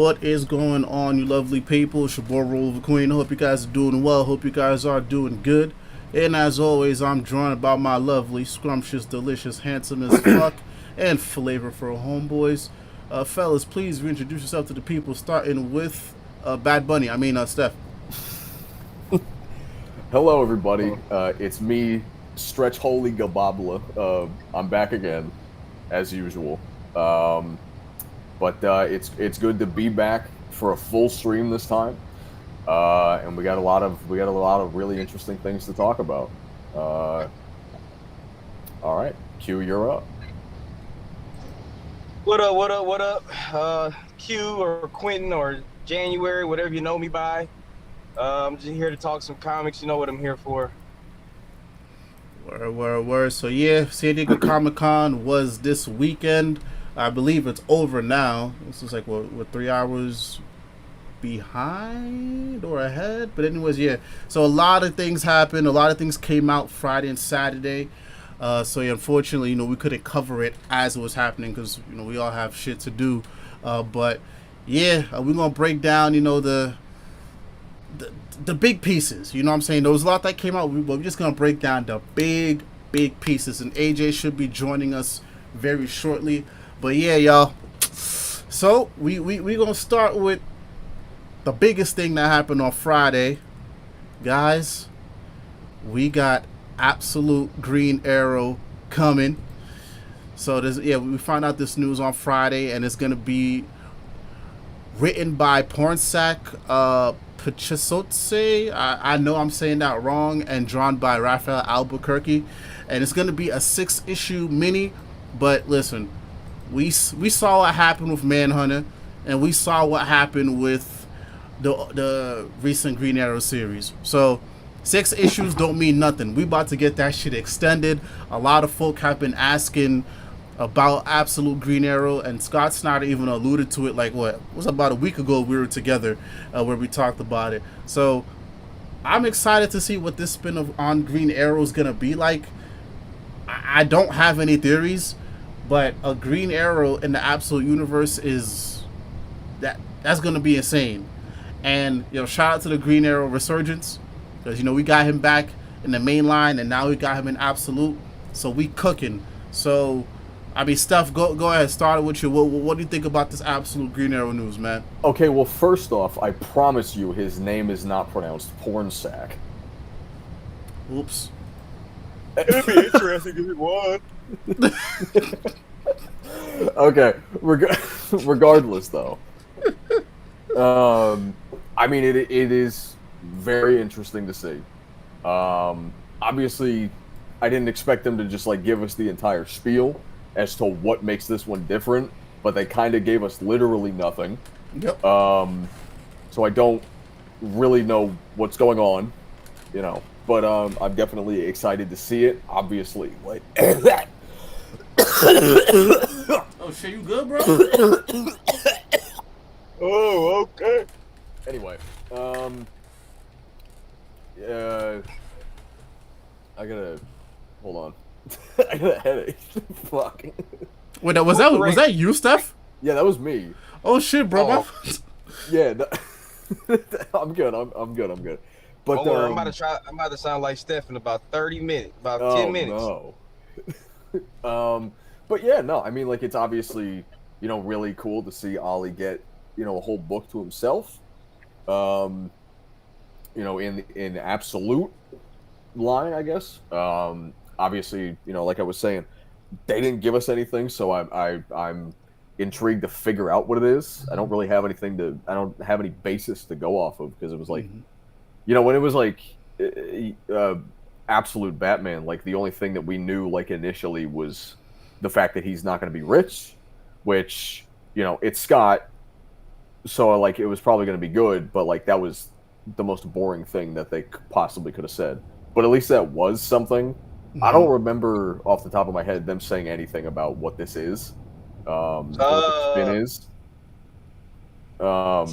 What is going on, you lovely people? It's your boy Roliver Queen. Hope you guys are doing well. Hope you guys are doing good. And as always, I'm joined by my lovely, scrumptious, delicious, handsome as fuck, and flavorful homeboys. Fellas, please reintroduce yourself to the people, starting with Bad Bunny. Steph. Hello, everybody. It's me, Stretch Holy Gababla. I'm back again, as usual. But it's good to be back for a full stream this time, and we got a lot of really interesting things to talk about. All right, Q, you're up. What up? What up? What up? Q or Quintin or January, whatever you know me by. I'm just here to talk some comics. You know what I'm here for. Word. So yeah, San Diego Comic-Con was this weekend. I believe it's over now. This is like what 3 hours behind or ahead. But anyways, yeah. So a lot of things happened. A lot of things came out Friday and Saturday. So yeah, unfortunately, we couldn't cover it as it was happening because we all have shit to do. But yeah, we're gonna break down the big pieces. You know what I'm saying? There was a lot that came out, but we're just gonna break down the big pieces. And AJ should be joining us very shortly. But yeah, y'all. So we gonna start with the biggest thing that happened on Friday, guys. We got Absolute Green Arrow coming. So we found out this news on Friday, and it's gonna be written by Pornsak Pachasotse. I know I'm saying that wrong, and drawn by Raphael Albuquerque, and it's gonna be a 6-issue mini. But listen. We saw what happened with Manhunter, and we saw what happened with the recent Green Arrow series. So 6 issues don't mean nothing. We about to get that shit extended. A lot of folk have been asking about Absolute Green Arrow, and Scott Snyder even alluded to it like it was about a week ago we were together where we talked about it. So I'm excited to see what this spin-off on Green Arrow is gonna be like. I don't have any theories. But a Green Arrow in the Absolute Universe that's gonna be insane. And shout out to the Green Arrow resurgence, because we got him back in the main line, and now we got him in Absolute, so we cooking. So Steph, go ahead, start with you. What do you think about this Absolute Green Arrow news, man? Okay, well, first off, I promise you, his name is not pronounced Pornsak. Oops. It'd be interesting if it was. Okay, regardless though, it is very interesting to see. Obviously, I didn't expect them to just give us the entire spiel as to what makes this one different, but they kind of gave us literally nothing. Yep. So I don't really know what's going on, but I'm definitely excited to see it. Obviously, Oh shit, you good, bro? Oh, okay. Anyway, I gotta hold on. I got a headache. Fuck. Wait, was that you, Steph? Yeah, that was me. Oh shit, bro. Oh. Yeah, I'm good. I'm good. But I'm about to sound like Stef in about 30 minutes, about 10 minutes. No. But yeah, no. It's obviously really cool to see Ollie get a whole book to himself. In Absolute line, I guess. Obviously, like I was saying, they didn't give us anything, so I'm intrigued to figure out what it is. I don't really have anything I don't have any basis to go off of, because it was when it was Absolute Batman, the only thing that we knew initially was the fact that he's not going to be rich, which it's Scott, so it was probably going to be good, but that was the most boring thing that they possibly could have said. But at least that was something. I don't remember off the top of my head them saying anything about what this is, what the spin is.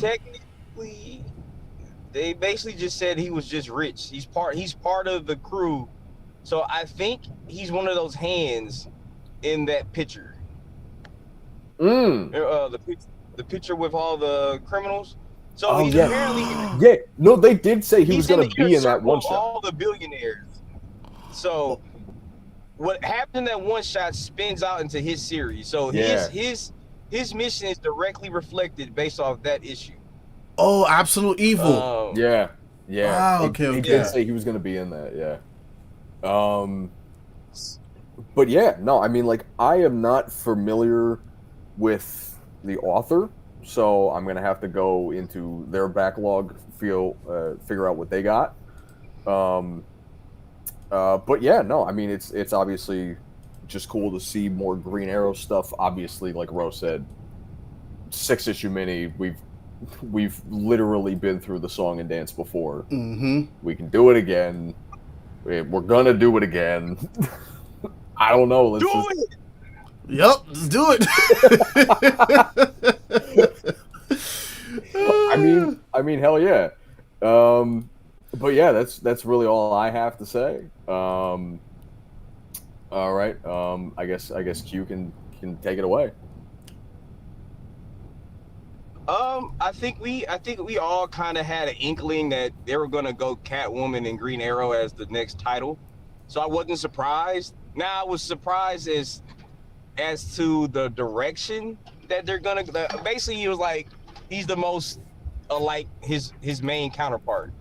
Technically, they basically just said he was just rich. He's part of the crew, so I think he's one of those hands in that picture. The the picture with all the criminals. So Oh he's yeah, apparently yeah. No, they did say he was he's in going the to inner be in that circle one of shot. all the billionaires. So what happened in that one shot spins out into his series. So Yeah. his mission is directly reflected based off that issue. Oh, Absolute Evil. Yeah, yeah. Ah, They okay. did say he was going to be in that. Yeah. But yeah, no. I mean, like, I am not familiar with the author, so I'm gonna have to go into their backlog, figure out what they got. But yeah, no. I mean, it's obviously just cool to see more Green Arrow stuff. Obviously, like Rose said, 6-issue mini. We've literally been through the song and dance before. Mm-hmm. We can do it again. We're gonna do it again. I don't know. Let's Do just... it. Yep, let's do it. I mean, hell yeah. But yeah, that's really all I have to say. All right. I guess Q can take it away. I think we all kind of had an inkling that they were gonna go Catwoman and Green Arrow as the next title, so I wasn't surprised. Now I was surprised as to the direction that they're gonna. Basically, he was like, he's the most like his main counterpart,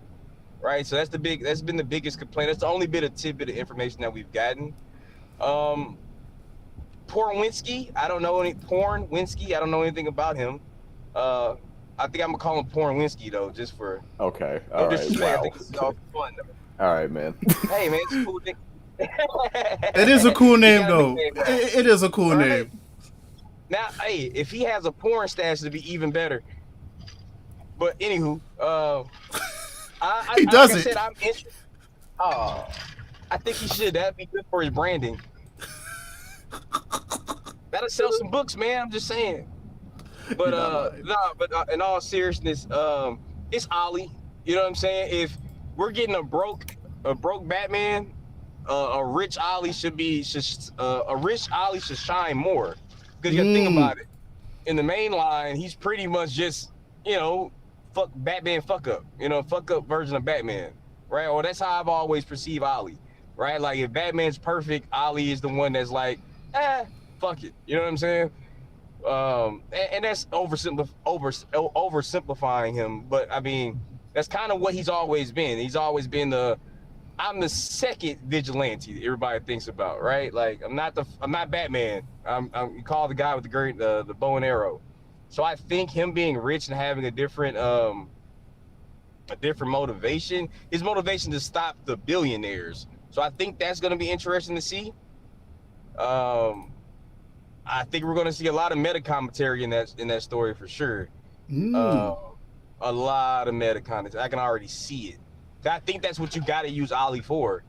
right? So that's been the biggest complaint. That's the only tidbit of information that we've gotten. Pornwinsky, I don't know anything about him. I think I'm gonna call him Pornwinsky though, just for Okay. All right. disrespect. Wow. I think it's all fun though. All right, man. Hey man, it's a cool thing. It is a cool name though. It is a cool name. Now, hey, if he has a porn stash, it'd be even better. But anywho, he does like I it. said, I'm interested. Oh, I think he should. That'd be good for his branding. That'll sell some books, man. I'm just saying. But in all seriousness, it's Ollie. You know what I'm saying? If we're getting a broke Batman, a rich Ollie should shine more. Because you gotta think about it. In the main line, he's pretty much just, fuck Batman fuck up. Fuck up version of Batman. Right? Or that's how I've always perceived Ollie. Right? Like if Batman's perfect, Ollie is the one that's like, fuck it. You know what I'm saying? And that's oversimplifying him, but I mean that's kind of what he's always been. He's always been I'm the second vigilante that everybody thinks about, right? Like I'm not Batman. I'm called the guy with the bow and arrow. So I think him being rich and having a different motivation, his motivation to stop the billionaires. So I think that's going to be interesting to see. I think we're going to see a lot of meta commentary in that story for sure. A lot of meta commentary. I can already see it. I think that's what you got to use Ollie for.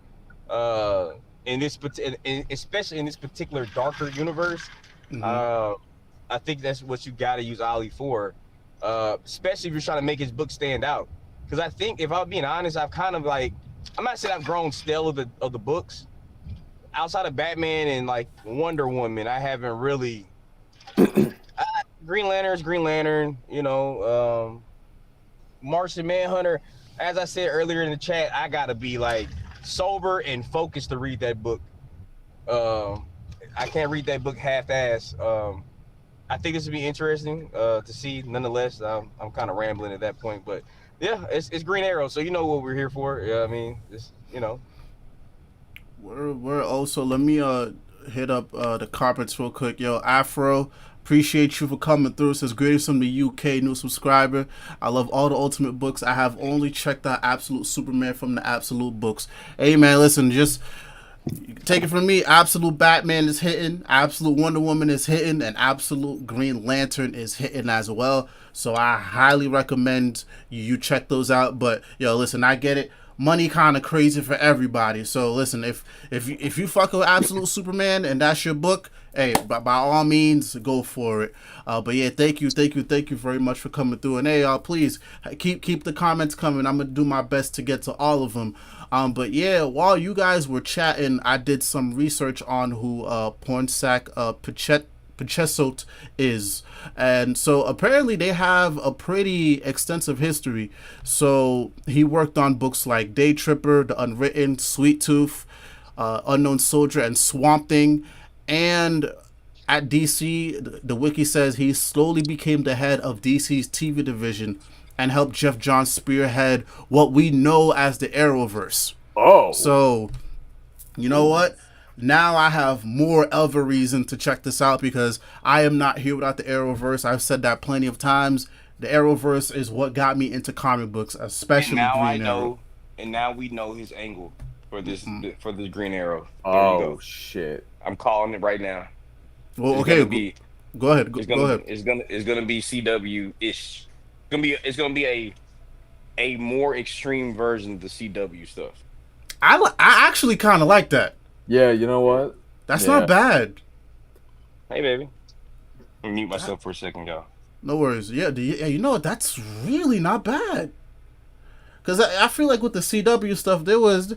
Especially in this particular darker universe. I think that's what you got to use Ollie for. Especially if you're trying to make his book stand out. Because I think, if I'm being honest, I've kind of like, I'm not saying I've grown stale of the books. Outside of Batman and like Wonder Woman, I haven't really. Green Lantern, Martian Manhunter. As I said earlier in the chat, I gotta be like sober and focused to read that book. I can't read that book half-ass. I think this would be interesting to see. Nonetheless, I'm kind of rambling at that point, but yeah, it's Green Arrow, so you know what we're here for. Yeah, I mean, We're also, let me hit up the carpets real quick. Yo, Afro, appreciate you for coming through. Says greetings from the UK, new subscriber. I love all the Ultimate books. I have only checked out Absolute Superman from the Absolute books. Hey man, listen, just take it from me. Absolute Batman is hitting, Absolute Wonder Woman is hitting, and Absolute Green Lantern is hitting as well. So I highly recommend you check those out. But yo, listen, I get it. Money kind of crazy for everybody. So listen, if you fuck with Absolute Superman and that's your book, hey, by all means, go for it. But yeah, thank you very much for coming through. And hey, y'all, please keep the comments coming. I'm gonna do my best to get to all of them. But yeah, while you guys were chatting, I did some research on who Pornsak Pachesot is. And so apparently they have a pretty extensive history. So he worked on books like Day Tripper, The Unwritten, Sweet Tooth, Unknown Soldier, and Swamp Thing. And at DC, the wiki says he slowly became the head of DC's TV division and helped Jeff Johns spearhead what we know as the Arrowverse. Oh. So, you know what? Now I have more of a reason to check this out because I am not here without the Arrowverse. I've said that plenty of times. The Arrowverse is what got me into comic books, especially and now Green I know, Arrow. and now we know his angle for this Green Arrow. There Oh you go. shit! I'm calling it right now. Well, It's okay, gonna be, go ahead. it's Go gonna, ahead. it's gonna be CW-ish. It's gonna be a more extreme version of the CW stuff. I actually kind of like that. Yeah, you know what? That's Yeah. not bad. Hey, baby. Let me mute myself for a second, y'all. No worries. Yeah, you know what? That's really not bad. Because I feel like with the CW stuff, there was,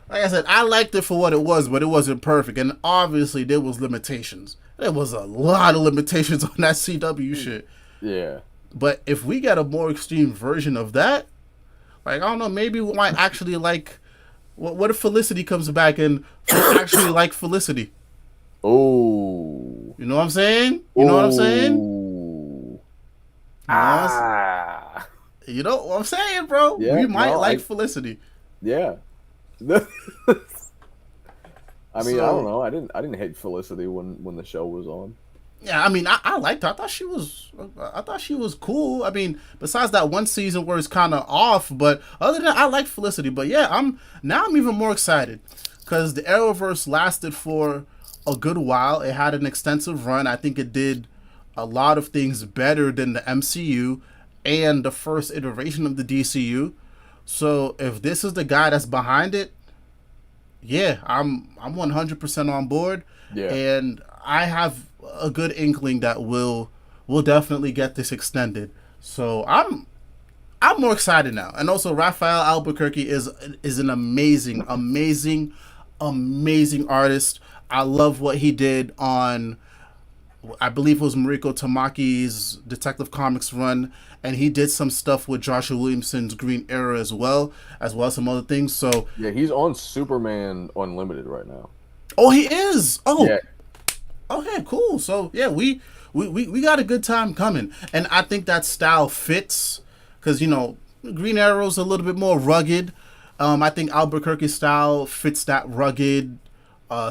like I said, I liked it for what it was, but it wasn't perfect. And obviously, there was limitations. There was a lot of limitations on that CW shit. Yeah. But if we get a more extreme version of that, like, I don't know, maybe we might actually like... What if Felicity comes back and actually like Felicity? Oh. You know what I'm saying? You know what I'm saying? Ooh. You know what I'm saying, bro? Yeah, we might no, like Felicity. Yeah. I mean, I don't know. I didn't hate Felicity when the show was on. Yeah, I mean, I liked her. I thought she was cool. I mean, besides that one season where it's kind of off, but other than that, I like Felicity. But yeah, I'm even more excited because the Arrowverse lasted for a good while. It had an extensive run. I think it did a lot of things better than the MCU and the first iteration of the DCU. So if this is the guy that's behind it, yeah, I'm 100% on board. Yeah. And I have a good inkling that we'll definitely get this extended. So I'm more excited now. And also Raphael Albuquerque is an amazing artist. I love what he did on, I believe it was Mariko Tamaki's Detective Comics run, and he did some stuff with Joshua Williamson's Green Arrow as well as some other things. So yeah, he's on Superman Unlimited right now. oh, he is. Oh, Yeah. Okay, cool. So yeah, we got a good time coming, and I think that style fits because Green Arrow's a little bit more rugged. I think Albuquerque's style fits that rugged,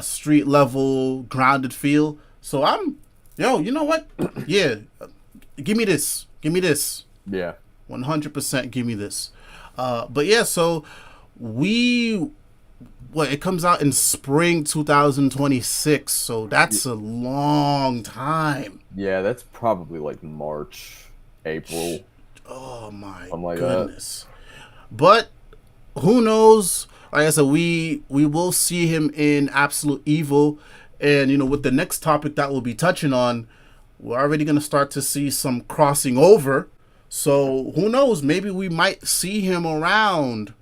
street level, grounded feel. So you know what? Yeah, give me this. Yeah. 100% give me this. But yeah, so it comes out in spring 2026, so that's a long time. Yeah, that's probably like March, April. Oh my Like goodness. But who knows? Like I said, we will see him in Absolute Evil, and with the next topic that we'll be touching on, we're already going to start to see some crossing over. So who knows? Maybe we might see him around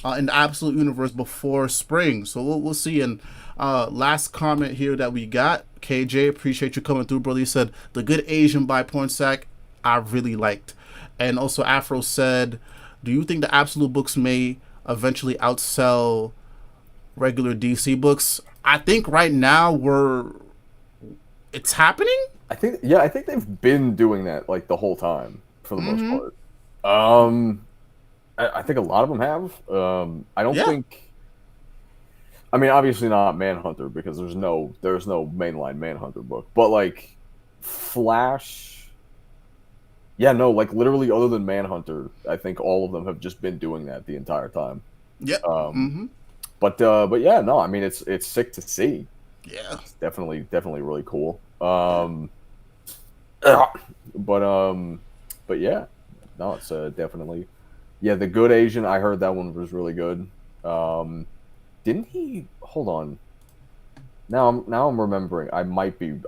in the Absolute Universe before spring. So we'll see. And last comment here that we got, KJ, appreciate you coming through, brother. You said The Good Asian by Pornsack, I really liked. And also Afro said, do you think the Absolute books may eventually outsell regular DC books? I think right now it's happening. I think they've been doing that like the whole time for the most part. I think a lot of them have. I don't think. I mean, obviously not Manhunter because there's no mainline Manhunter book, but like Flash. Yeah, no, like literally, other than Manhunter, I think all of them have just been doing that the entire time. Yeah. But yeah, no, I mean it's sick to see. Yeah. It's definitely really cool. But yeah, no, it's definitely. Yeah, The Good Asian, I heard that one was really good. Didn't he? Hold on. Now I'm remembering. I might be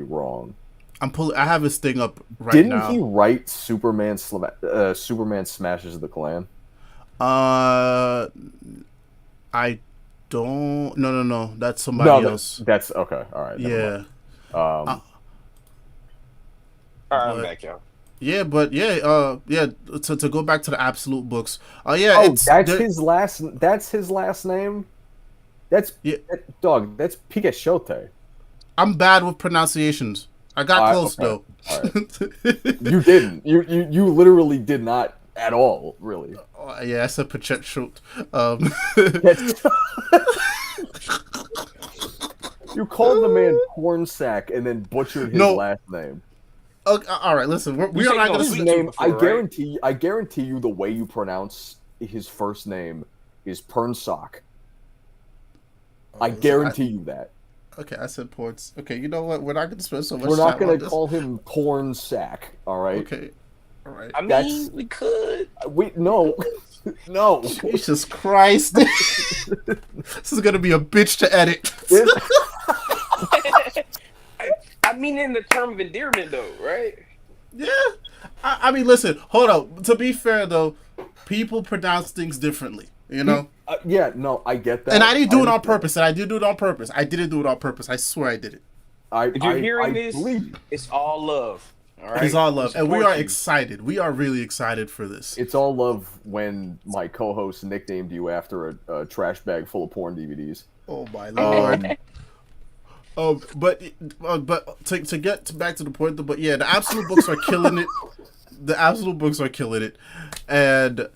wrong. I have his thing up right Didn't now. he write Superman Smashes the Klan? I don't. No. That's somebody else. That's okay. All right. Yeah. Uh, All right, I'm but back, y'all. yeah, but yeah. To go back to the absolute books. Yeah, Oh, it's that's his last. That's his last name. That's yeah. dog. That's Pigashote. I'm bad with pronunciations. I got close Okay. though. All right. You didn't. You literally did not at all. Really. Yeah, I said Pachet. That's- you called the man porn sack and then butchered his No. last name. Okay, all right, listen, we You are said not no gonna. His sweet name, tooth before, right? I guarantee you, the way you pronounce his first name is Pernsock. I guarantee you that. Okay, I said ports. Okay, you know what? We're not gonna spend so much We're not time gonna on this. call him porn sack. All right. Okay, all right. I mean, That's- we could. No, no. Jesus Christ! This is gonna be a bitch to edit. I mean, in the term of endearment, though, right? Yeah, I mean, listen, hold up. To be fair though, people pronounce things differently. You know. Yeah, no, I get that. And I didn't do it on understand. purpose. And I did do it on purpose. I didn't do it on purpose. I swear I did it. If you're hearing I this, believe you. it's all love. All right. It's all love, and we support are you. excited. We are really excited for this. It's all love when my co-host nicknamed you after a trash bag full of porn DVDs. Oh my lord. But to get back to the point, but yeah, the absolute books are killing it. The absolute books are killing it, and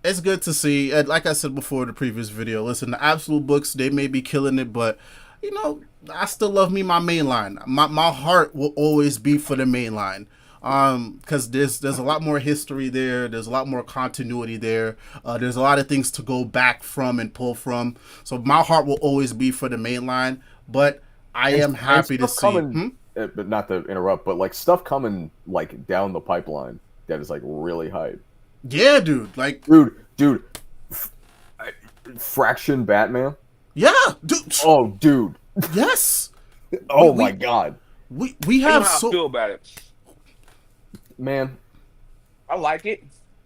it's good to see. And like I said before in the previous video, listen, the absolute books, they may be killing it, but you know, I still love me my main line. My heart will always be for the main line. Because there's a lot more history there. There's a lot more continuity there. There's a lot of things to go back from and pull from. So my heart will always be for the main line. But I am happy to see. But not to interrupt, but like stuff coming like down the pipeline that is like really hype. Yeah, dude. Like, dude, Fraction Batman. yeah, dude. Oh, dude. Yes. Oh my god. We I know have how I so. feel about it. Man, I like it.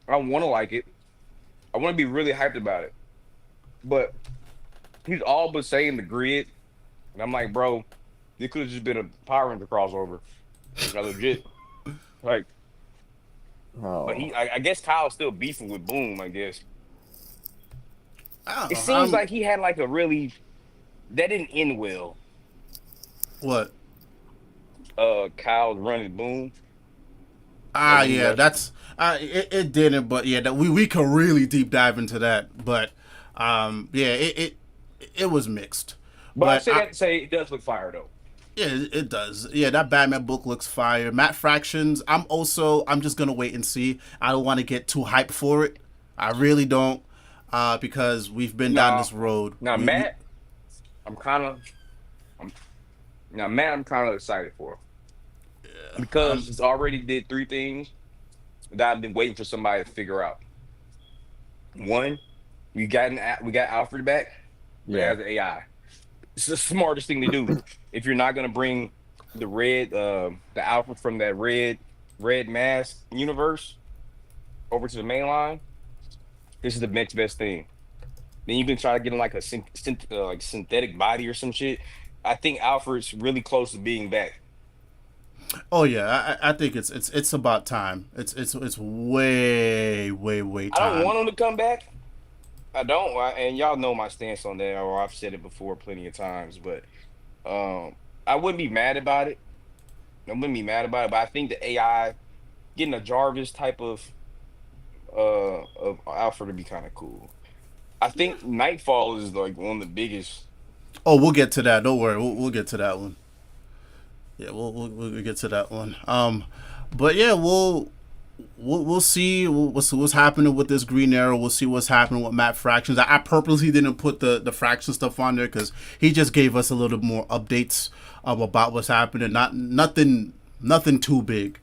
I want to like it. I want to be really hyped about it. But he's all but saying the grid, and I'm like, bro, this could have just been a Power Ranger crossover. Like, legit. Like, oh. but I guess Kyle's still beefing with Boom. I guess I don't it know, seems like he had like a really that didn't end well. what? Kyle's running Boom. Yeah, that's it didn't, but yeah, that we could really deep dive into that, but yeah, it was mixed. But I say that to say it does look fire though. Yeah, it does. Yeah, that Batman book looks fire. Matt Fractions, I'm just gonna wait and see. I don't want to get too hyped for it. I really don't, because we've been down this road. Now Matt, I'm kind of excited for. Because it's already did 3 things that I've been waiting for somebody to figure out. One, we got Alfred back. Yeah. As AI. It's the smartest thing to do. If you're not gonna bring the Alfred from that red mask universe over to the main line, this is the next best thing. Then you can try to get him like a synthetic body or some shit. I think Alfred's really close to being back. Oh yeah, I think it's about time. It's way time. I don't want him to come back. I don't, and y'all know my stance on that, or I've said it before plenty of times. But I wouldn't be mad about it. But I think the AI getting a Jarvis type of Alfred would be kind of cool. I think Nightfall is like one of the biggest. Oh, we'll get to that. Don't worry, we'll get to that one. Yeah, we'll get to that one. But yeah, we'll see what's happening with this Green Arrow. We'll see what's happening with Matt Fractions. I purposely didn't put the Fraction stuff on there because he just gave us a little more updates about what's happening. Nothing too big.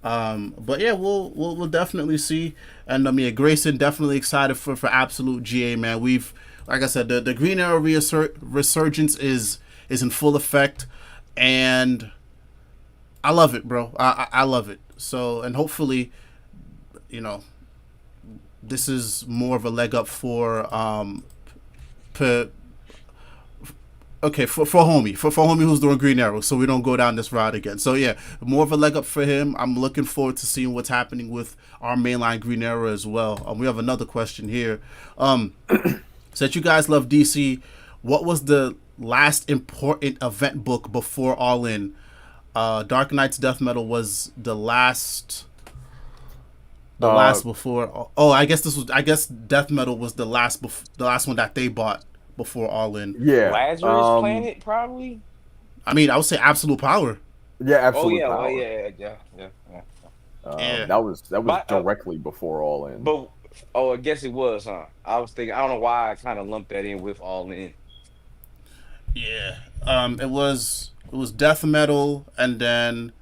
But yeah, we'll definitely see. And Grayson definitely excited for Absolute GA, man. We've, like I said, the Green Arrow resurgence is in full effect, and I love it, bro. I love it. So, and hopefully, this is more of a leg up for okay, for homie who's doing Green Arrow, so we don't go down this route again. So yeah, more of a leg up for him. I'm looking forward to seeing what's happening with our mainline Green Arrow as well. We have another question here. Since you guys love DC, what was the last important event book before All In? Dark Knight's Death Metal was the last. The last before. Oh, I guess Death Metal was the last one that they bought before All In. Yeah, Lazarus Planet, probably. I mean, I would say Absolute Power. Yeah, Absolute Power. Power. Yeah. That was directly before All In. But I guess it was, huh? I was thinking. I don't know why I kind of lumped that in with All In. Yeah. It was Death Metal, and then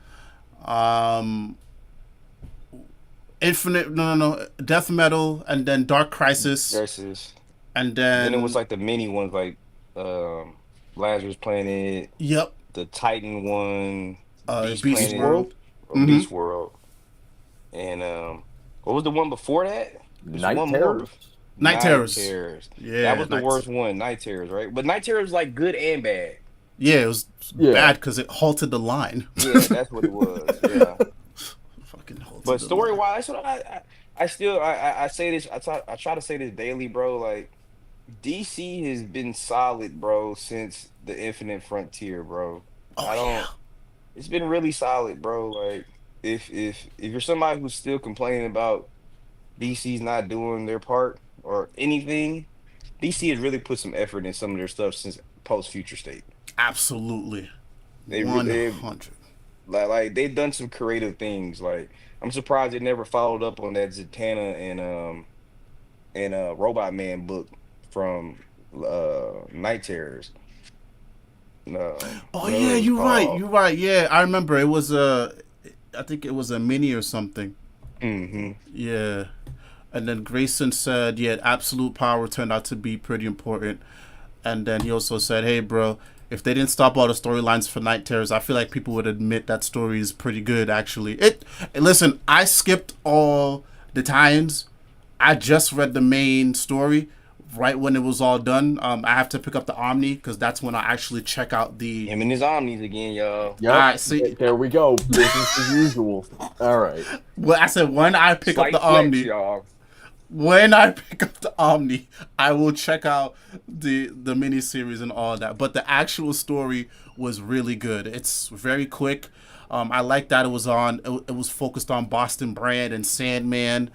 Infinite. No. Death Metal, and then Dark Crisis. And then it was like the mini ones, like Lazarus Planet. Yep. The Titan one. Beast World. Beast World. And what was the one before that? Night Terrors. Night Terrors. Yeah, that was the worst one. Night Terrors, right? But Night Terrors was like good and bad. Yeah, it was bad because it halted the line. Yeah, that's what it was. Yeah. Fucking halted. But story wise, that's what I say this. I try to say this daily, bro. Like DC has been solid, bro, since the Infinite Frontier, bro. It's been really solid, bro. Like if you're somebody who's still complaining about DC's not doing their part or anything, DC has really put some effort in some of their stuff since post Future State. Absolutely. 100. Like they've done some creative things. Like I'm surprised they never followed up on that Zatanna and Robot Man book from Night Terrors. No. Oh yeah, you're right. Yeah, I remember it was I think it was a mini or something. Mm-hmm. Yeah. And then Grayson said, yeah, Absolute Power turned out to be pretty important. And then he also said, hey, bro, if they didn't stop all the storylines for Night Terrors, I feel like people would admit that story is pretty good, actually. Listen, I skipped all the tie-ins. I just read the main story right when it was all done. I have to pick up the Omni because that's when I actually check out the... Him and his Omnis again, y'all. Yep. All right, see? There we go. Business as usual. All right. Well, I said when I pick up the Omni... y'all. When I pick up the Omni, I will check out the miniseries and all that. But the actual story was really good. It's very quick. I like that it was focused on Boston Brand and Sandman.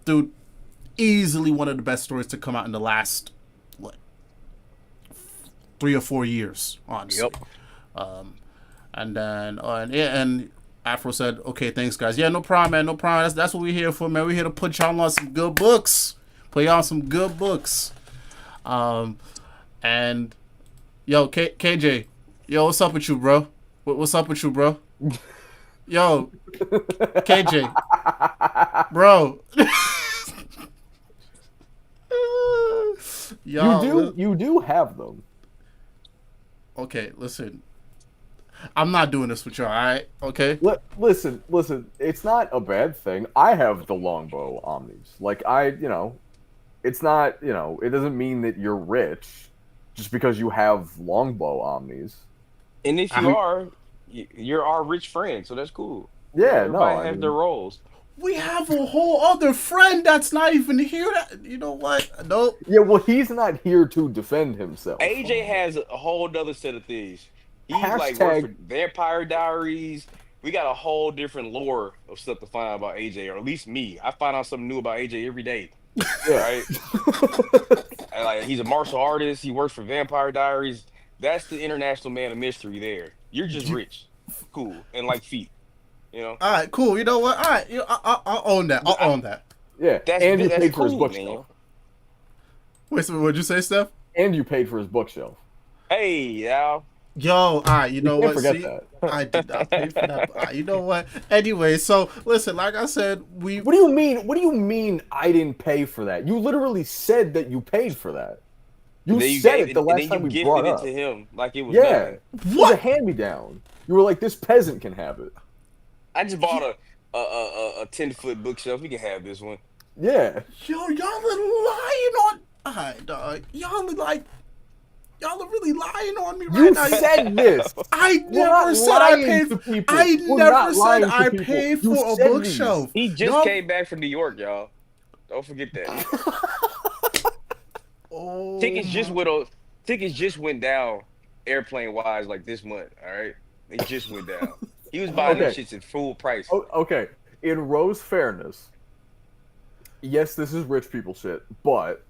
Dude, easily one of the best stories to come out in the last 3 or 4 years, honestly. Yep. And then and Afro said, okay, thanks, guys. Yeah, no problem, man. No problem. That's what we're here for, man. We're here to put y'all on some good books. Put y'all on some good books. And, yo, KJ. Yo, what's up with you, bro? What's up with you, bro? Yo, KJ. Bro. You do have them. Okay, listen. I'm not doing this with y'all, alright? Okay? Listen. It's not a bad thing. I have the longbow omnis. Like, it's not, it doesn't mean that you're rich just because you have longbow omnis. And if you are, you're our rich friend, so that's cool. Yeah, Everybody has their roles. We have a whole other friend that's not even here. You know what? Nope. Yeah, well, he's not here to defend himself. AJ has a whole other set of things. He's like Hashtag- works for Vampire Diaries. We got a whole different lore of stuff to find out about AJ, or at least me. I find out something new about AJ every day. Yeah. Right? And, like, he's a martial artist. He works for Vampire Diaries. That's the international man of mystery there. You're just rich, cool, and like feet. All right, cool. You know what? All right, I'll own that. I'll own that. Yeah, and you paid for his cool, bookshelf. Wait, so what'd you say, Steph? And you paid for his bookshelf. Hey, y'all. Yo, all right, you know what? Forget that. I did not pay for that. All right, you know what? Anyway, so listen, like I said, What do you mean? What do you mean I didn't pay for that? You literally said that you paid for that. You said it the last time we brought it up. To him like it was nothing. What? It was a hand-me-down. You were like, this peasant can have it. I just bought a 10-foot bookshelf. We can have this one. Yeah. Yo, y'all are lying on. All right, dog. Y'all are like. Y'all are really lying on me right You now. said this. I We're not never said I lying paid. to people. I We're never not said lying to I people. paid You for a said bookshelf. He just Y'all- came back from New York, y'all. Don't forget that. Oh, Tickets just my- went on. Tickets just went down, airplane wise, like this month. All right, they just went down. He was buying them Okay. shits at full price. Okay. In Rose fairness, yes, this is rich people shit, but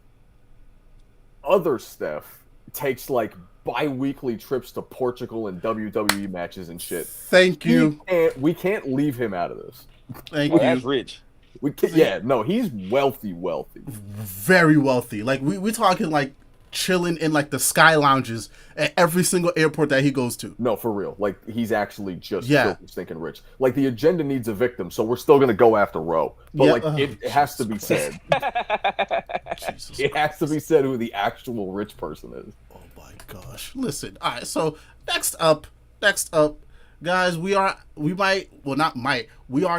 other Steph takes like bi-weekly trips to Portugal and WWE matches and shit. Thank you. We can't leave him out of this. Thank Oh, you. that's rich. We can't, yeah, no, he's wealthy. Very wealthy. Like we talking like chilling in like the sky lounges at every single airport that he goes to. No, for real. Like he's actually just Yeah. filthy stinking rich. Like the agenda needs a victim, so we're still gonna go after Roe. But Yeah, like it has to be said. Jesus It has to be said who the actual rich person is. Oh my gosh. Listen. All right. So next up, guys, we are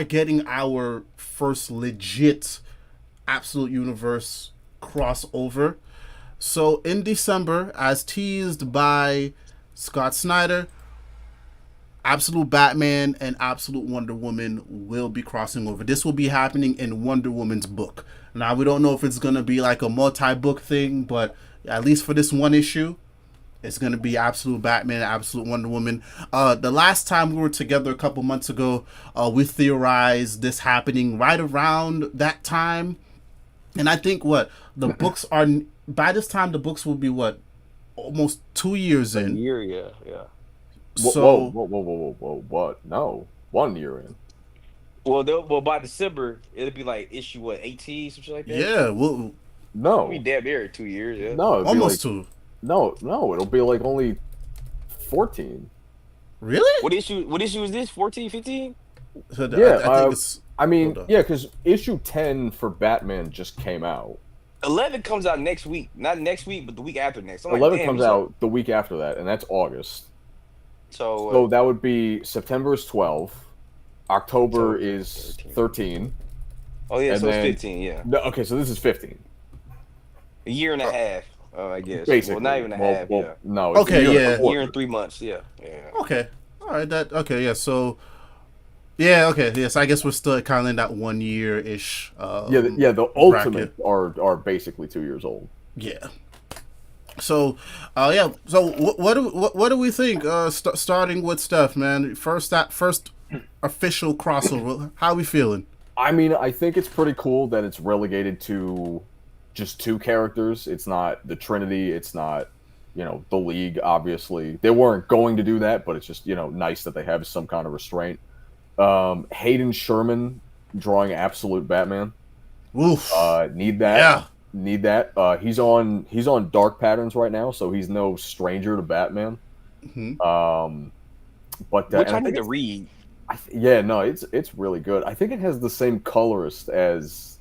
getting our first legit Absolute Universe crossover. So in December, as teased by Scott Snyder, Absolute Batman and Absolute Wonder Woman will be crossing over. This will be happening in Wonder Woman's book. Now, we don't know if it's going to be like a multi-book thing, but at least for this one issue, it's going to be Absolute Batman and Absolute Wonder Woman. The last time we were together a couple months ago, we theorized this happening right around that time. And I think the books are, by this time, the books will be almost 2 years in. A year, yeah. So, Whoa, what? No, 1 year in. Well, by December it'll be like issue 18, some shit like that. yeah, well, No, We damn near 2 years, yeah. no, it'd be almost like, 2. No, it'll be like only 14. Really? What issue is this? 14, 15? So Yeah, I think it's. I mean, Hold on. yeah, because issue 10 for Batman just came out. 11 comes out next week. Not next week, but the week after next. I'm like, 11 damn, comes he's out the week after that, and that's August. So, So that would be September is 12, October is 13. oh yeah, and so then- it's 15, yeah. No, okay, so this is 15. A year and a half, I guess. Basically. Well, not even a half, yeah. No, it's Okay, a year and a yeah. A quarter. year and 3 months, yeah. Okay. All right. Okay. Yeah. So. Yeah. Okay. Yes. I guess we're still kind of in that 1 year ish. The ultimate are basically 2 years old. Yeah. So, yeah. So, what do we think? Starting with Steph, man. First official crossover. How we feeling? I mean, I think it's pretty cool that it's relegated to just 2 characters. It's not the Trinity. It's not, the League, obviously. They weren't going to do that, but it's just, nice that they have some kind of restraint. Hayden Sherman drawing Absolute Batman. Oof. Need that. Yeah. Need that. He's on Dark Patterns right now, so he's no stranger to Batman. Mhm. But Which and I need think to it's- read. it's really good. I think it has the same colorist as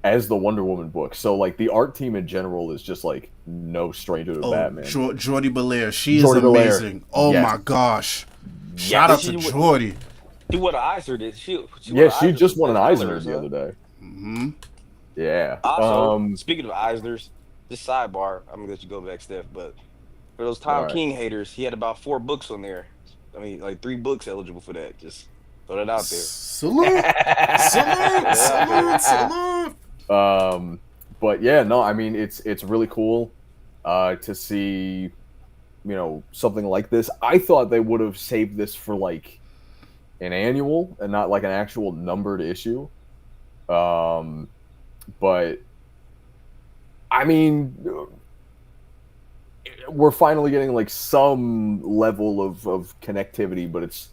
the Wonder Woman book. So like the art team in general is just like no stranger to Batman. Jordi Belair. She is Jordi Belair. amazing. Oh Yes. my gosh. Shout out to She- Jordi. She won an Eisner, did she? She just won an Eisner the other day. Mm-hmm. Yeah. Also, speaking of Eisners, this sidebar, I'm gonna let you go back, Steph, but for those Tom Alright. King haters, he had about 4 books on there. I mean, like 3 books eligible for that. Just throw that out there. Salute. Salute. But yeah, no, I mean it's really cool to see, something like this. I thought they would have saved this for like an annual and not like an actual numbered issue. But I mean, we're finally getting like some level of connectivity, but it's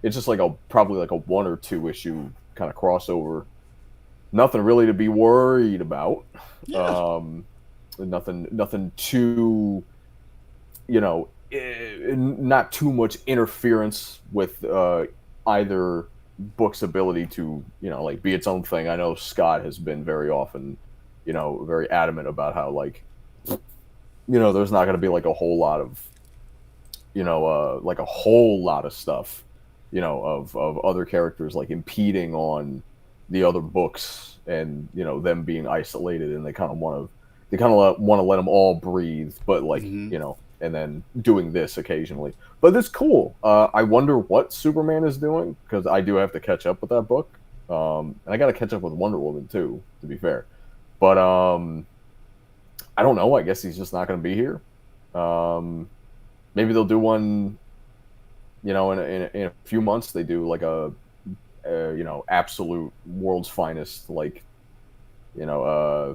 it's just like probably like a 1 or 2 issue kind of crossover. Nothing really to be worried about. Yeah. Nothing too, not too much interference with either book's ability to, like be its own thing. I know Scott has been very often, very adamant about how like, there's not going to be like a whole lot of, like a whole lot of stuff, of other characters like impeding on the other books and them being isolated, and they kind of want to they kind of want to let them all breathe, but like Hmm. and then doing this occasionally. But it's cool. I wonder what Superman is doing because I do have to catch up with that book, and I got to catch up with Wonder Woman too, to be fair. But I don't know. I guess he's just not going to be here. Maybe they'll do one. In a few months they do like a absolute world's finest, like you know uh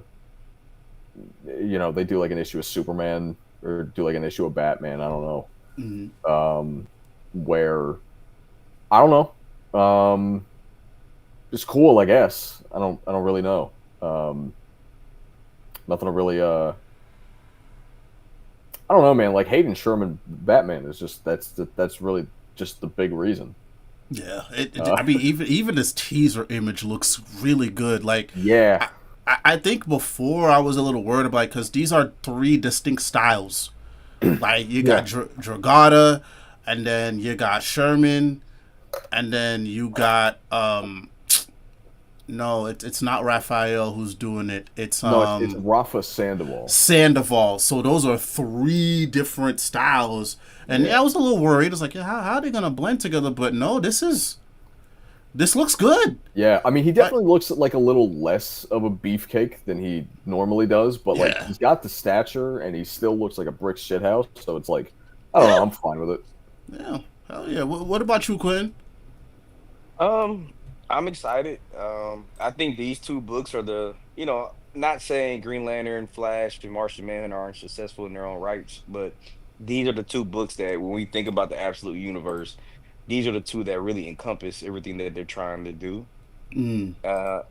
they do like an issue of Superman or do like an issue of Batman. I don't know. Hmm. Where I don't know. It's cool, I guess. I don't really know. Nothing to really I don't know, man. Like Hayden Sherman Batman is just that's really just the big reason. Yeah, Uh, I mean, even this teaser image looks really good. Like, yeah, I think before I was a little worried about because these are three distinct styles. Like you got yeah. Dragata, and then you got Sherman, and then you got no, it's not Raphael who's doing it. It's No, it's Rafa Sandoval. Sandoval. So those are three different styles. And yeah, Yeah. I was a little worried. I was like, yeah, how are they gonna blend together? But no, this looks good. Yeah, I mean, he Like, definitely looks like a little less of a beefcake than he normally does, but like yeah, he's got the stature and he still looks like a brick shithouse. So it's like, I don't know, yeah, I'm fine with it. yeah. Hell yeah. What about you, Quinn? Um, I'm excited. I think these two books are not saying Green Lantern, Flash, and Martian Manhunter aren't successful in their own rights, but these are the two books that when we think about the absolute universe, these are the two that really encompass everything that they're trying to do. Mm,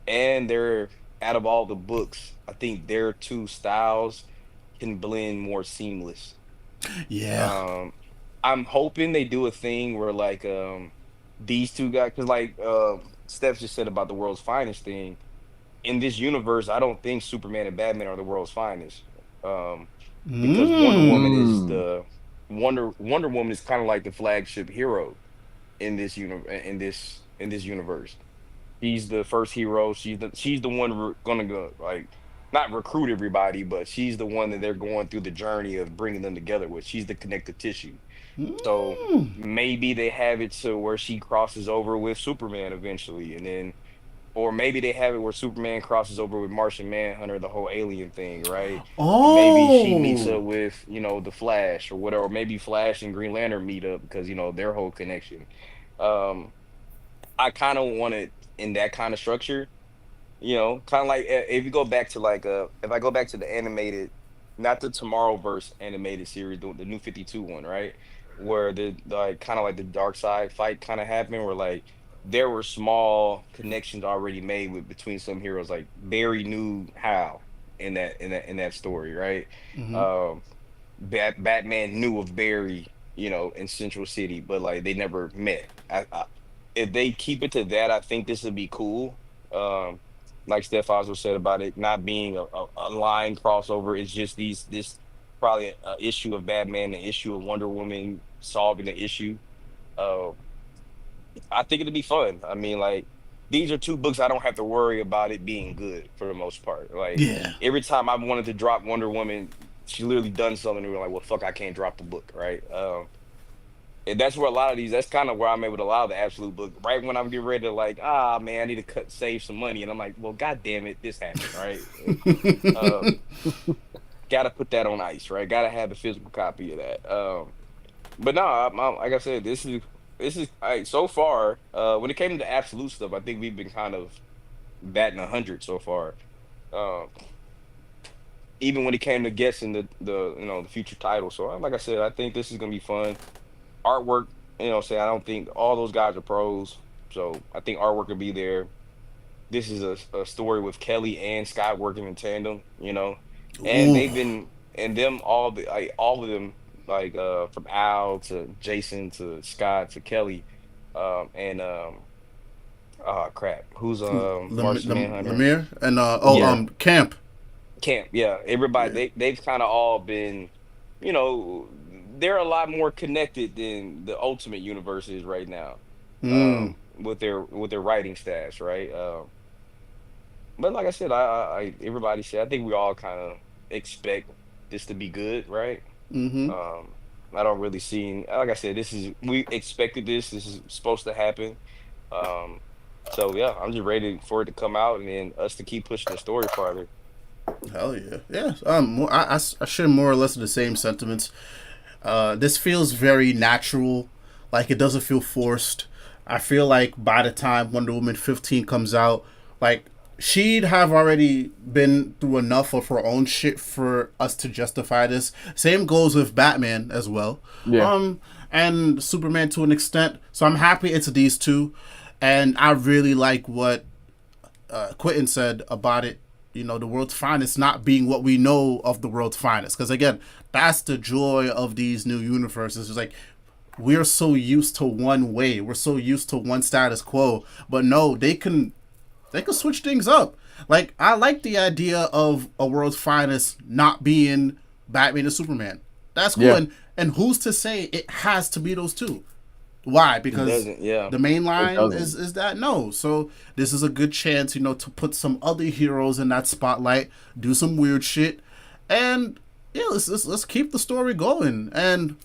And they're out of all the books, I think their two styles can blend more seamless. yeah. Um, I'm hoping they do a thing where like these two guys, because like Steph just said about the world's finest thing. In this universe, I don't think Superman and Batman are the world's finest. Um, because Mm. Mm. Wonder Woman is kind of like the flagship hero in this in this universe. She's the first hero. She's the one gonna go like not recruit everybody, but she's the one that they're going through the journey of bringing them together with. She's the connective tissue. So Mm. maybe they have it to where she crosses over with Superman eventually, and then, or maybe they have it where Superman crosses over with Martian Manhunter, the whole alien thing, right? And maybe she meets Oh. up with, the Flash or whatever. Or maybe Flash and Green Lantern meet up because, their whole connection. Um, I kind of want it in that kind of structure, kind of like if you go back to like if I go back to the animated, not the Tomorrowverse animated series, the new 52 one, right? Where the like kind of like the dark side fight kind of happened, where like there were small connections already made with between some heroes. Like Barry knew Hal in that story, right? Hmm. Um, Batman knew of Barry, in Central City, but like they never met. If they keep it to that, I think this would be cool. Like Steph also said about it not being a line crossover, it's just this probably a issue of Batman, an issue of Wonder Woman solving the issue. Uh, I think it'd be fun. I mean, like these are two books I don't have to worry about it being good for the most part. Like Yeah. every time I wanted to drop Wonder Woman, she literally done something and we're like, well, fuck, I can't drop the book, right? And that's where a lot of these, that's kind of where I'm able to allow the absolute book. Right when I'm getting ready to like, man, I need to save some money. And I'm like, well, god damn it, this happened, right? Uh, gotta put that on ice, right? Gotta have a physical copy of that. But no, like I said, this is so far. When it came to absolute stuff, I think we've been kind of batting 100 so far. Um, even when it came to guessing the future title. So like I said, I think this is gonna be fun. Artwork, say I don't think all those guys are pros, so I think artwork will be there. This is a story with Kelly and Scott working in tandem, and Ooh. they've been and them all of them from Al to Jason to Scott to Kelly, and oh crap, who's Martian Manhunter? Lemire and Yeah, Camp. Camp. Yeah, everybody Yeah. they've kind of all been, you know, they're a lot more connected than the Ultimate Universe is right now, Mm. with their writing staffs, right? But like I said, I everybody said I think we all kind of expect this to be good, right? Mm-hmm. Um, I don't really see, like I said, we expected this. This is supposed to happen. Um, so yeah, I'm just ready for it to come out and then us to keep pushing the story farther. Hell yeah, yeah. I share more or less the same sentiments. This feels very natural. Like it doesn't feel forced. I feel like by the time Wonder Woman 15 comes out, like she'd have already been through enough of her own shit for us to justify this. Same goes with Batman as well. Yeah. And Superman to an extent. So I'm happy it's these two, and I really like what Quintin said about it. You know, the world's finest not being what we know of the world's finest. Because again, that's the joy of these new universes. It's like we're so used to one way, we're so used to one status quo, but no, they can switch things up. Like I like the idea of a world's finest not being Batman and Superman. That's cool, Yeah. and who's to say it has to be those two? Why? It Because doesn't, yeah. the main line doesn't. is that no. So this is a good chance, to put some other heroes in that spotlight, do some weird shit, and yeah, let's keep the story going. And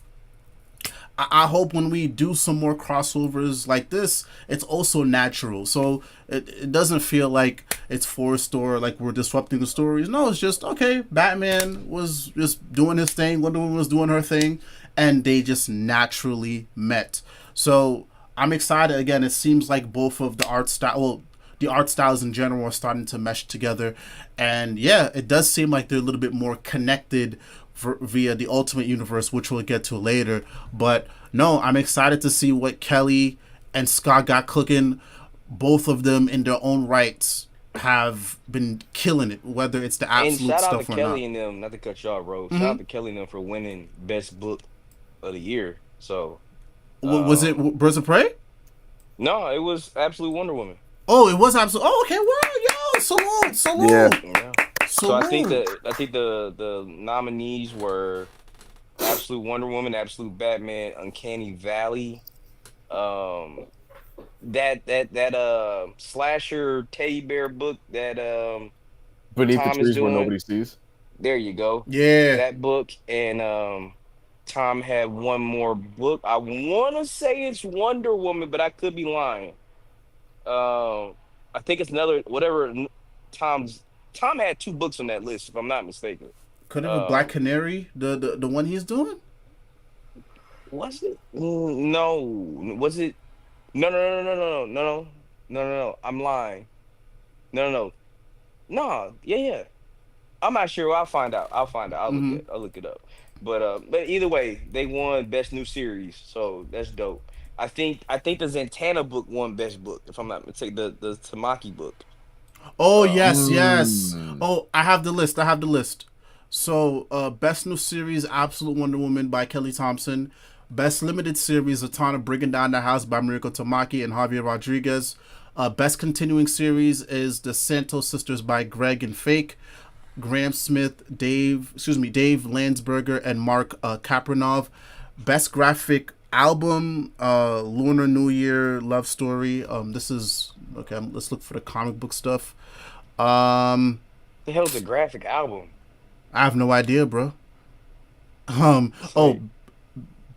I hope when we do some more crossovers like this, it's also natural. So it doesn't feel like it's forced or like we're disrupting the stories. No, it's just okay. Batman was just doing his thing. Wonder Woman was doing her thing, and they just naturally met. So I'm excited. Again, it seems like both of the art style, well, the art styles in general are starting to mesh together, and yeah, it does seem like they're a little bit more connected via the Ultimate Universe, which we'll get to later. But no, I'm excited to see what Kelly and Scott got cooking. Both of them, in their own rights, have been killing it, whether it's the And absolute shout out to stuff or not. Kelly and them, not to cut y'all, bro. Shout Mm-hmm. out to Kelly and them for winning best book of the year. So, Was it um, Birds of Prey? no, it was Absolute Wonder Woman. Oh, it was absolute. Oh, okay. Wow, yo, salute, Yeah. salute, Yeah. So salute. I think the nominees were Absolute Wonder Woman, Absolute Batman, Uncanny Valley, um, that slasher teddy bear book that Beneath the Tom is trees where doing. nobody sees. There you go. Yeah. That book and Tom had one more book. I want to say it's Wonder Woman, but I could be lying. I think it's another whatever. Tom's Tom had two books on that list, if I'm not mistaken. Could it be Black Um, Canary, the one he's doing? was it? No. Was it? No, no, no, no, no, no, no, no, no, no, no. I'm lying. No, no, no. No. Yeah, yeah. I'm not sure. I'll find out. I'll find out. Mm-hmm. I'll look it up. But either way, they won best new series, so that's dope. I think the Zatanna book won best book, if I'm not mistaken. The Tamaki book. Oh Um, yes, yes. Mm. Oh, I have the list. I have the list. So, best new series, Absolute Wonder Woman by Kelly Thompson. Best limited series, Atana Bringing Down the House by Mariko Tamaki and Javier Rodriguez. Best continuing series is The Santos Sisters by Greg and Fake. Graham Smith, Dave Landsberger, and Mark Kapranov. Best graphic album, Lunar New Year Love Story. This is okay. Let's look for the comic book stuff. the hell's a graphic album? I have no idea, bro. Oh, Say,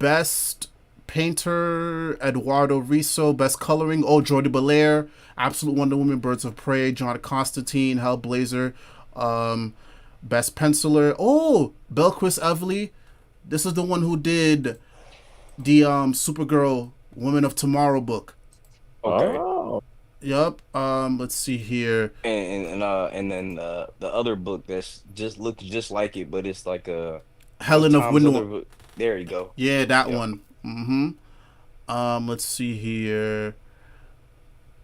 best painter Eduardo Riso. Best coloring, Jordi Belair. Absolute Wonder Woman, Birds of Prey, John Constantine, Hellblazer. Um, best penciler, Belquist Evely. This is the one who did the Supergirl Women of Tomorrow book. okay. Oh. Yup. Let's see here. And then the other book that's just looks just like it, but it's like what's Helen of Tom's other Window. book? There you go. Yeah, that Yep. one. Let's see here.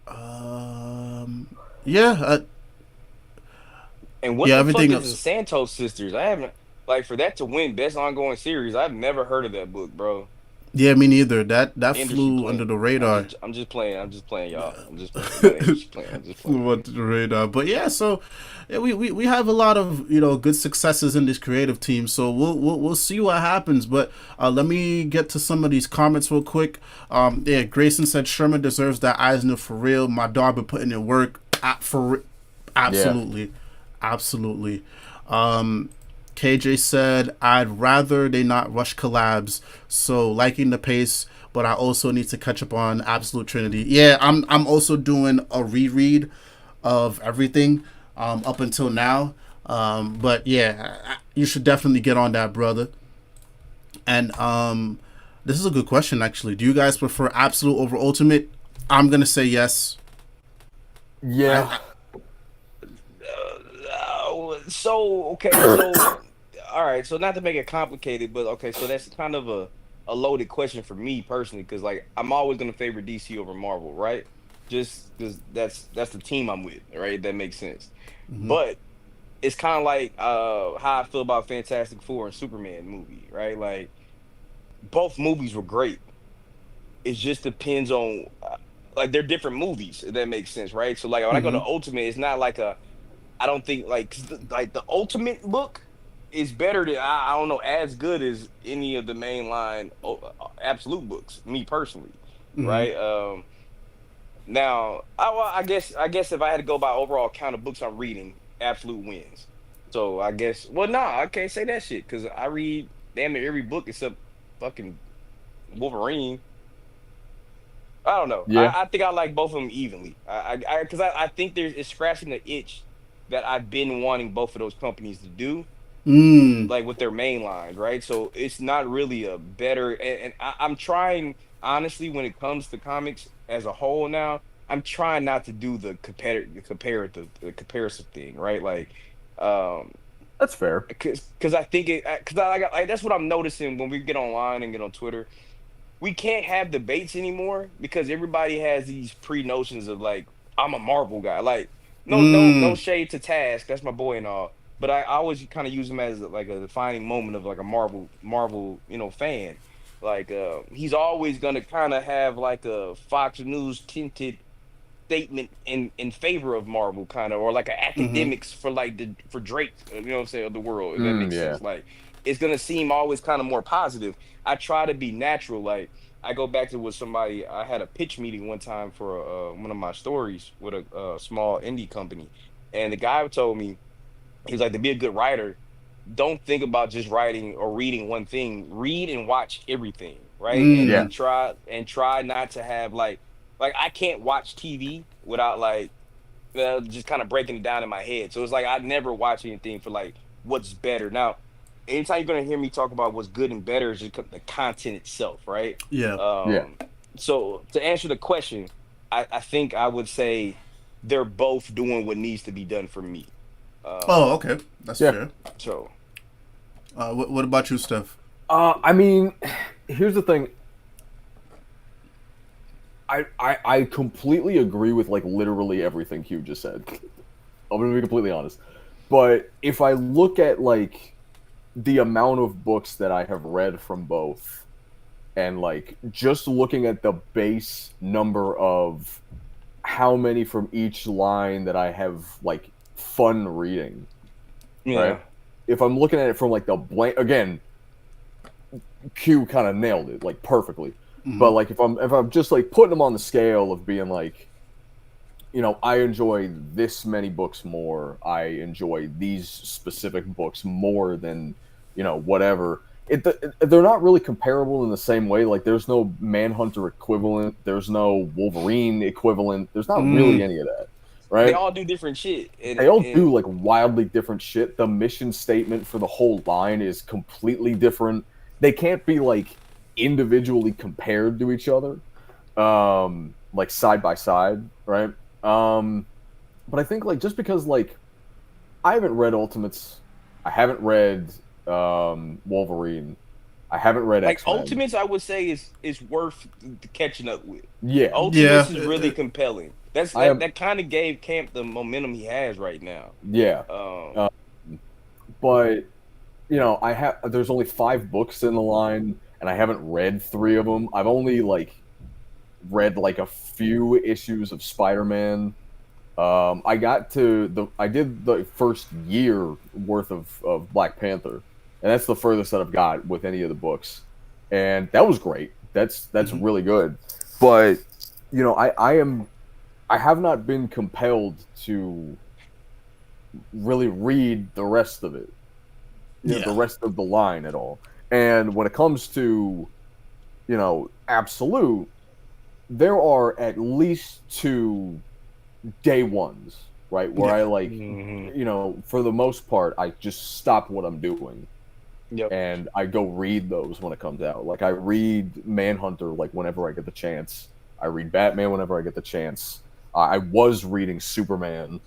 Um, yeah, And what yeah. the fuck Everything is the else. Santos sisters? I haven't like for that to win best ongoing series. I've never heard of that book, bro. Yeah, me neither. That Industry flew under playing. the radar. I'm just playing. I'm just playing, y'all. I'm just playing. I'm not industry playing. I'm just playing. Flew under the radar. But yeah, so yeah, we have a lot of good successes in this creative team. So we'll see what happens. But let me get to some of these comments real quick. Yeah, Grayson said Sherman deserves that Eisner for real. My dog been putting in work. Yeah. Absolutely, absolutely. KJ said, I'd rather they not rush collabs, so liking the pace, but I also need to catch up on Absolute Trinity. Yeah, I'm also doing a reread of everything up until now. But yeah, you should definitely get on that, brother. And this is a good question, actually. Do you guys prefer Absolute over Ultimate? I'm gonna say yes. Yeah. So okay, so all right, so not to make it complicated, but okay, so that's kind of a loaded question for me personally, because like I'm always gonna favor DC over Marvel, right? Just because that's the team I'm with, right? That makes sense. Mm-hmm. But it's kind of like how I feel about Fantastic Four and Superman movie, right? Like both movies were great. It just depends on like they're different movies, if that makes sense, right? So like when I go to Mm-hmm. Ultimate, it's not like a I don't think like 'cause like the Ultimate book is better than I don't know as good as any of the mainline Absolute books. Me personally, Mm-hmm. right? Now I guess if I had to go by overall count of books I'm reading, Absolute wins. So I guess well no I can't say that shit because I read damn near every book except fucking Wolverine. I don't know. Yeah. I think I like both of them evenly. I think there's it's scratching the itch that I've been wanting both of those companies to do, Mm. like with their main lines, right? So it's not really a better. I'm trying honestly when it comes to comics as a whole now. I'm trying not to do the comparison thing, right? Like, um, That's fair. because I think it because like that's what I'm noticing when we get online and get on Twitter we can't have debates anymore because everybody has these pre-notions of like I'm a Marvel guy. Like no Mm. shade to Task, that's my boy and all. But I always kind of use him as like a defining moment of like a Marvel fan. Like he's always gonna kind of have like a Fox News tinted statement in favor of Marvel kind of or like an Mm-hmm. academics for like the for Drake, you know what I'm saying, of the world, if that makes Yeah. sense. Like it's gonna seem always kind of more positive. I try to be natural. Like I go back to what somebody I had a pitch meeting one time for one of my stories with a small indie company, and the guy told me he's like to be a good writer, don't think about just writing or reading one thing. Read and watch everything, right? And Yeah. Mm. try not to have like I can't watch TV without like just kind of breaking it down in my head. So it's like I never watch anything for like what's better. Now, anytime you're gonna hear me talk about what's good and better is just the content itself, right? Yeah. Yeah. Um, so to answer the question, I think I would say they're both doing what needs to be done for me. Oh, Um, okay. That's Yeah. fair. so What about you, Steph? I mean, here's the thing. I completely agree with like literally everything Hugh just said. I'm gonna be completely honest. But if I look at like the amount of books that I have read from both, and like just looking at the base number of how many from each line that I have like fun reading, right? yeah. If I'm looking at it from like the blank again, Q kind of nailed it like perfectly. But Mm-hmm. like if I'm just like putting them on the scale of being like, you know, I enjoy this many books more. I enjoy these specific books more than, you know, whatever. They're not really comparable in the same way. Like, there's no Manhunter equivalent. There's no Wolverine equivalent. There's not really Mm. any of that, They right? all do different shit, They all and do like wildly different shit. The mission statement for the whole line is completely different. They can't be like individually compared to each other, like side by side, right? Um, but I think like just because like I haven't read Ultimates, I haven't read Wolverine, I haven't read like X-Men. Ultimates, I would say is worth catching up with. Yeah, Yeah. Ultimates is really compelling. That's I am. that kind of gave Camp the momentum he has right now. Yeah, Um, uh, but you know, I have. There's only 5 books in the line, and I haven't read 3 of them. I've only like read like a few issues of Spider-Man. I got to I did the first year worth of Black Panther, and that's the furthest that I've got with any of the books, and that was great. That's Mm-hmm. really good, but you know, I have not been compelled to really read the rest of it. the rest of the line at all. And when it comes to, Absolute, there are at least 2 day ones, right? Where I like, for the most part, I just stop what I'm doing. Yep. And I go read those when it comes out. Like I read Manhunter like whenever I get the chance. I read Batman whenever I get the chance. I was reading Superman,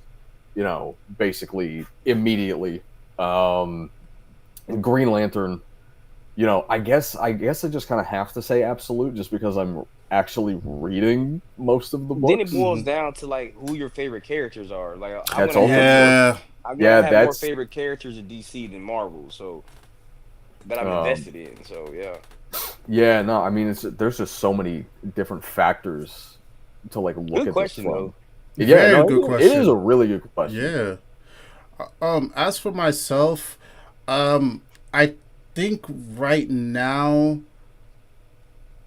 basically immediately. Green Lantern, I guess I just kind of have to say Absolute just because I'm actually reading most of the books. Then it boils down to like who your favorite characters are. Like I'm That's gonna also have I'm gonna have more that's favorite characters in DC than Marvel. So that I'm invested in. So yeah. Yeah, no, I mean there's just so many different factors to like look Good at question this from. though. Yeah, Very no, good it question. is a really good question. Yeah. As for myself, I think right now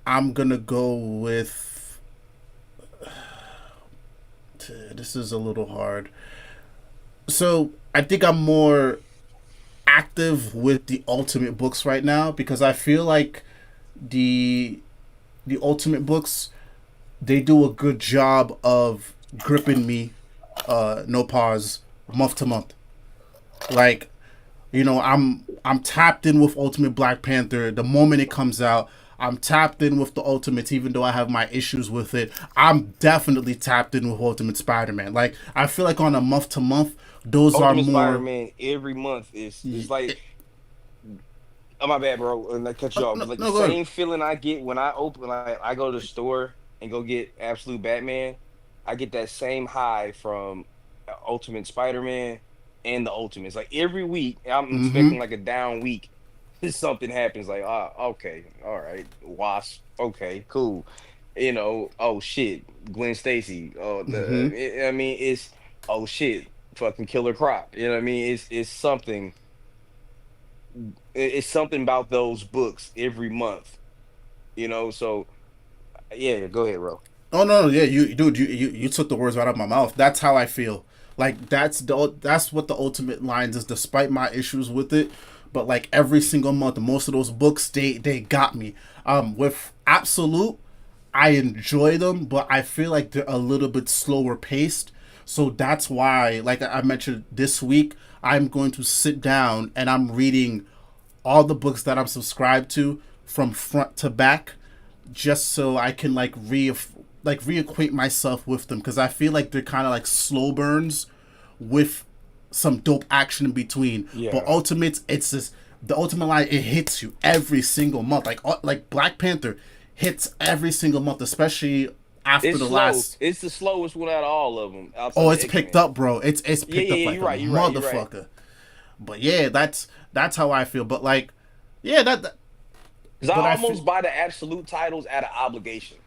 I'm gonna go with. This is a little hard. So I think I'm more active with the Ultimate books right now because I feel like the Ultimate books, they do a good job of gripping me, no pause, month to month. Like, I'm tapped in with Ultimate Black Panther the moment it comes out. I'm tapped in with the Ultimates, even though I have my issues with it. I'm definitely tapped in with Ultimate Spider-Man. Like, I feel like on a month to month, those Ultimate are more. Spider-Man every month is like. Oh my bad, bro. And I cut you off. No, Like no, the go ahead. same feeling I get when I open, like I go to the store and go get Absolute Batman. I get that same high from Ultimate Spider-Man and the Ultimates. Like every week, I'm expecting like a down week. Something happens. Like, okay, all right, Wasp. Okay, cool. Oh shit, Gwen Stacy. Oh, I mean, it's oh shit, fucking Killer Croc. You know what I mean? It's something. It's something about those books every month. So yeah, go ahead, bro. Oh no, yeah, you took the words right out of my mouth. That's how I feel. Like that's what the Ultimate lines is, despite my issues with it. But like every single month, most of those books they got me. With Absolute, I enjoy them, but I feel like they're a little bit slower paced. So that's why, like I mentioned this week, I'm going to sit down and I'm reading all the books that I'm subscribed to from front to back, just so I can reacquaint myself with them because I feel like they're kind of like slow burns with some dope action in between. Yeah. But Ultimates, it's just the Ultimate line. It hits you every single month. Like Black Panther hits every single month, especially after It's the slow. last. It's the slowest one out of all of them. Oh, it's picked up, bro. It's picked up like you're a right, you're motherfucker. right. But yeah, that's how I feel. But like, yeah, Because but I I almost feel- buy the Absolute titles out of obligation.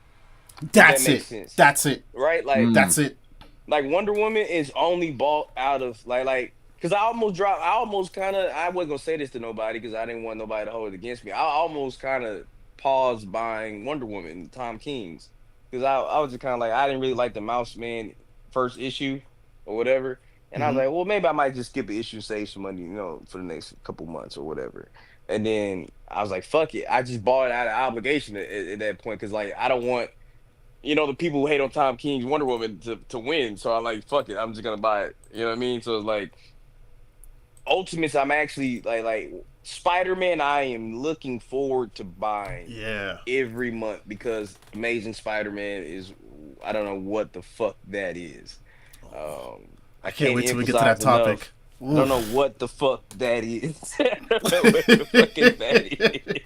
that's that makes it. sense. That's it. Right? Like That's it. like Wonder Woman is only bought out of like because I almost kind of I wasn't gonna say this to nobody because I didn't want nobody to hold it against me. I almost kind of paused buying Wonder Woman, Tom King's, because I was just kind of like I didn't really like the Mouse Man first issue or whatever, and I was like, well, maybe I might just skip an issue and save some money, for the next couple months or whatever. And then I was like, fuck it, I just bought it out of obligation at that point because like I don't want the people who hate on Tom King's Wonder Woman to win. So I'm like, fuck it, I'm just gonna buy it. You know what I mean? So it's like Ultimates, I'm actually like Spider-Man, I am looking forward to buying every month because Amazing Spider-Man is I don't know what the fuck that is. I can't wait till we get to that topic. I don't know what the fuck that is. I don't know what the fuck is that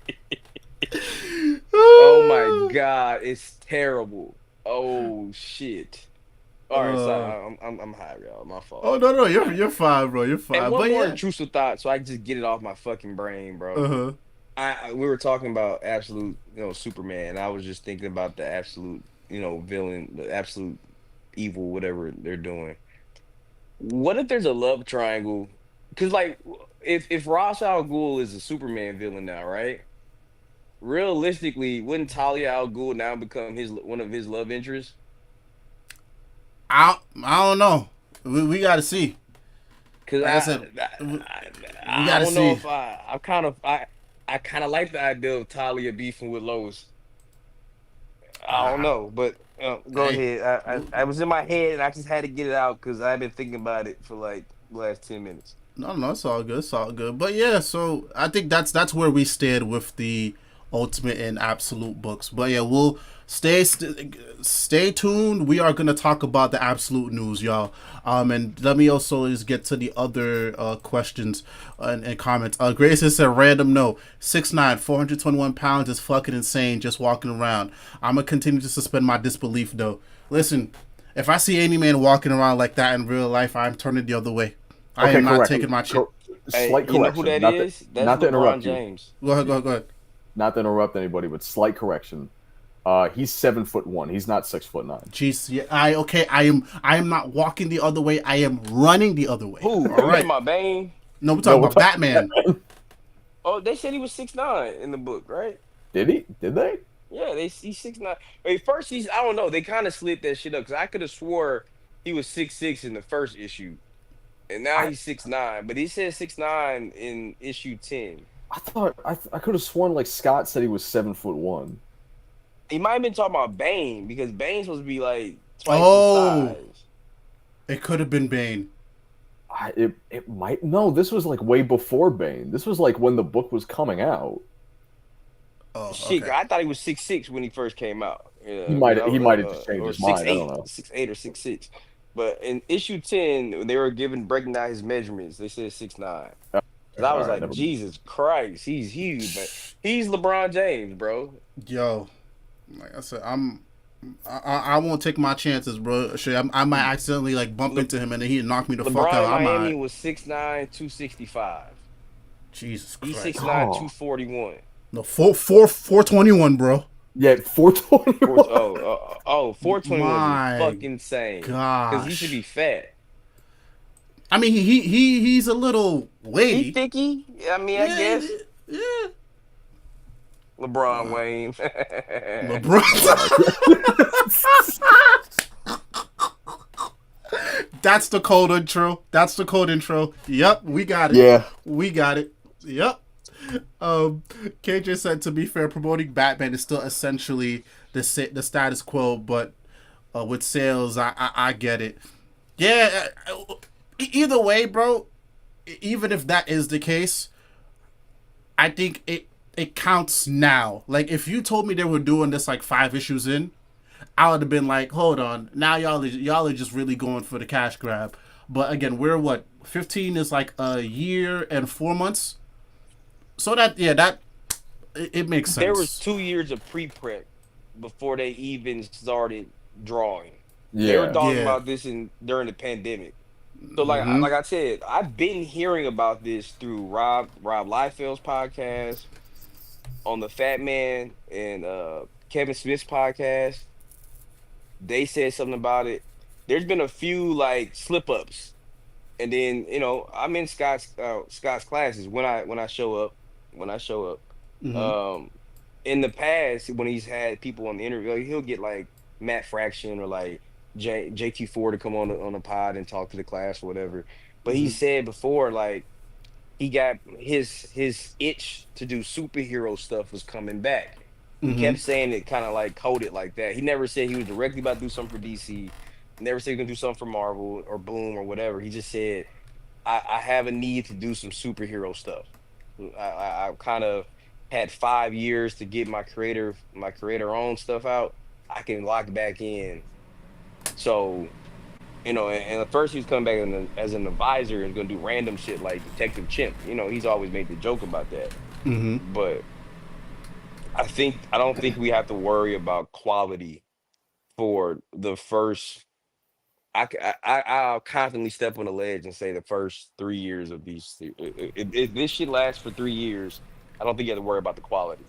is. Oh my god, it's terrible. Oh shit. All right, sorry, I'm high, y'all. My fault. Oh no, you're fine, bro. You're fine. And one but more yeah. intrusive thought, so I can just get it off my fucking brain, bro. We were talking about Absolute, Superman. And I was just thinking about the Absolute, villain, the Absolute evil, whatever they're doing. What if there's a love triangle? Because like, if Ra's al Ghul is a Superman villain now, right? Realistically, wouldn't Talia al Ghul now become one of his love interests? I don't know. We got to see. Cause Like I said, we I gotta don't know see. if I kind of like the idea of Talia beefing with Lois. I don't Uh, know, but go hey, ahead. I was in my head and I just had to get it out because I've been thinking about it for like the last 10 minutes. no, it's all good. It's all good. But yeah, so I think that's where we stand with the ultimate and absolute books. But yeah, we'll stay tuned. We are gonna talk about the absolute news, y'all. And let me also just get to the other questions and comments. Grayson said, "Random no, 6'9", 421 pounds is fucking insane. Just walking around. I'm gonna continue to suspend my disbelief though. Listen, if I see any man walking around like that in real life, I'm turning the other way. I Okay, am not correct. taking my chance. Hey, Slight you know who correction. that is? That's Not to LeBron interrupt you. James. Go ahead, go ahead, go ahead. Not to interrupt anybody, but slight correction. He's 7'1". He's not 6'9". Jeez, yeah, I am not walking the other way. I am running the other way. Who? All Are you talking right. about Bane? No, we're No, talking we're about talking Batman. Oh, they said he was 6'9" in the book, right? Did he? Did they? Yeah, he's 6'9". Wait, first I don't know. They kind of slid that shit up because I could have swore he was 6'6" in the first issue, and now I he's 6'9". But he said 6'9" in issue 10. I thought I could have sworn like Scott said he was 7'1". He might have been talking about Bane because Bane's supposed to be like twice his Oh, size. it could have been Bane. It might no. This was like way before Bane. This was like when the book was coming out. Oh, Shit, okay. I thought he was 6'6" when he first came out. He Yeah, might have just changed or his mind. I don't 6'8", know. 6'8" or 6'6". But in issue 10, when they were breaking down his measurements, they said 6'9". Cause I All was right, like, never. Jesus Christ, he's huge, man. He's LeBron James, bro. Yo, like I said, I won't take my chances, bro. Shit, I might accidentally like bump Le, into him and then he knock me the fuck LeBron out. in I'm Miami alright. was 6'9", 265. Jesus He's Christ. 6'9", Oh 241. No, 421, bro. yeah, 421. 421 is My fucking insane. Cause he should gosh. be fat. I mean, he's a little He weighty. thicky. I mean, I Yeah, guess yeah. LeBron Wayne. LeBron. That's the cold intro. That's the cold intro. Yep, we got it. Yeah. We got it. Yep. KJ said, to be fair, promoting Batman is still essentially the status quo, but with sales, I get it. Yeah. Either way, bro. Even if that is the case, I think it counts now. Like if you told me they were doing this like 5 issues in, I would have been like, hold on, now y'all are just really going for the cash grab. But again, we're what 15 is like a year and 4 months, so that it makes There was sense. 2 years of pre-prep before they even started drawing. They were Yeah. talking Yeah. about this during the pandemic. So Mm-hmm. like I said, I've been hearing about this through Rob Liefeld's podcast, on the Fat Man and Kevin Smith's podcast. They said something about it. There's been a few like slip ups, and then I'm in Scott's classes when I show up when I show up. Mm-hmm. In the past when he's had people on the interview, like, he'll get like Matt Fraction or like JT4 to come on the pod and talk to the class or whatever. But he Mm-hmm. said before, like, he got his itch to do superhero stuff was coming back. He Mm-hmm. kept saying it kind of like coded like that. He never said he was directly about to do something for DC. Never said he was gonna do something for Marvel or Boom or whatever. He just said, I have a need to do some superhero stuff. I kind of had 5 years to get my creator own stuff out. I can lock back in. So, and at first he was coming back as an advisor and gonna do random shit like Detective Chimp. He's always made the joke about that. Mm-hmm. But I don't think we have to worry about quality for the first. I'll confidently step on the ledge and say the first 3 years of these. If this shit lasts for 3 years, I don't think you have to worry about the quality.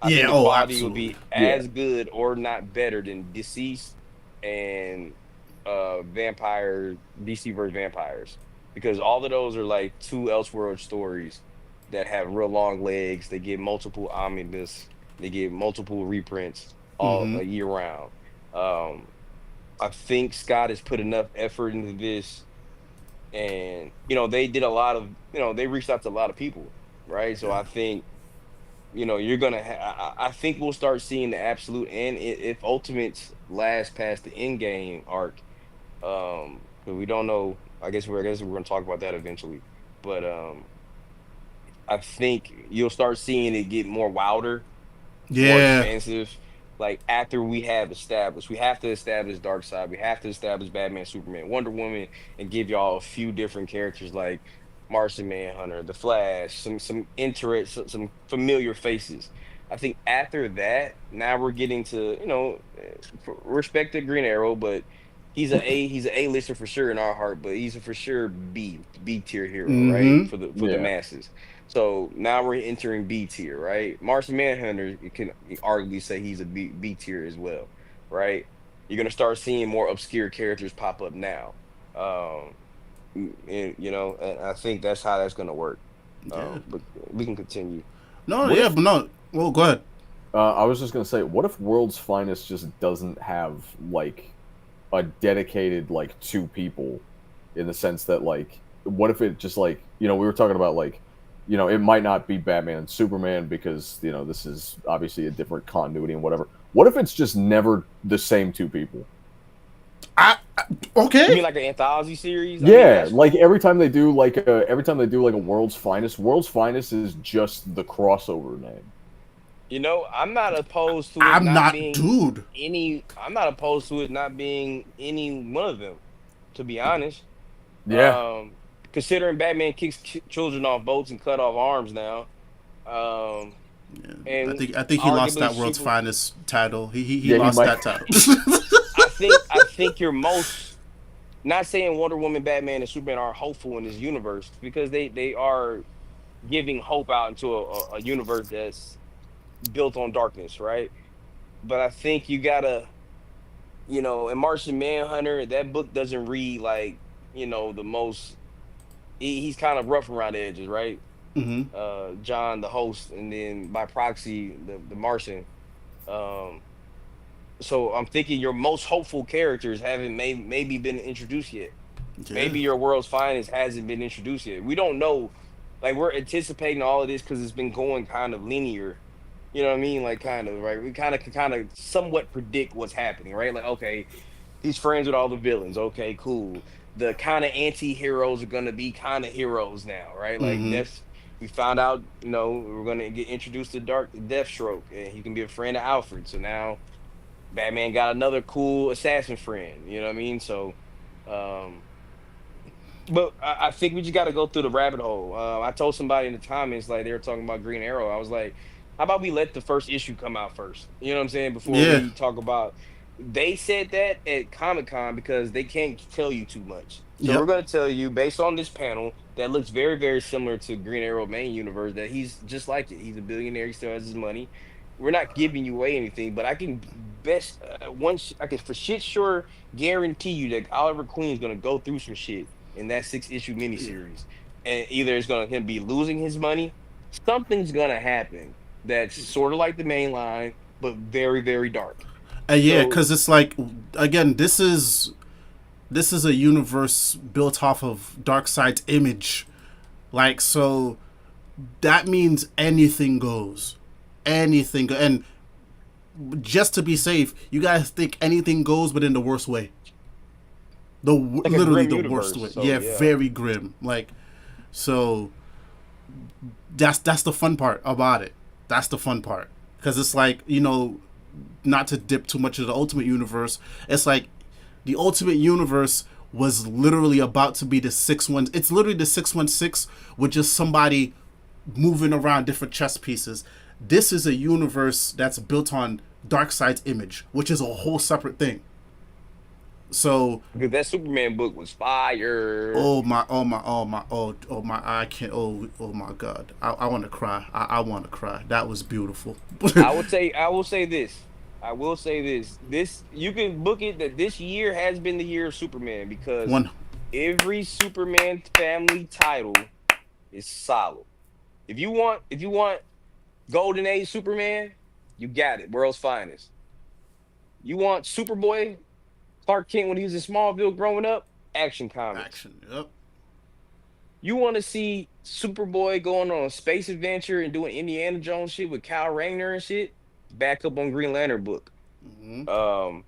I think Yeah. the Oh, quality will absolutely. be Yeah. as good or not better than Deceased and Vampire DC versus Vampires, because all of those are like two Elseworld stories that have real long legs. They get multiple omnibus, they get multiple reprints all Mm-hmm. a year round. Um, I think Scott has put enough effort into this and they did a lot of they reached out to a lot of people, right? So I think you're gonna I think we'll start seeing the absolute, and if Ultimates last past the end game arc, 'cause we don't know. I guess we're gonna talk about that eventually, but I think you'll start seeing it get more wilder, more Yeah. expansive. Like after we have to establish Darkseid, we have to establish Batman, Superman, Wonder Woman, and give y'all a few different characters like Martian Manhunter, The Flash, some interest, some familiar faces. I think after that, now we're getting to respect to Green Arrow, but he's an A-lister for sure in our heart, but he's a for sure B tier hero, right? Mm-hmm. For the Yeah. masses. So now we're entering B tier, right? Martian Manhunter, you can arguably say he's a B tier as well, right? You're gonna start seeing more obscure characters pop up now, and and I think that's how that's gonna work. Yeah. But we can continue. No, What yeah, if but no. Well, go ahead. I was just gonna say, what if World's Finest just doesn't have like a dedicated like two people, in the sense that like, what if it just like we were talking about like, it might not be Batman and Superman because this is obviously a different continuity and whatever. What if it's just never the same two people? I You mean okay. like an anthology series? I mean, Yeah, that's like cool. every time they do like a World's Finest is just the crossover name. I'm not opposed to it I'm not not, being dude. I'm not opposed to it not being any one of them, to be honest. Yeah, Um, Considering Batman kicks children off boats and cut off arms now, um, Yeah, and I think he lost arguably that world's super. finest title. He yeah, he lost might. that title. I think you're most not saying Wonder Woman, Batman, and Superman are hopeful in this universe because they are giving hope out into a universe that's built on darkness, right? But I think you gotta, in Martian Manhunter, that book doesn't read like, the most. He's kind of rough around the edges, right? Hmm. John, the host, and then by proxy, the Martian. Um, so I'm thinking your most hopeful characters haven't maybe been introduced yet. Yeah. Maybe your world's finest hasn't been introduced yet. We don't know. Like we're anticipating all of this because it's been going kind of linear. You know what I mean? Like kind of right. We kind of can kind of somewhat predict what's happening, right? Like okay, he's friends with all the villains. Okay, cool. The kind of anti-heroes are gonna be kind of heroes now, right? Like Hmm. that's we found out, we're gonna get introduced to Dark Deathstroke, and he can be a friend of Alfred. So now Batman got another cool assassin friend. You know what I mean? So, um, but I think we just got to go through the rabbit hole. I told somebody in the comments, like they were talking about Green Arrow. I was like, how about we let the first issue come out first? You know what I'm saying? Before Yeah. we talk about. They said that at Comic-Con because they can't tell you too much. So we're Yep. going to tell you based on this panel that looks very, very similar to Green Arrow main universe that he's just like it. He's a billionaire. He still has his money. We're not giving you away anything, but I can best once I can for shit sure guarantee you that Oliver Queen's going to go through some shit in that 6-issue miniseries, and either it's going to him be losing his money, something's going to happen that's sort of like the main line, but very, very dark. Yeah, So because it's like, again, this is a universe built off of Darkseid's image. Like, so that means anything goes. Anything. And just to be safe, you guys think anything goes, but in the worst way. like a Literally grim the worst universe. way. So Yeah, yeah. very grim. Like, so that's the fun part about it. That's the fun part because it's like, not to dip too much into the Ultimate Universe. It's like the Ultimate Universe was literally about to be the 6-1. It's literally the 616 with just somebody moving around different chess pieces. This is a universe that's built on Darkseid's image, which is a whole separate thing. So, Because that Superman book was fire. oh my, oh my, oh my, oh my, I can't, oh my God, I want to cry. I want to cry. That was beautiful. I will say this. I will say this. This you can book it that this year has been the year of Superman because One, every Superman family title is solid. If you want Golden Age Superman, you got it. World's finest. You want Superboy, Clark Kent when he was in Smallville growing up, Action Comics. action. Yep. You want to see Superboy going on a space adventure and doing Indiana Jones shit with Kyle Rayner and shit? Back up on Green Lantern book. Hmm. Um,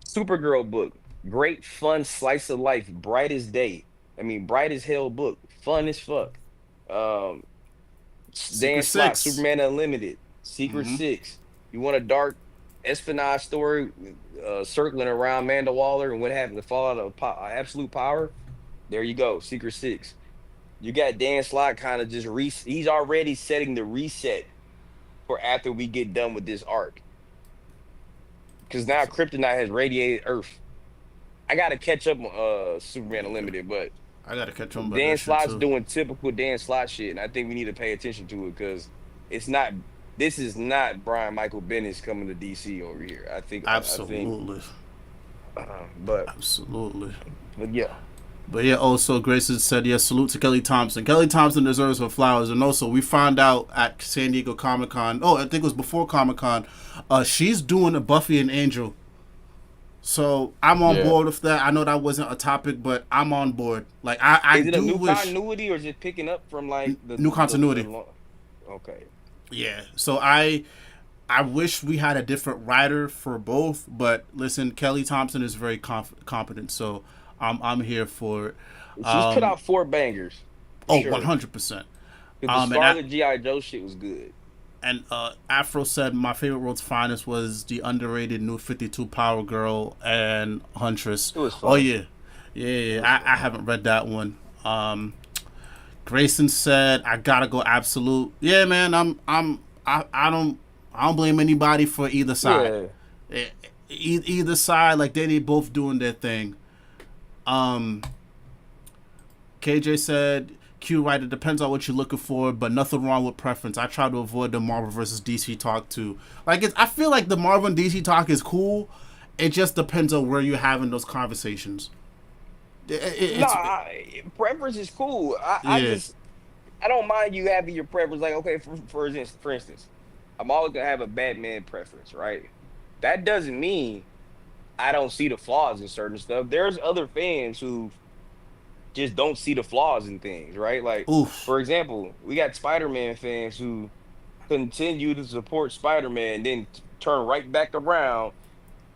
Supergirl book. Great fun slice of life, bright as day. I mean, bright as hell book. Fun as fuck. Um, Dan Secret Slott, Six. Superman Unlimited, Secret Hmm. Six. You want a dark espionage story circling around Amanda Waller and what happened to fall out of absolute power? There you go, Secret Six. You got Dan Slott kind of just he's already setting the reset for after we get done with this arc. Because now Kryptonite has radiated Earth. I gotta catch up on Superman Yeah, Unlimited, but I gotta catch on about Dan that shit Slott's too. doing typical Dan Slott shit, and I think we need to pay attention to it because it's not. This is not Brian Michael Bendis coming to DC over here. I think, Absolutely, but absolutely. yeah, But yeah, also Grayson said, yeah, salute to Kelly Thompson. Kelly Thompson deserves her flowers. And also, we found out at San Diego Comic Con, I think it was before Comic Con, she's doing a Buffy and Angel. So I'm on Yeah. board with that. I know that wasn't a topic, but I'm on board. Like, I is it a do new wish. continuity or is it picking up from like New continuity. Okay, Yeah. So I wish we had a different writer for both, but listen, Kelly Thompson is very competent, so I'm here for it. she's put out 4 bangers for Oh, sure. 100%. 'Cause the And Scarlet GI Joe shit was good. Afro said my favorite world's finest was the underrated New 52 Power Girl and Huntress. It was Oh fun. yeah, yeah. I haven't read that one. Grayson said I gotta go absolute. Yeah, man. I don't blame anybody for either side. Yeah, Either side, like they both doing their thing. Um, KJ said, Q, right, it depends on what you're looking for, but nothing wrong with preference. I try to avoid the Marvel versus DC talk too. Like, I feel like the Marvel and DC talk is cool. It just depends on where you're having those conversations. no, It's preference is cool. I yeah, just I don't mind you having your preference. Like, okay, for instance, I'm always gonna have a Batman preference, right? That doesn't mean I don't see the flaws in certain stuff. There's other fans who just don't see the flaws in things, right? Like, oof, for example, we got Spider-Man fans who continue to support Spider-Man, then turn right back around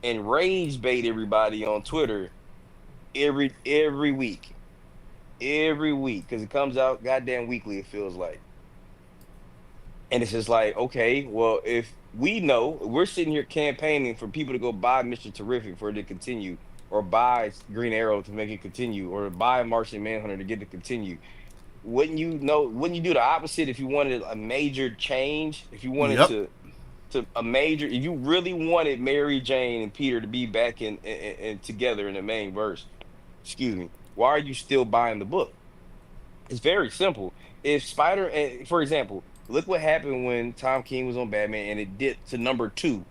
and rage bait everybody on Twitter every week, because it comes out goddamn weekly. It feels like. And it's just like, okay, well, if we know we're sitting here campaigning for people to go buy Mr. Terrific for it to continue, or buy Green Arrow to make it continue, or buy Martian Manhunter to get it to continue, wouldn't you do the opposite if you wanted a major change? If you wanted yep, if you really wanted Mary Jane and Peter to be back in together in the main verse, excuse me, why are you still buying the book? It's very simple. If for example, look what happened when Tom King was on Batman and it dipped to number 2,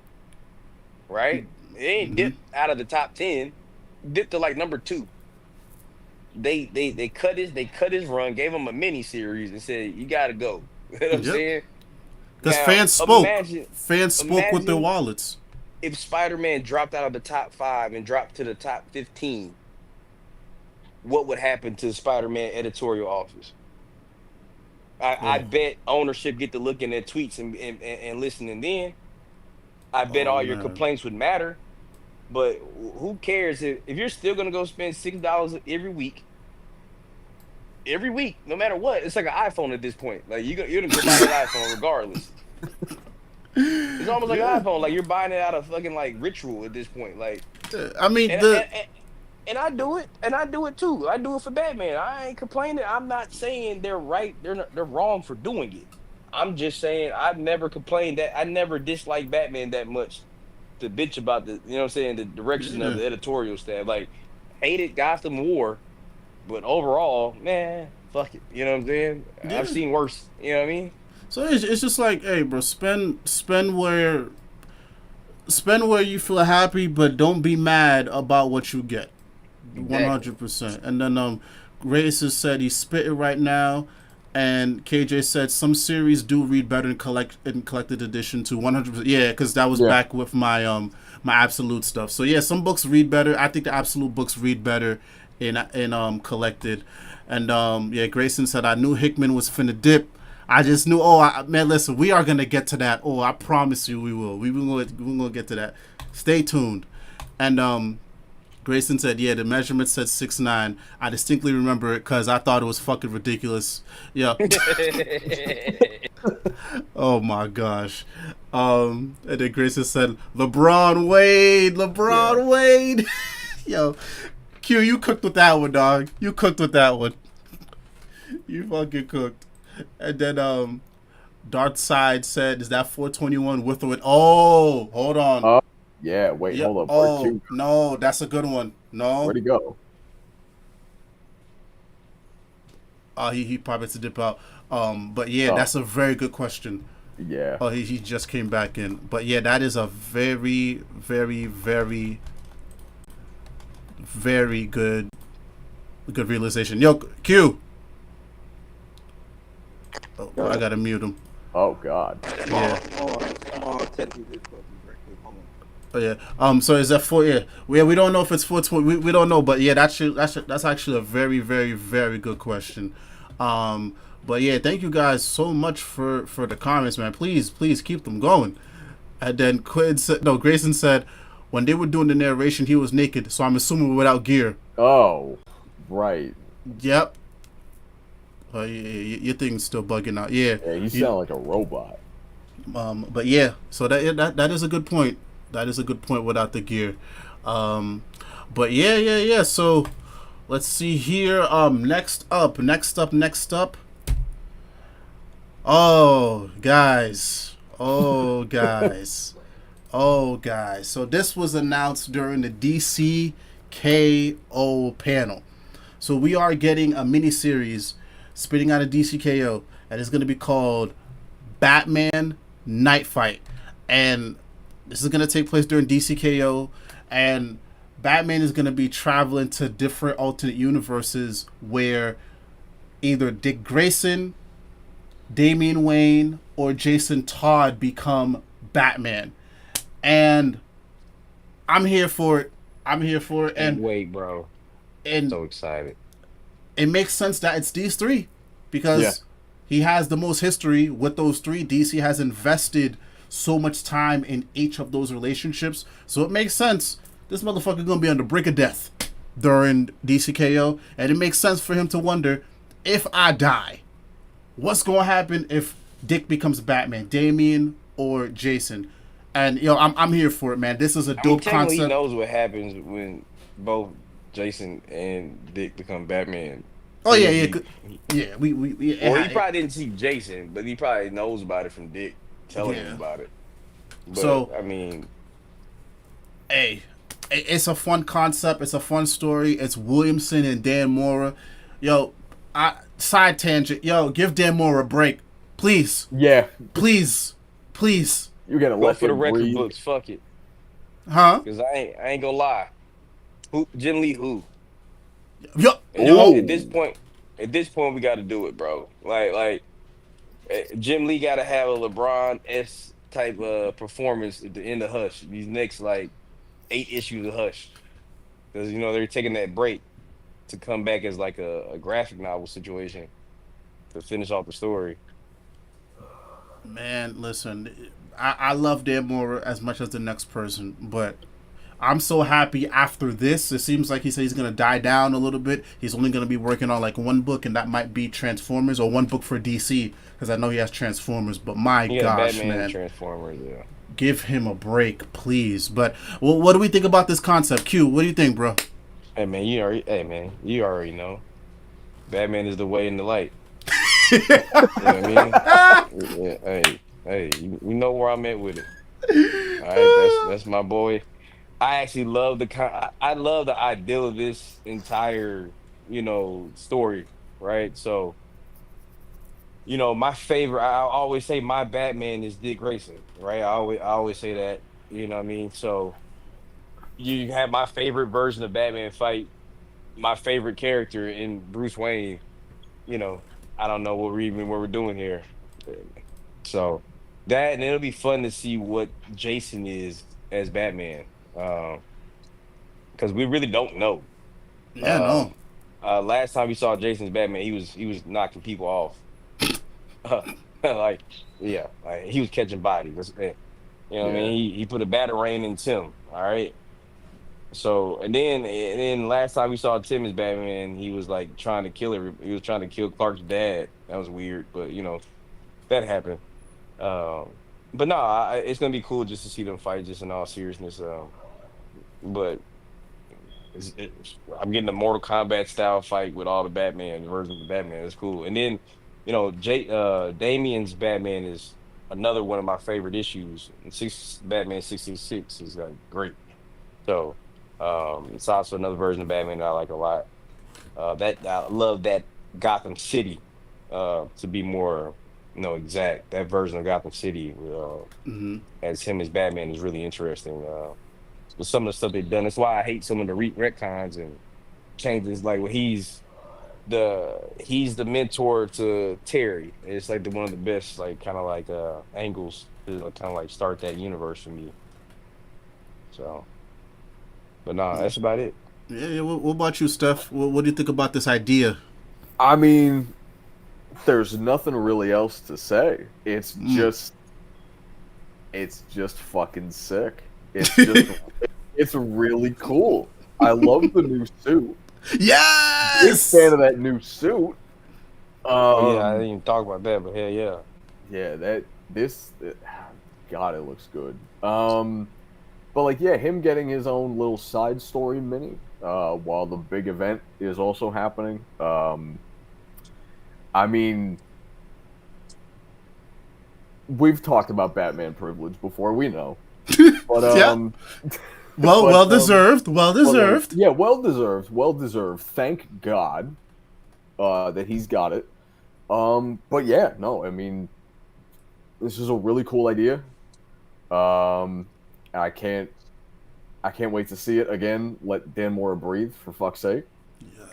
right? It ain't hmm dipped out of the top 10, dipped to like number 2. They cut his run, gave him a mini series and said, you gotta go. You know what I'm yep. saying? Because Now fans spoke with their imagine wallets. if Spider-Man dropped out of the top 5 and dropped to the top 15, what would happen to the Spider-Man editorial office? I Oh, bet ownership get to looking at tweets and listening. Then I bet oh all your man, complaints would matter. But who cares if you're still gonna go spend $6 every week, no matter what? It's like an iPhone at this point. Like you're gonna go buy that iPhone regardless. It's almost like yeah. an iPhone. Like you're buying it out of fucking like ritual at this point. Like I mean and the and, and and I do it, and I do it too. I do it for Batman. I ain't complaining. I'm not saying they're right. They're wrong for doing it. I'm just saying I've never complained that I never disliked Batman that much to bitch about what I'm saying, the direction of yeah. the editorial staff. Like hated Gotham War, but overall, man, fuck it. You know what I'm saying? Yeah. I've seen worse. You know what I mean? So it's just like, hey, bro, spend where you feel happy, but don't be mad about what you get. Exactly. 100%. And then Reyes said he's spitting right now, and KJ said some series do read better in collected edition too. 100%. Yeah, because that was Yeah. back with my my absolute stuff. So yeah, some books read better. I think the absolute books read better in collected, and yeah, Grayson said I knew Hickman was finna dip. I just knew. Man, listen, we are gonna get to that. Oh, I promise you, we will. We're gonna get to that. Stay tuned. And Grayson said, yeah, the measurement said 6'9". I distinctly remember it because I thought it was fucking ridiculous. Yeah. Oh my gosh. And then Grayson said, LeBron Wade. Yo, Q, you cooked with that one, dog. You cooked with that one. You fucking cooked. And then Dark Side said, is that 421 with or with? Oh, hold on. Yeah, wait, hold up. Oh, no, that's a good one. No. Where'd he go? He probably had to dip out. But yeah, that's a very good question. Yeah. Oh, he just came back in. But yeah, that is a very, very, very, very good realization. Yo, Q. Oh, I gotta mute him. Oh God. Yeah. Oh yeah. So is that 4? Yeah. We don't know if it's 420. We don't know, but yeah, that's actually a very, very, very good question. But yeah, thank you guys so much for the comments, man. Please keep them going. And then Grayson said, when they were doing the narration, he was naked, so I'm assuming without gear. Oh, right. Yep. Your thing's still bugging out. Yeah. Yeah, you sound like a robot. But yeah, so that is a good point. That is a good point without the gear. But yeah. So let's see here. Next up. Oh, guys. So this was announced during the DCKO panel. So we are getting a mini-series spitting out of DCKO, and it's going to be called Batman Knightfight. And this is going to take place during DCKO, and Batman is going to be traveling to different alternate universes where either Dick Grayson, Damian Wayne, or Jason Todd become Batman. And I'm here for it. And wait, bro. And so excited. It makes sense that it's these three because he has the most history with those three. DC has invested so much time in each of those relationships. So it makes sense. This motherfucker gonna be on the brink of death during DCKO. And it makes sense for him to wonder, if I die, what's gonna happen if Dick becomes Batman, Damian or Jason? And I'm here for it, man. This is a dope concept. He knows what happens when both Jason and Dick become Batman. Oh yeah. We well, he probably didn't see Jason, but he probably knows about it from Dick telling him about it. But, so I mean, hey, it's a fun concept. It's a fun story. It's Williamson and Dan Mora. Side tangent. Give Dan Mora a break, please. Yeah. Please. You gotta let for the him record breathe. books. Fuck it. Huh? Because I ain't gonna lie. Jim Lee who? Yup. At this point, we got to do it, bro. Like Jim Lee got to have a LeBron-esque type of performance at the end of Hush. These next 8 issues of Hush, because they're taking that break to come back as like a graphic novel situation to finish off the story. Man, listen, I love Dan Mora as much as the next person, but I'm so happy after this. It seems like he said he's going to die down a little bit. He's only going to be working on one book, and that might be Transformers, or one book for DC, because I know he has Transformers. But my gosh, Batman man. And Transformers, yeah. Give him a break, please. But what do we think about this concept? Q, what do you think, bro? Hey, man, you already know. Batman is the way and the light. You know what I mean? Hey, you know where I'm at with it. All right, that's my boy. I actually love I love the ideal of this entire, story, right? So, my favorite, I always say my Batman is Dick Grayson, right? I always say that, you know what I mean? So you have my favorite version of Batman fight my favorite character in Bruce Wayne. I don't know what we're doing here. So that, and it'll be fun to see what Jason is as Batman. Because we really don't know. Yeah, no. last time we saw Jason's Batman, he was knocking people off. Like, yeah, like he was catching bodies. You know what I Yeah. mean? He put a batarang in Tim. All right. So and then last time we saw Tim as Batman, he was like trying to kill he was trying to kill Clark's dad. That was weird, but you know that happened. Um, but no, it's gonna be cool just to see them fight, just in all seriousness. But I'm getting a Mortal Kombat style fight with all the Batman versions of Batman. It's cool. And then, you know, Damien's Batman is another one of my favorite issues. And Batman 66 is like great. So it's also another version of Batman that I like a lot. That I love that Gotham City to be more, you know, exact. That version of Gotham City Hmm. as him as Batman is really interesting. With some of the stuff they've done. That's why I hate some of the retcons and changes. Like when he's the mentor to Terry. It's like one of the best like kind of like angles to kind of like start that universe for me. So, but nah, that's about it. Yeah, yeah. What about you, Steph? What do you think about this idea? I mean, there's nothing really else to say. It's just fucking sick. It's just it's really cool. I love the new suit. Big Yes. fan of that new suit. Oh yeah, I didn't even talk about that, but hell yeah. Yeah, God, it looks good. But like, yeah, him getting his own little side story mini, while the big event is also happening. I mean, we've talked about Batman privilege before, we know. But Yeah. Well, but, well deserved. Well but, like, deserved. yeah, well deserved. Well deserved. Thank God that he's got it. But yeah, no, I mean, this is a really cool idea. I can't wait to see it again. Let Dan Mora breathe, for fuck's sake.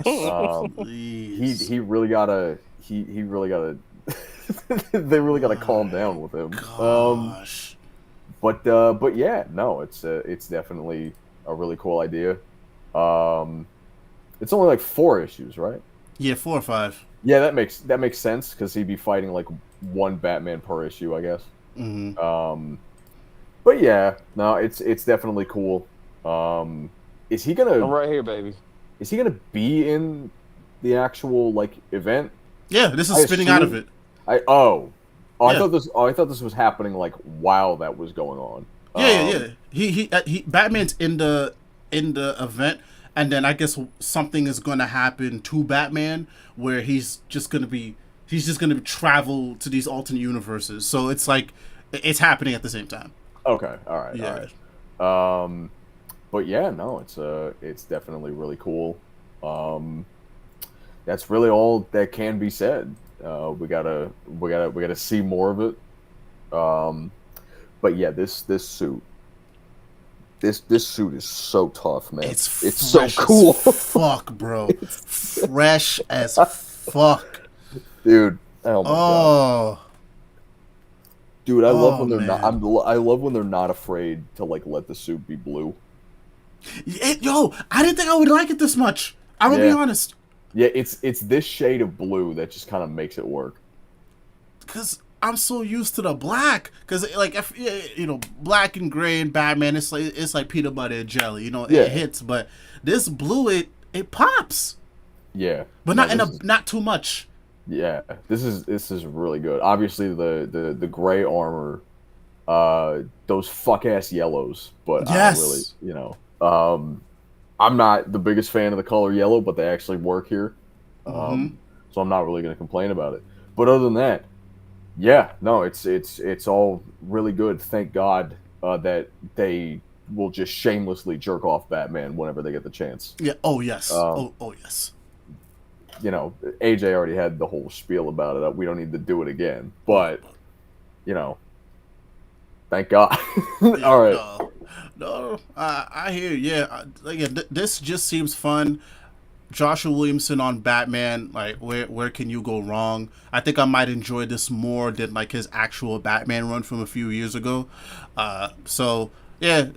Yes. Um, Please. he really gotta they really gotta calm down with him. Gosh. But yeah, no, it's definitely a really cool idea. It's only like 4 issues, right? Yeah, 4 or 5. Yeah, that makes sense because he'd be fighting like one Batman per issue, I guess. Mm-hmm. But yeah, no, it's definitely cool. Is he I'm gonna right here, baby. be in the actual like event? Yeah, this is I spinning out of assume- it. I Yeah. thought this was happening like while that was going on. Yeah. He Batman's in the event, and then I guess something is gonna happen to Batman where he's just gonna travel to these alternate universes. So it's like it's happening at the same time. Okay, all right, Yeah. all right. But yeah, no, it's definitely really cool. That's really all that can be said. We gotta see more of it. But yeah, this suit, this suit is so tough, man. It's so fresh as cool, fuck, bro. Fresh as fuck. dude. Oh my god, Oh, dude, I love when they're man. not. I love when they're not afraid to like let the suit be blue. Yo, I didn't think I would like it this much. I'm gonna be Yeah. honest, Yeah, it's this shade of blue that just kind of makes it work. because I'm so used to the black. Because like if black and gray and Batman, it's like peanut butter and jelly. You know, Yeah. it hits. But this blue, it pops, Yeah, but No, not this is- not too much. Yeah, this is really good. Obviously, the gray armor, those fuck ass yellows, but I don't really, Yes. I'm not the biggest fan of the color yellow, but they actually work here, Mhm. so I'm not really gonna complain about it. But other than that, yeah, no, it's all really good. Thank God that they will just shamelessly jerk off Batman whenever they get the chance. Yeah. Oh yes. Um, Oh yes. AJ already had the whole spiel about it. We don't need to do it again. But, thank God. Yeah, All right. No, I hear. Yeah, this just seems fun. Joshua Williamson on Batman. Like, where can you go wrong? I think I might enjoy this more than like his actual Batman run from a few years ago. So yeah,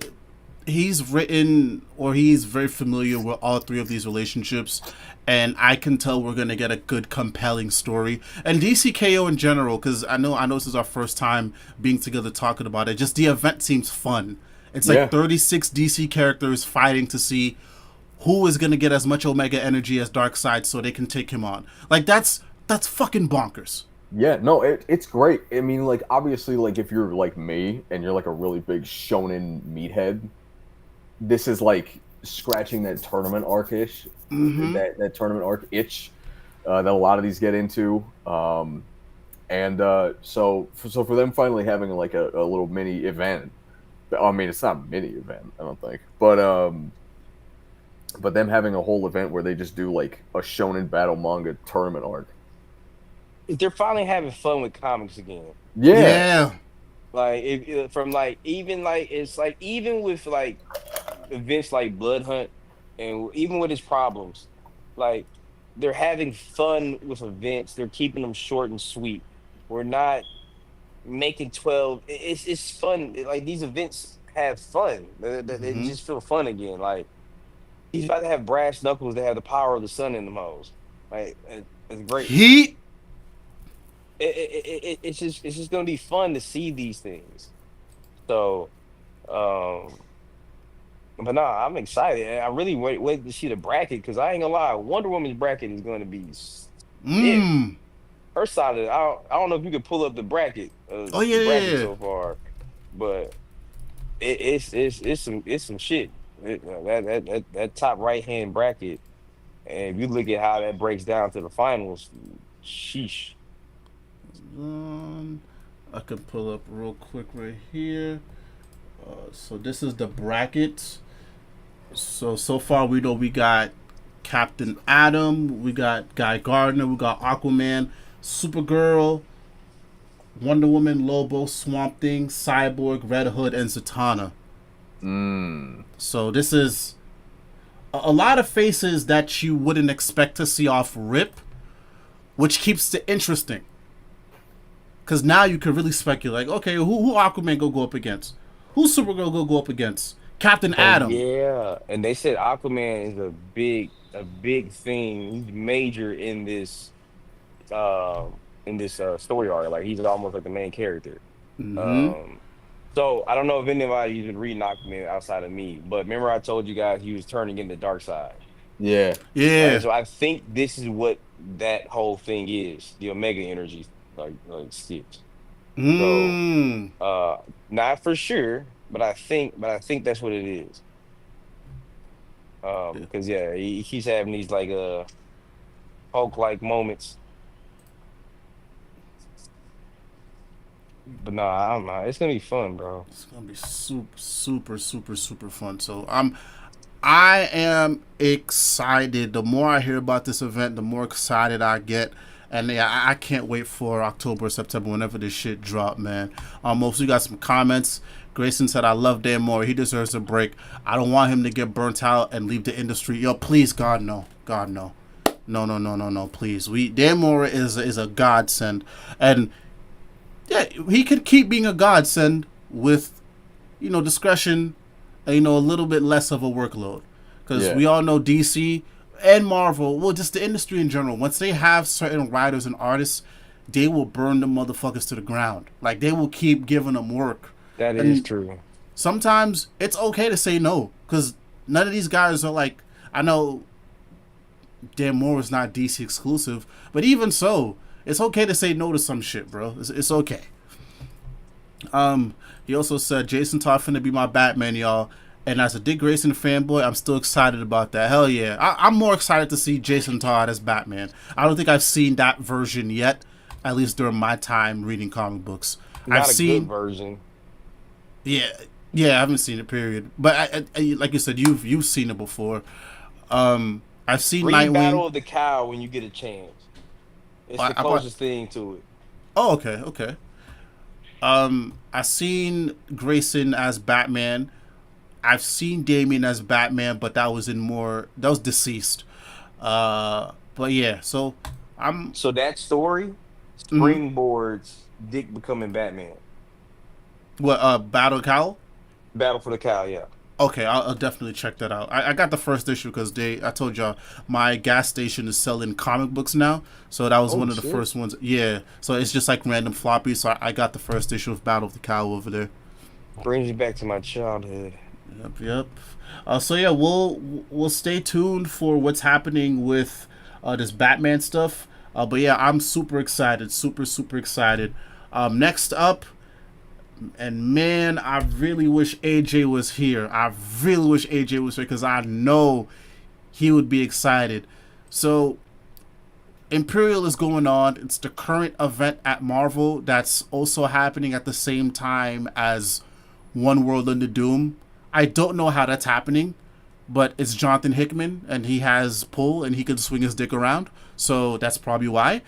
he's written or he's very familiar with all three of these relationships, and I can tell we're gonna get a good, compelling story. And DCKO in general, because I know this is our first time being together talking about it. Just the event seems fun. It's Yeah. like 36 DC characters fighting to see who is gonna get as much Omega energy as Darkseid, so they can take him on. Like that's fucking bonkers. Yeah, no, it's great. I mean, like, obviously, like, if you're like me and you're like a really big shonen meathead, this is like scratching that tournament arc-ish, that tournament arc itch that a lot of these get into. So for them finally having like a little mini event, I mean, it's not a mini event, I don't think, but them having a whole event where they just do like a shonen battle manga tournament arc. They're finally having fun with comics again. Yeah. Like from like even like it's like even with like events like Blood Hunt and even with its problems, like they're having fun with events. They're keeping them short and sweet. We're not making 12. It's fun. Like these events have fun. They just feel fun again. Like he's about to have brass knuckles that have the power of the sun in them hoes. Like it's great. Heat. It's just gonna be fun to see these things. So, but nah, I'm excited. And I really wait to see the bracket because I ain't gonna lie, Wonder Woman's bracket is gonna be stiff. Her side of it, I don't know if you could pull up the bracket. Oh yeah, the bracket yeah. so far, but it's some shit. That top right hand bracket, and if you look at how that breaks down to the finals, sheesh. I can pull up real quick right here. So this is the bracket. So far we know we got Captain Atom, we got Guy Gardner, we got Aquaman, Supergirl, Wonder Woman, Lobo, Swamp Thing, Cyborg, Red Hood, and Zatanna. So this is a lot of faces that you wouldn't expect to see off rip, which keeps it interesting. Because now you can really speculate. Like, okay, who Aquaman go up against? Who Supergirl go up against? Captain Atom. Yeah, and they said Aquaman is a big thing. He's major in this story arc. Like he's almost like the main character. So I don't know if anybody's been reading Aquaman outside of me, but remember I told you guys he was turning into Darkseid. Yeah. Yeah. Right? So I think this is what that whole thing is. The Omega energy like sticks. So not for sure, but I think that's what it is. Because he keeps having these like Hulk like moments. But nah, I don't know. It's gonna be fun, bro. It's gonna be super fun. So I am excited. The more I hear about this event, the more excited I get. And yeah, I can't wait for October, September, whenever this shit drop, man. Mostly got some comments. Grayson said, I love Dan Moore. He deserves a break. I don't want him to get burnt out and leave the industry. Yo, please, God, no. God, no. No, please. Dan Moore is a godsend. And yeah, he could keep being a godsend with, discretion and, a little bit less of a workload. Because we all know DC and Marvel, well, just the industry in general, once they have certain writers and artists, they will burn the motherfuckers to the ground. Like, they will keep giving them work. That is true. Sometimes it's okay to say no, because none of these guys are like, I know Dan Moore is not DC exclusive, but even so, it's okay to say no to some shit, bro. It's okay. He also said, Jason Todd finna be my Batman, y'all. And as a Dick Grayson fanboy, I'm still excited about that. Hell yeah. I'm more excited to see Jason Todd as Batman. I don't think I've seen that version yet, at least during my time reading comic books. I've seen good version. Yeah, I haven't seen it, period. But I, like you said, you've seen it before. I've seen Read Nightwing. Battle of the Cow when you get a chance. It's the closest thing to it. Oh, okay. I've seen Grayson as Batman. I've seen Damian as Batman, but that was deceased. But yeah, so that story springboards Dick becoming Batman. What, Battle Cowl? Battle for the Cow, yeah. Okay, I'll definitely check that out. I got the first issue because I told y'all my gas station is selling comic books now, so that was Oh one of the shit! first ones. Yeah, so it's just like random floppies. So I got the first issue of Battle of the Cow over there. Brings me back to my childhood. Yep, yep. So yeah, we'll stay tuned for what's happening with this Batman stuff. But yeah, I'm super excited, super excited. Next up, and man, I really wish AJ was here. I really wish AJ was here because I know he would be excited. So Imperial is going on. It's the current event at Marvel that's also happening at the same time as One World Under Doom. I don't know how that's happening, but it's Jonathan Hickman and he has pull and he can swing his dick around. So that's probably why.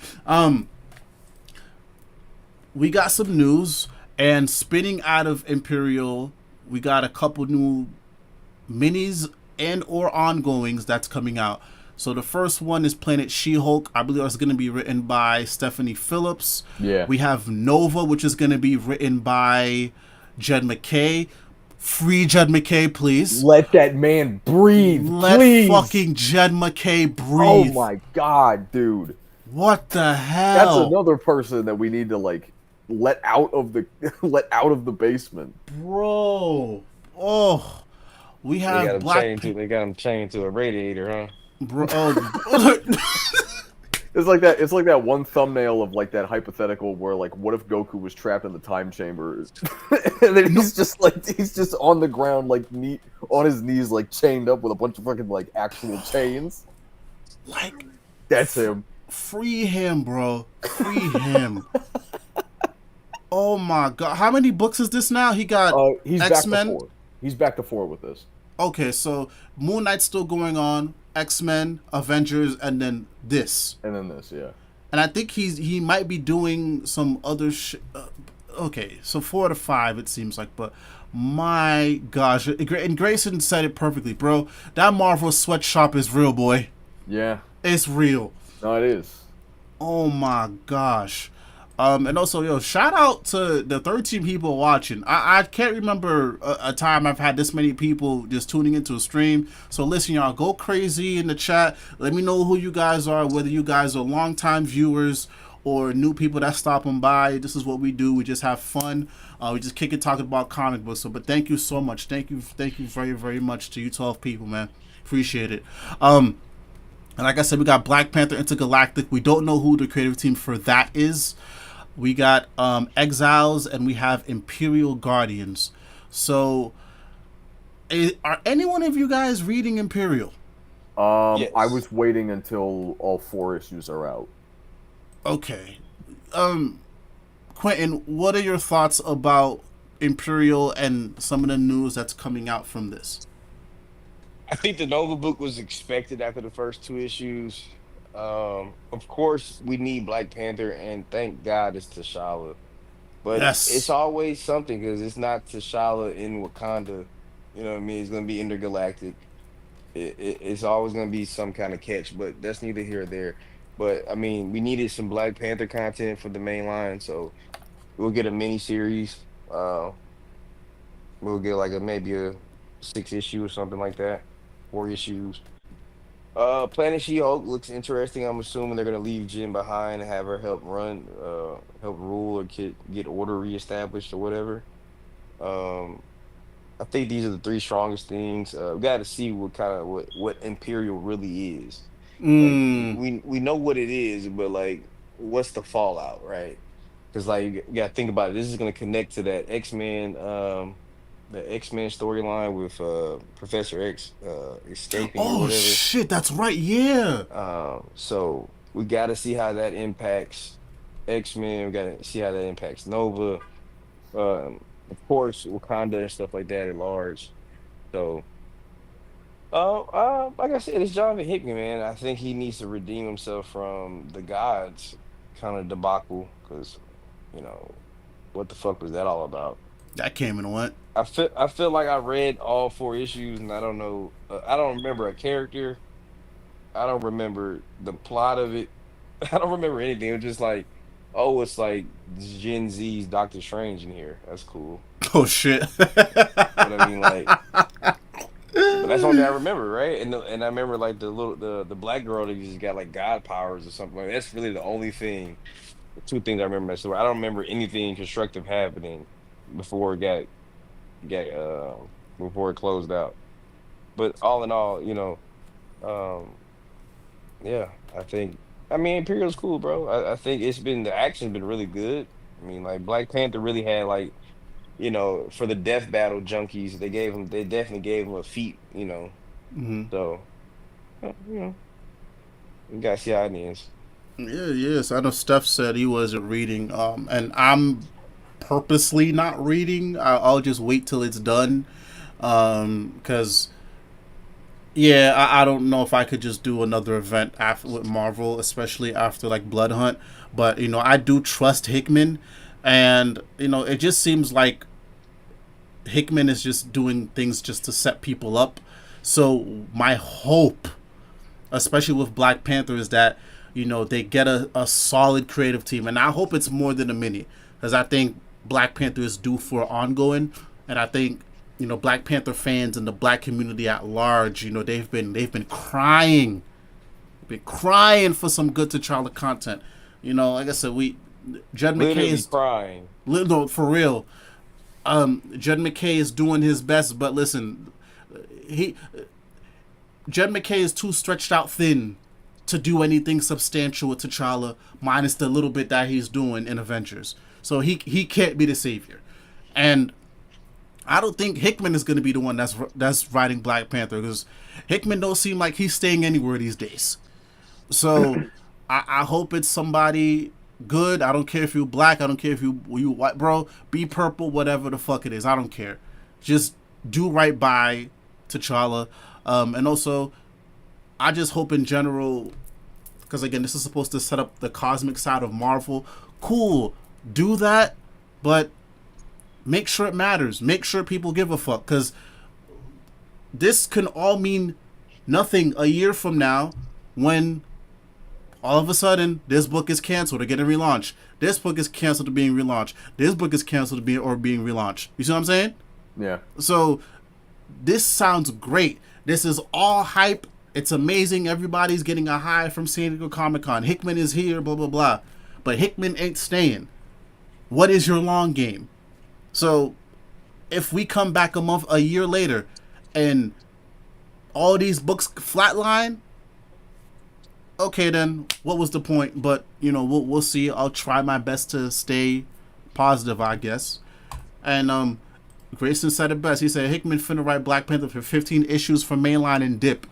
We got some news, and spinning out of Imperial, we got a couple new minis and or ongoings that's coming out. So the first one is Planet She-Hulk. I believe it's going to be written by Stephanie Phillips. Yeah. We have Nova, which is going to be written by Jed McKay. Free Jed McKay, please. Let that man breathe, Let please. fucking Jed McKay Oh breathe. my god, dude. What the hell? That's another person that we need to like let out of the basement. Bro. Oh. We They got have him Black they got him chained to a radiator, huh? Bro, oh. It's like that one thumbnail of like that hypothetical where like what if Goku was trapped in the time chamber and then he's just on the ground like on his knees like chained up with a bunch of fucking like actual chains. Like That's him. free him, bro. Free him. Oh my god. How many books is this now? He got He's X-Men. back to 4. He's back to 4 with this. Okay, so Moon Knight's still going on, X-Men, Avengers, and then this. And then this, yeah. And I think he might be doing some other okay, so 4 to 5 it seems like, but my gosh, and Grayson said it perfectly, bro. That Marvel sweatshop is real, boy. Yeah. It's real. No, it is. Oh my gosh. And also, yo, shout out to the 13 people watching. I can't remember a time I've had this many people just tuning into a stream. So listen, y'all, go crazy in the chat. Let me know who you guys are, whether you guys are longtime viewers or new people that's stopping by. This is what we do. We just have fun. We just kick it talking about comic books. So, but thank you so much. Thank you very, very much to you 12 people, man. Appreciate it. And like I said, we got Black Panther Intergalactic. We don't know who the creative team for that is. We got Exiles, and we have Imperial Guardians. So, are any one of you guys reading Imperial? Yes. I was waiting until all 4 issues are out. Okay. Quentin, what are your thoughts about Imperial and some of the news that's coming out from this? I think the Nova book was expected after the first 2 issues. Of course, we need Black Panther, and thank God it's T'Challa. But Yes. it's always something because it's not T'Challa in Wakanda. You know what I mean? It's going to be intergalactic. It's always going to be some kind of catch, but that's neither here or there. But I mean, we needed some Black Panther content for the main line, so we'll get a mini series. We'll get like maybe a 6 issue or something like that, 4 issues. Planet She-Hulk looks interesting. I'm assuming they're gonna leave Jen behind and have her help rule, or get order reestablished or whatever. I think these are the 3 strongest things. We got to see what Imperial really is. Like we know what it is, but like, what's the fallout, right? Because like you got to think about it. This is gonna connect to that X-Men, the X-Men storyline with Professor X escaping or Oh whatever. shit, that's right. Yeah. So we got to see how that impacts X-Men. We got to see how that impacts Nova. Of course, Wakanda and stuff like that at large. So, like I said, it's Jonathan Hickman, man. I think he needs to redeem himself from the gods kind of debacle, because what the fuck was that all about? That came and went. I feel like I read all 4 issues, and I don't know. I don't remember a character. I don't remember the plot of it. I don't remember anything. It was just like, oh, it's like Gen Z's Doctor Strange in here. That's cool. Oh shit. But I mean, like, That's the only thing I remember, right? And I remember like the black girl that just got like god powers or something. Like that's really the only thing. The two things I remember. So I don't remember anything constructive happening before it got before it closed out. But all in all, um, yeah, I mean Imperial's cool, bro. I think the action's been really good. I mean, like Black Panther really had like, for the death battle junkies, they definitely gave him a feat, Hmm. So, you gotta see how it ends. Yeah, yes. I know Steph said he wasn't reading, and I'm purposely not reading. I'll just wait till it's done, because yeah, I don't know if I could just do another event after with Marvel, especially after like Blood Hunt. But I do trust Hickman, and it just seems like Hickman is just doing things just to set people up. So my hope, especially with Black Panther, is that they get a solid creative team, and I hope it's more than a mini, because I think Black Panther is due for ongoing, and I think Black Panther fans and the Black community at large, they've been crying for some good T'Challa content. Like I said, Judd McKay Literally is crying. no, for real. Judd McKay is doing his best, but listen, he Judd McKay is too stretched out thin to do anything substantial with T'Challa, minus the little bit that he's doing in Avengers. So he can't be the savior, and I don't think Hickman is going to be the one that's writing Black Panther, because Hickman don't seem like he's staying anywhere these days. So I hope it's somebody good. I don't care if you're black. I don't care if you white, bro. Be purple, whatever the fuck it is. I don't care. Just do right by T'Challa. And also, I just hope in general, because again, this is supposed to set up the cosmic side of Marvel. Cool, do that, but make sure it matters. Make sure people give a fuck, because this can all mean nothing a year from now when all of a sudden this book is canceled or getting relaunched. This book is canceled or being relaunched. This book is canceled or being relaunched. You see what I'm saying? Yeah. So this sounds great. This is all hype. It's amazing. Everybody's getting a high from San Diego Comic-Con. Hickman is here, blah, blah, blah. But Hickman ain't staying. What is your long game? So if we come back a year later and all these books flatline, okay, then what was the point? But we'll see. I'll try my best to stay positive, I guess. And Grayson said it best. He said Hickman finna write Black Panther for 15 issues for mainline and dip.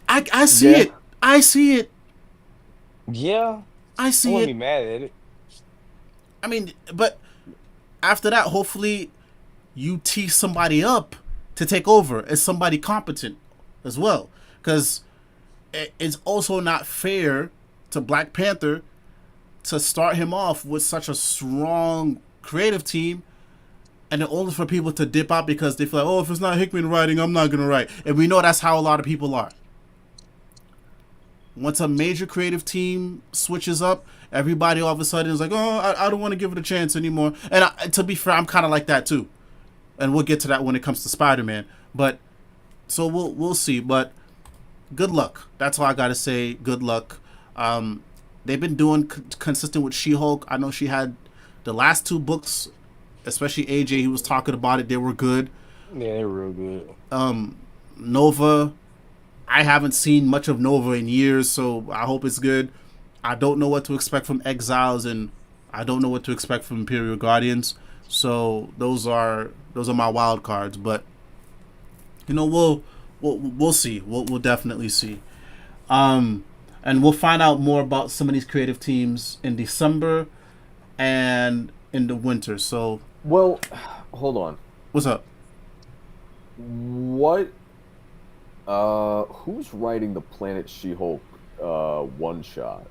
I see it. I see it. Yeah. I see I it. wouldn't be mad at it. I mean, but after that, hopefully you tee somebody up to take over as somebody competent as well. Because it's also not fair to Black Panther to start him off with such a strong creative team and then only for people to dip out because they feel like, oh, if it's not Hickman writing, I'm not going to write. And we know that's how a lot of people are. Once a major creative team switches up, everybody all of a sudden is like, oh, I don't want to give it a chance anymore. And to be fair, I'm kind of like that too. And we'll get to that when it comes to Spider-Man. But so we'll see. But good luck. That's all I got to say. Good luck. They've been doing consistent with She-Hulk. I know she had the last two books, especially AJ, he was talking about it. They were good. Yeah, they're real good. Nova, I haven't seen much of Nova in years, so I hope it's good. I don't know what to expect from Exiles, and I don't know what to expect from Imperial Guardians. So those are my wild cards. But we'll see. We'll definitely see. And we'll find out more about some of these creative teams in December and in the winter. So Well, hold on. what's up? What? Who's writing the Planet She-Hulk one shot?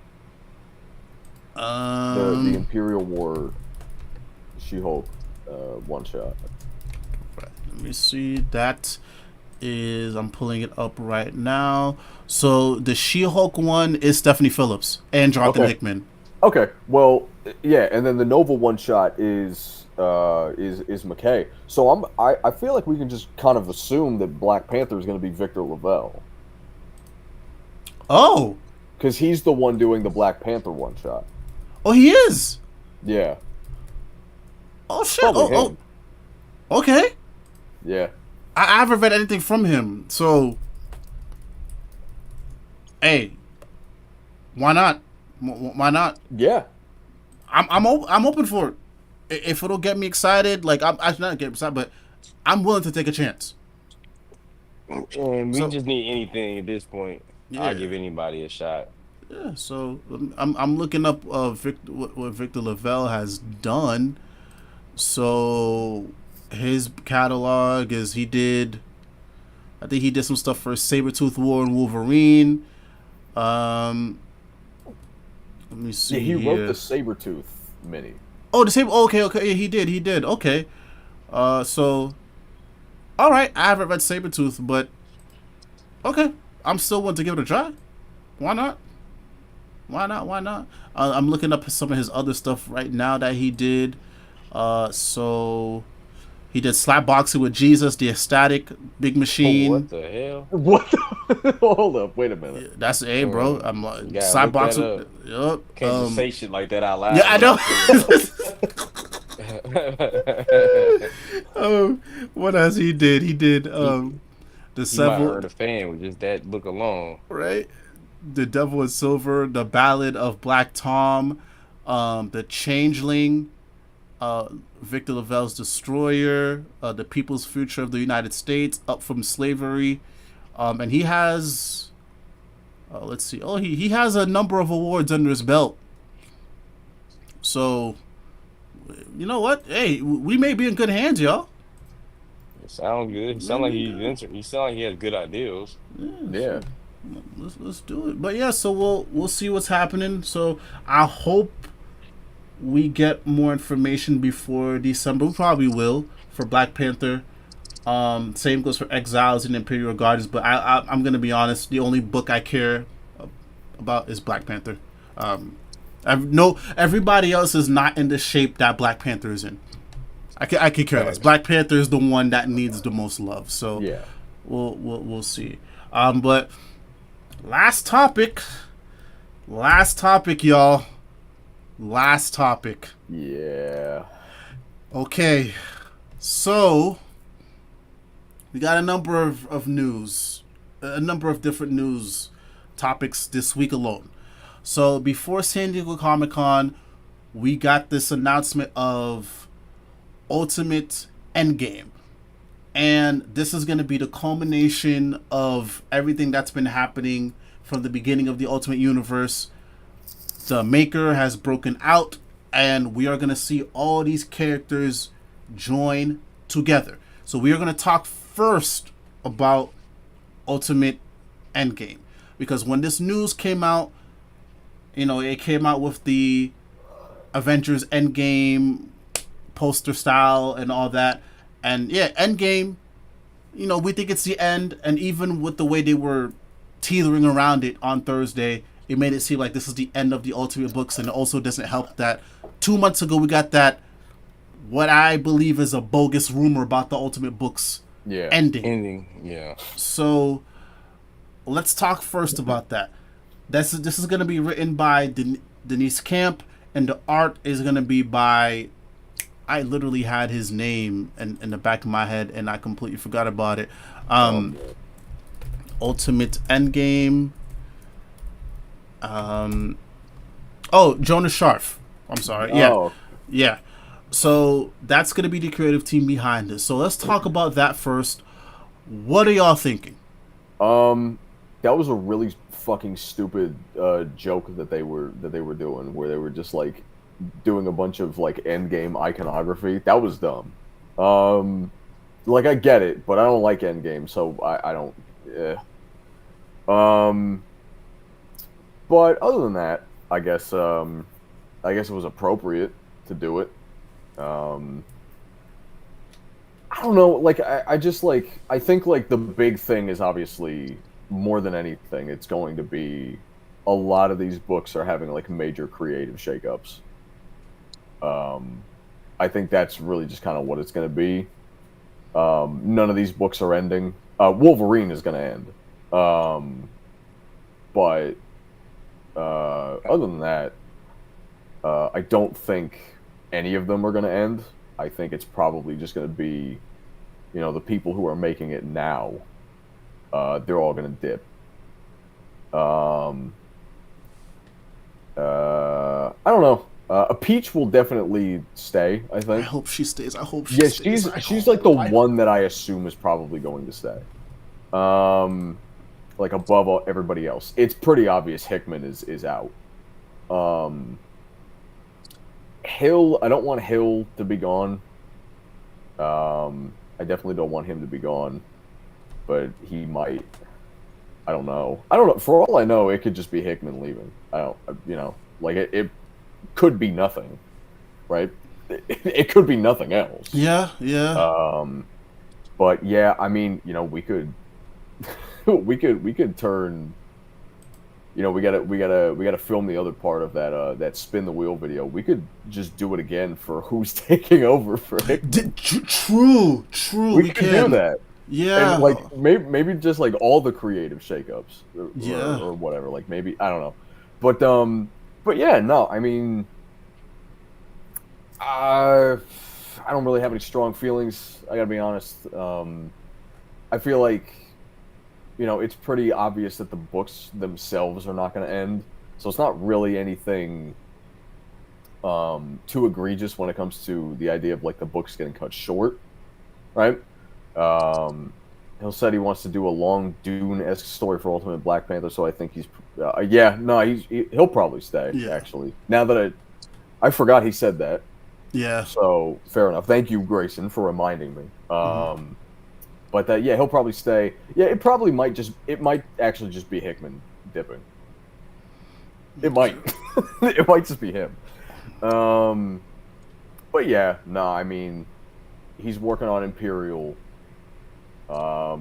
The Imperial War She-Hulk one shot. Let me see. That is, I'm pulling it up right now. So the She-Hulk one is Stephanie Phillips and Jonathan Okay. Hickman. Okay, well, yeah, and then the Nova one shot is is McKay. So I feel like we can just kind of assume that Black Panther is going to be Victor Lavelle. Oh. Because he's the one doing the Black Panther one shot. Oh, he is. Yeah. Oh shit. Probably Oh, him. oh. Okay. Yeah. I haven't read anything from him, so. Hey. Why not? Why not? Yeah. I'm open for it. If it'll get me excited, like I'm not get excited, but I'm willing to take a chance. And we just need anything at this point. Yeah. I'll give anybody a shot. Yeah, so I'm looking up what Victor Lavelle has done. So his catalog is I think he did some stuff for Sabretooth War and Wolverine. Let me see. Yeah, he here. wrote the Sabretooth mini. Oh, the Saber. Oh, okay, yeah, he did. Okay. So, all right. I haven't read Sabretooth, but okay. I'm still willing to give it a try. Why not? I'm looking up some of his other stuff right now that he did. So he did Slap Boxing with Jesus, The Ecstatic, Big Machine. Oh, what the hell? What? Hold up. Wait a minute. That's bro. I'm like gotta Slap look that Boxing. up. Yup. Can't just say shit like that out loud. Yeah, I know. What else he did? He did the You might several. hurt a fan with just that book alone. Right? The Devil in Silver, The Ballad of Black Tom, The Changeling, Victor Lavelle's Destroyer, The People's Future of the United States, Up from Slavery, and he has, let's see, he has a number of awards under his belt. So, you know what? Hey, we may be in good hands, y'all. It sounds good. It sounds like he has good ideas. Yeah. Let's do it. But yeah, so we'll see what's happening. So I hope we get more information before December. We probably will for Black Panther. Same goes for Exiles and Imperial Guardians. But I'm gonna be honest. The only book I care about is Black Panther. Everybody else is not in the shape that Black Panther is in. I could care less. Black Panther is the one that needs the most love. So yeah, we'll see. But last topic, y'all. Last topic. Yeah. Okay, so we got a number of news, a number of different news topics this week alone. So before San Diego Comic-Con, we got this announcement of Ultimate Endgame. And this is going to be the culmination of everything that's been happening from the beginning of the Ultimate Universe. The maker has broken out, and we are going to see all these characters join together. So we are going to talk first about Ultimate Endgame. Because when this news came out, it came out with the Avengers Endgame poster style and all that. And yeah, Endgame, we think it's the end. And even with the way they were teetering around it on Thursday, it made it seem like this is the end of the Ultimate books. And it also doesn't help that 2 months ago we got that, what I believe is a bogus rumor about the Ultimate books ending. Yeah. So let's talk first about that. This is going to be written by Denise Camp, and the art is going to be by, I literally had his name in the back of my head, and I completely forgot about it. Ultimate Endgame. Jonas Sharf. I'm sorry. Yeah. Oh. Yeah. So that's going to be the creative team behind this. So let's talk about that first. What are y'all thinking? That was a really fucking stupid joke that they were doing, where they were just like doing a bunch of like Endgame iconography. That was dumb. Like, I get it, but I don't like Endgame, so I don't. But other than that, I guess it was appropriate to do it. I don't know. Like, I think like the big thing is obviously, more than anything, it's going to be a lot of these books are having like major creative shakeups. I think that's really just kind of what it's going to be. None of these books are ending. Wolverine is going to end. But other than that, I don't think any of them are going to end. I think it's probably just going to be, the people who are making it now. They're all going to dip. I don't know. A Peach will definitely stay, I I think. hope she stays. I hope she Yeah, stays. she's like the one that I assume is probably going to stay. Like above everybody else. It's pretty obvious Hickman is out. Hill, I don't want Hill to be gone. I definitely don't want him to be gone, but he might. I don't know. For all I know, it could just be Hickman leaving. I don't, like it could be nothing, right? It could be nothing else. Yeah, yeah. But yeah, I mean, we could, we could turn. We gotta film the other part of that spin the wheel video. We could just do it again for who's taking over for Hickman. True. We could do that. Yeah. And like maybe just like all the creative shakeups Yeah. or whatever. Like maybe I don't know, but yeah, no. I mean, I don't really have any strong feelings. I gotta be honest. I feel like it's pretty obvious that the books themselves are not going to end, so it's not really anything too egregious when it comes to the idea of like the books getting cut short, right? Hill said he wants to do a long Dune-esque story for Ultimate Black Panther, so I think he'll probably stay. Yeah. Actually, now that I forgot he said that. Yeah. So fair enough. Thank you, Grayson, for reminding me. But he'll probably stay. Yeah, it might actually just be Hickman dipping. It might. It might just be him. But yeah, no, I mean, he's working on Imperial. I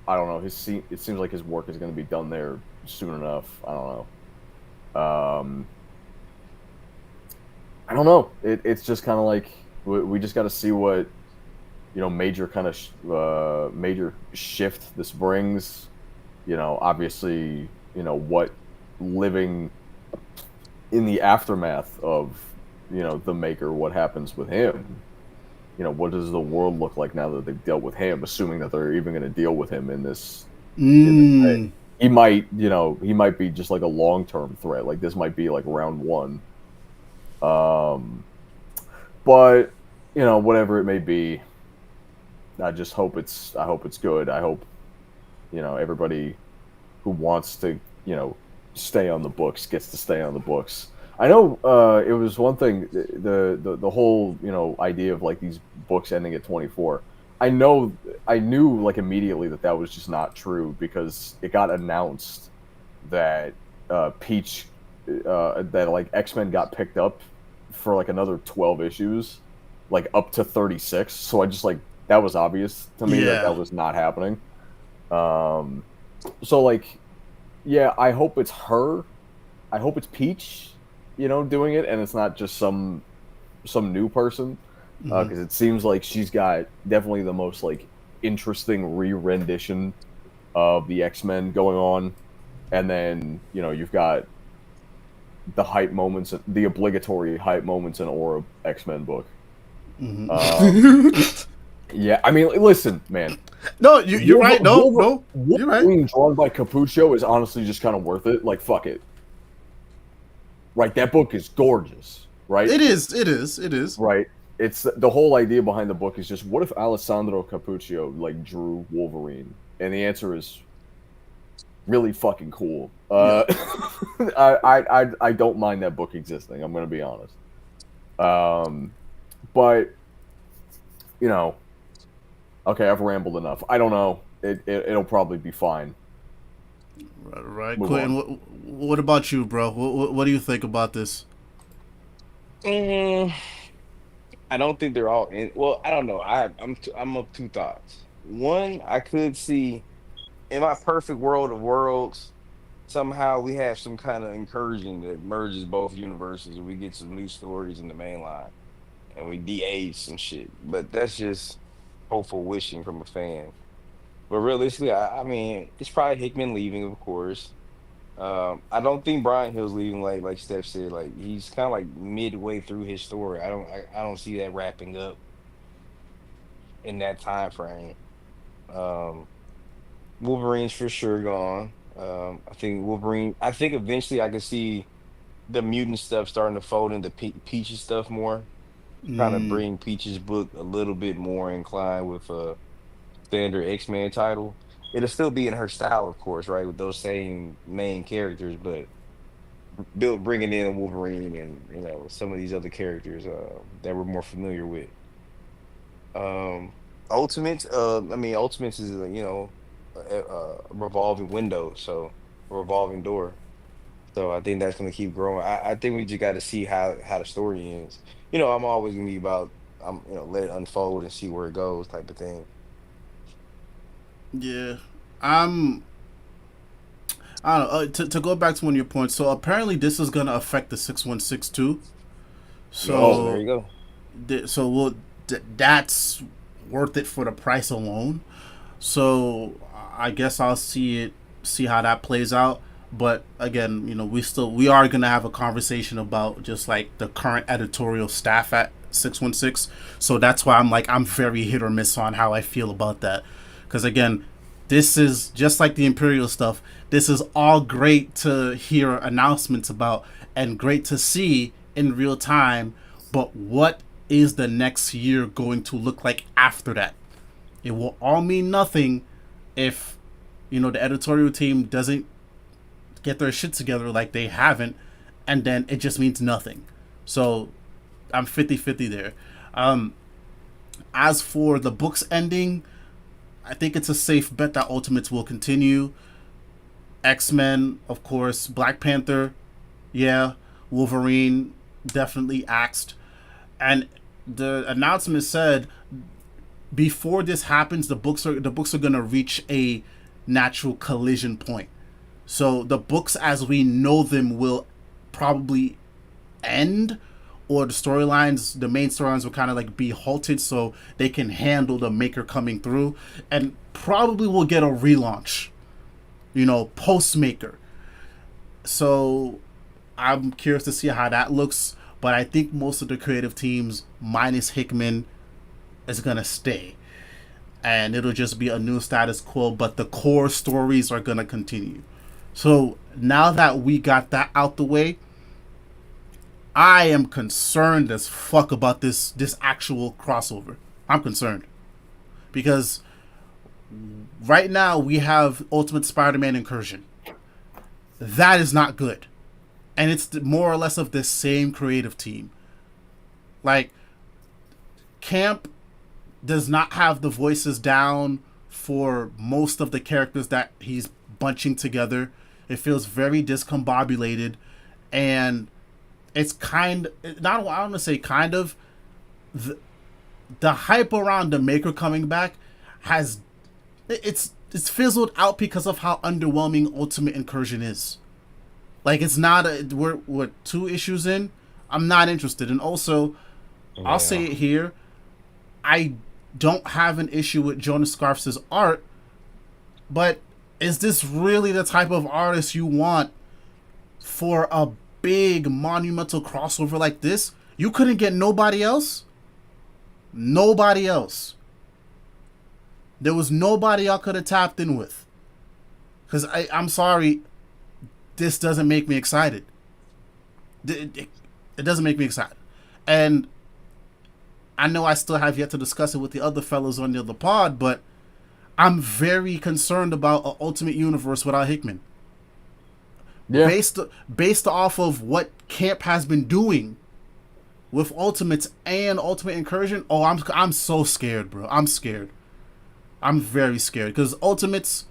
don't know. It seems like his work is going to be done there soon enough. I don't know. I don't know. It's just kind of like we just got to see what major kind of major shift this brings. Obviously, what living in the aftermath of the Maker, what happens with him. What does the world look like now that they've dealt with him? Assuming that they're even going to deal with him in this. In this way. He might be just like a long-term threat. Like this might be like round one. But whatever it may be, I hope it's good. I hope everybody who wants to stay on the books gets to stay on the books. I know it was one thing, the whole idea of like these books ending at 24. I knew like immediately that was just not true, because it got announced that Peach that like X-Men got picked up for like another 12 issues, like up to 36. So I just like, that was obvious to me that was not happening. So like, yeah, I hope it's her. I hope it's Peach, doing it, and it's not just some new person, because it seems like she's got definitely the most like interesting re-rendition of the X-Men going on, and then you've got the hype moments, the obligatory hype moments in Aura X-Men book. Yeah, I mean, listen, man. No, you're right. No, you're right. Being drawn by Capuccio is honestly just kind of worth it. Like, fuck it. Right, that book is gorgeous, right? It is. Right. It's the whole idea behind the book is just, what if Alessandro Capuccio like drew Wolverine? And the answer is really fucking cool. I don't mind that book existing. I'm gonna be honest. But okay, I've rambled enough. I don't know. It'll probably be fine. Right, Quintin. What about you, bro? What do you think about this? I don't think they're all in. Well, I don't know. I'm of two thoughts. One, I could see in my perfect world of worlds, somehow we have some kind of incursion that merges both universes, and we get some new stories in the main line. and we de-age some shit. But that's just hopeful wishing from a fan. But realistically, I mean, it's probably Hickman leaving, of course. I don't think Brian Hill's leaving. Like Steph said, like he's kind of like midway through his story. I don't see that wrapping up in that time frame. Um, Wolverine's for sure gone. I think Wolverine. I think eventually I could see the mutant stuff starting to fold into Peach's stuff more. Kind of Mm, bring Peach's book a little bit more inclined with a standard X-Men title. It'll still be in her style, of course, right, with those same main characters, but bringing in Wolverine and some of these other characters that we're more familiar with. Um, Ultimates. I mean, Ultimates is a revolving window, so a revolving door. So I think that's going to keep growing. I think we just got to see how the story ends. I'm always going to be about let it unfold and see where it goes type of thing. yeah, I'm. I don't know. To go back to one of your points, so apparently this is gonna affect the 616 too. Oh, there So, you go. that's worth it for the price alone. So I guess I'll see how that plays out. But again, we are gonna have a conversation about just like the current editorial staff at 616. So that's why I'm very hit or miss on how I feel about that. Because again, this is just like the Imperial stuff. This is all great to hear announcements about and great to see in real time. But what is the next year going to look like after that? It will all mean nothing if the editorial team doesn't get their shit together like they haven't, and then it just means nothing. So I'm 50-50 there. Um, as for the book's ending, I think it's a safe bet that Ultimates will continue. X-Men, of course, Black Panther, yeah, Wolverine definitely axed. And the announcement said before this happens, the books are gonna reach a natural collision point. So the books as we know them will probably end, or the main storylines will kind of like be halted so they can handle the maker coming through, and probably will get a relaunch, post maker. So I'm curious to see how that looks, but I think most of the creative teams, minus Hickman, is gonna stay, and it'll just be a new status quo. But the core stories are gonna continue. So now that we got that out the way, I am concerned as fuck about this actual crossover. I'm concerned because right now we have Ultimate Spider-Man Incursion. That is not good, and it's more or less of the same creative team. Like, Camp does not have the voices down for most of the characters that he's bunching together. It feels very discombobulated, and it's not, I don't want to say kind of, the hype around the maker coming back has it's fizzled out because of how underwhelming Ultimate Incursion is. Like, it's not we're 2 issues in. I'm not interested, and also I'll say Yeah. it here. I don't have an issue with Jonas Scarf's art, but is this really the type of artist you want for a big monumental crossover like this? You couldn't get nobody else? Nobody else. There was nobody y'all could have tapped in with. Because I'm sorry, this doesn't make me excited. It doesn't make me excited. And I know I still have yet to discuss it with the other fellows on the other pod, but I'm very concerned about an Ultimate Universe without Hickman. Yeah. Based off of what Camp has been doing with Ultimates and Ultimate Incursion. Oh, I'm so scared, bro. I'm scared. I'm very scared because Ultimates,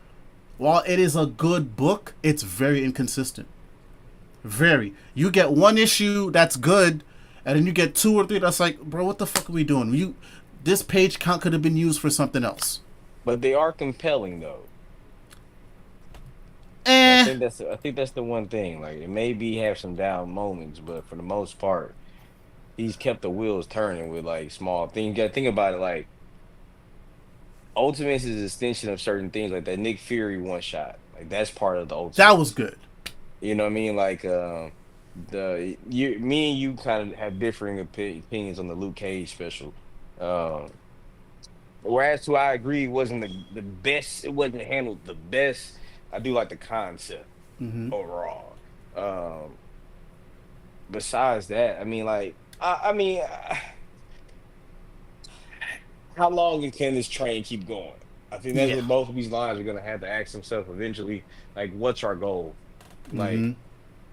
while it is a good book, it's very inconsistent. Very. You get 1 issue that's good, and then you get 2 or 3 that's like, bro, what the fuck are we doing? This page count could have been used for something else. But they are compelling though. Eh. I think that's the one thing. Like it maybe have some down moments, but for the most part, he's kept the wheels turning with like small things. You gotta think about it, like Ultimates is an extension of certain things, like that Nick Fury one shot. Like that's part of the That was Ultimates. good. You know what I mean? Like me and you kind of have differing opinions on the Luke Cage special. Um, whereas to I agree it wasn't the best, it wasn't handled the best. I do like the concept Hmm. overall. Um, besides that, I mean, like I mean, how long can this train keep going? I think that's Yeah. what both of these lines are gonna have to ask themselves eventually. Like, what's our goal? Like, Hmm.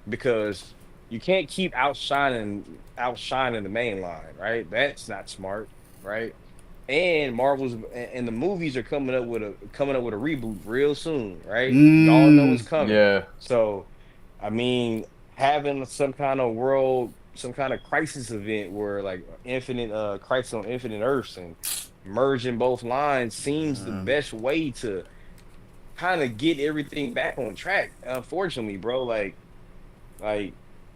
because you can't keep outshining the main line, right? That's not smart, right? And and the movies are coming up with a reboot real soon, right? We all know Mm. it's coming. Yeah. So, I mean, having some kind of some kind of crisis event where like infinite crisis on infinite Earths and merging both lines seems the best way to kind of get everything back on track. Unfortunately, bro, like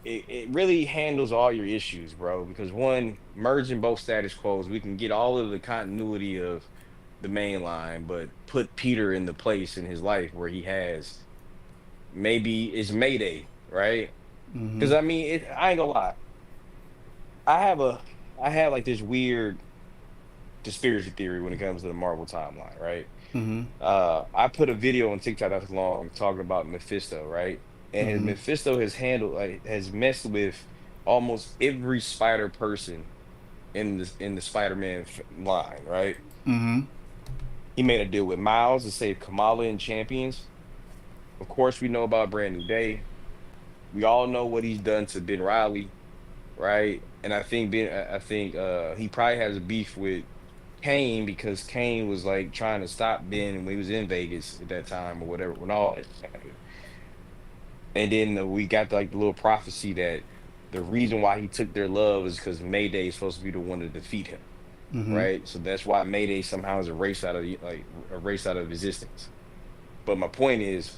it really handles all your issues, bro. Because one, merging both status quos, we can get all of the continuity of the main line, but put Peter in the place in his life where he has maybe it's Mayday, right? Hmm. Because I mean, I ain't gonna lie, I have a I have like this weird conspiracy theory when it comes to the Marvel timeline, right? Hmm. I put a video on TikTok not too long talking about Mephisto, right? And Hmm. Mephisto has handled like has messed with almost every spider person in the Spider-Man line, right? Hmm. He made a deal with Miles to save Kamala and Champions. Of course, we know about Brand New Day. We all know what he's done to Ben Riley, right? And I think he probably has a beef with Kane because Kane was like trying to stop Ben when he was in Vegas at that time or whatever when all that happened. And then we got like the little prophecy that the reason why he took their love is because Mayday is supposed to be the one to defeat him, Hmm. right? So that's why Mayday somehow is erased out of existence. But my point is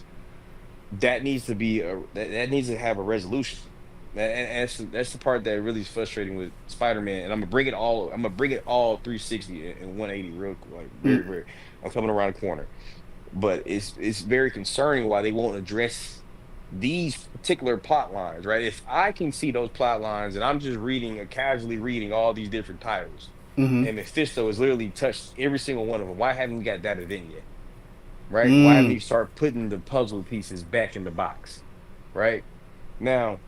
that needs to be that needs to have a resolution. And that's the part that really is frustrating with Spider-Man. And I'm gonna bring it all 360 and 180 real quick, like very, very. I'm coming around the corner. But it's very concerning why they won't address these particular plot lines, right? If I can see those plot lines and I'm just casually reading all these different titles, Hmm. and Mephisto has literally touched every single one of them, why haven't we got that event yet? Right? Why haven't Mm. you start putting the puzzle pieces back in the box? Right? Now,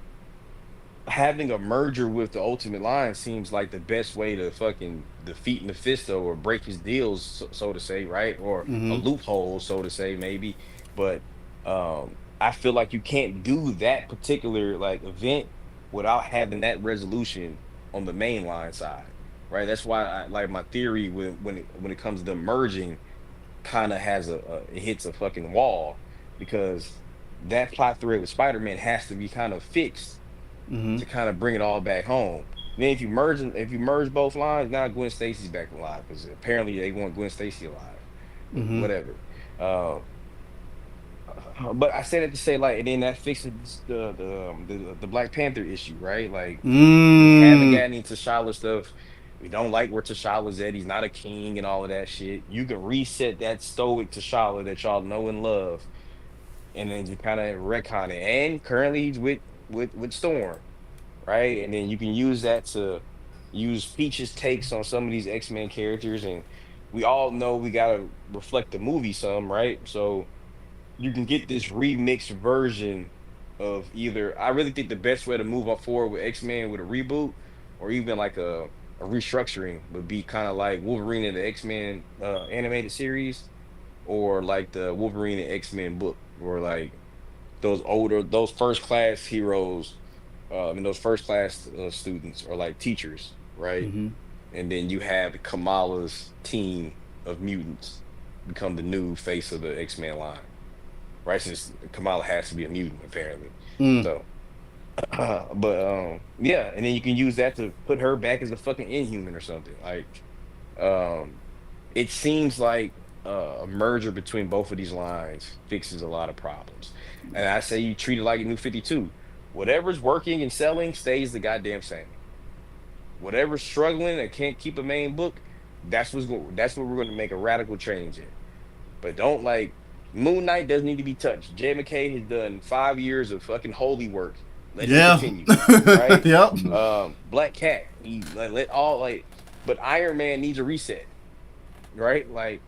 having a merger with the Ultimate Line seems like the best way to fucking defeat Mephisto or break his deals, so to say, right? Or a Hmm. loophole, so to say, maybe. But I feel like you can't do that particular like event without having that resolution on the main line side, right? That's why I like my theory when it comes to merging kind of has it hits a fucking wall because that plot thread with Spider-Man has to be kind of fixed Hmm. to kind of bring it all back home. Then if you merge both lines, now Gwen Stacy's back alive because apparently they want Gwen Stacy alive. But Hmm. whatever. Uh, but I said it to say like, and then that fixes the Black Panther issue, right? Like we haven't Mm. gotten into T'Challa stuff. We don't like where T'Challa's at. He's not a king and all of that shit. You can reset that stoic T'Challa that y'all know and love, and then just kind of retcon it. And currently he's with Storm, right? And then you can use that to use Peach's takes on some of these X-Men characters. And we all know we gotta reflect the movie some, right? So you can get this remixed version of either. I really think the best way to move on forward with X-Men with a reboot or even like a restructuring would be kind of like Wolverine in the X-Men animated series or like the Wolverine and X-Men book or like those first class heroes and those first class students are like teachers, right? Hmm. And then you have Kamala's team of mutants become the new face of the X-Men line, right? Since Kamala has to be a mutant apparently. Mm. So, yeah, and then you can use that to put her back as a fucking Inhuman or something. Like, um, it seems like a merger between both of these lines fixes a lot of problems. And I say you treat it like a new 52. Whatever's working and selling stays the goddamn same. whatever's struggling and can't keep a main book, that's what we're going to make a radical change in. But don't like Moon Knight doesn't need to be touched. Jay McKay has done 5 years of fucking holy work. Let him Yeah. continue, right? Yep. Black Cat, he let all like, but Iron Man needs a reset, right? Like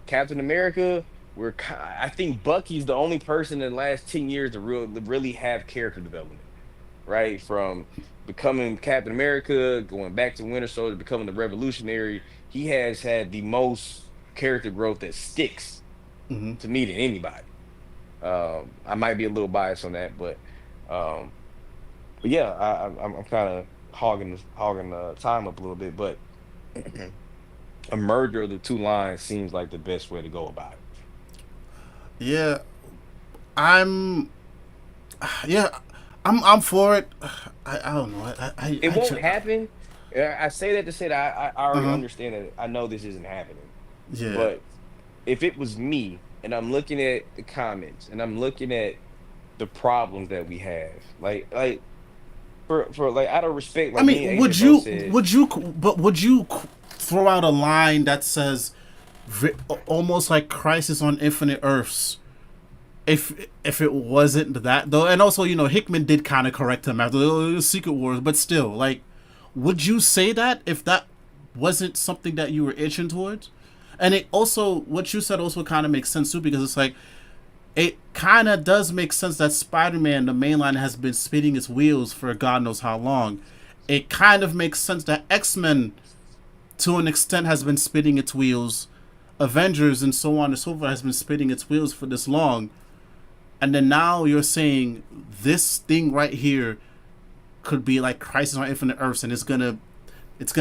Captain America, I think Bucky's the only person in the last 10 years to really have character development, right? From becoming Captain America, going back to Winter Soldier, becoming the Revolutionary, he has had the most character growth that sticks Hmm. to me than anybody. I might be a little biased on that, but yeah, I'm kind of hogging the time up a little bit, but a merger of the two lines seems like the best way to go about it. Yeah. I'm. Yeah. I'm for it. I don't know. It won't happen. I say that to say that I already Uh-huh. understand that. I know this isn't happening, Yeah. but if it was me and I'm looking at the comments and I'm looking at the problems that we have, like for like out of respect, I like me mean, and AJ both said, would you throw out a line that says almost like Crisis on Infinite Earths if it wasn't that though? And also, Hickman did kind of correct him after the Secret Wars, but still, like, would you say that if that wasn't something that you were itching towards? And it also, what you said also kind of makes sense too, because it's like, it kind of does make sense that Spider-Man, the main line, has been spinning its wheels for God knows how long. It kind of makes sense that X-Men, to an extent, has been spinning its wheels. Avengers and so on and so forth has been spinning its wheels for this long. And then now you're saying this thing right here could be like Crisis on Infinite Earths, and it's gonna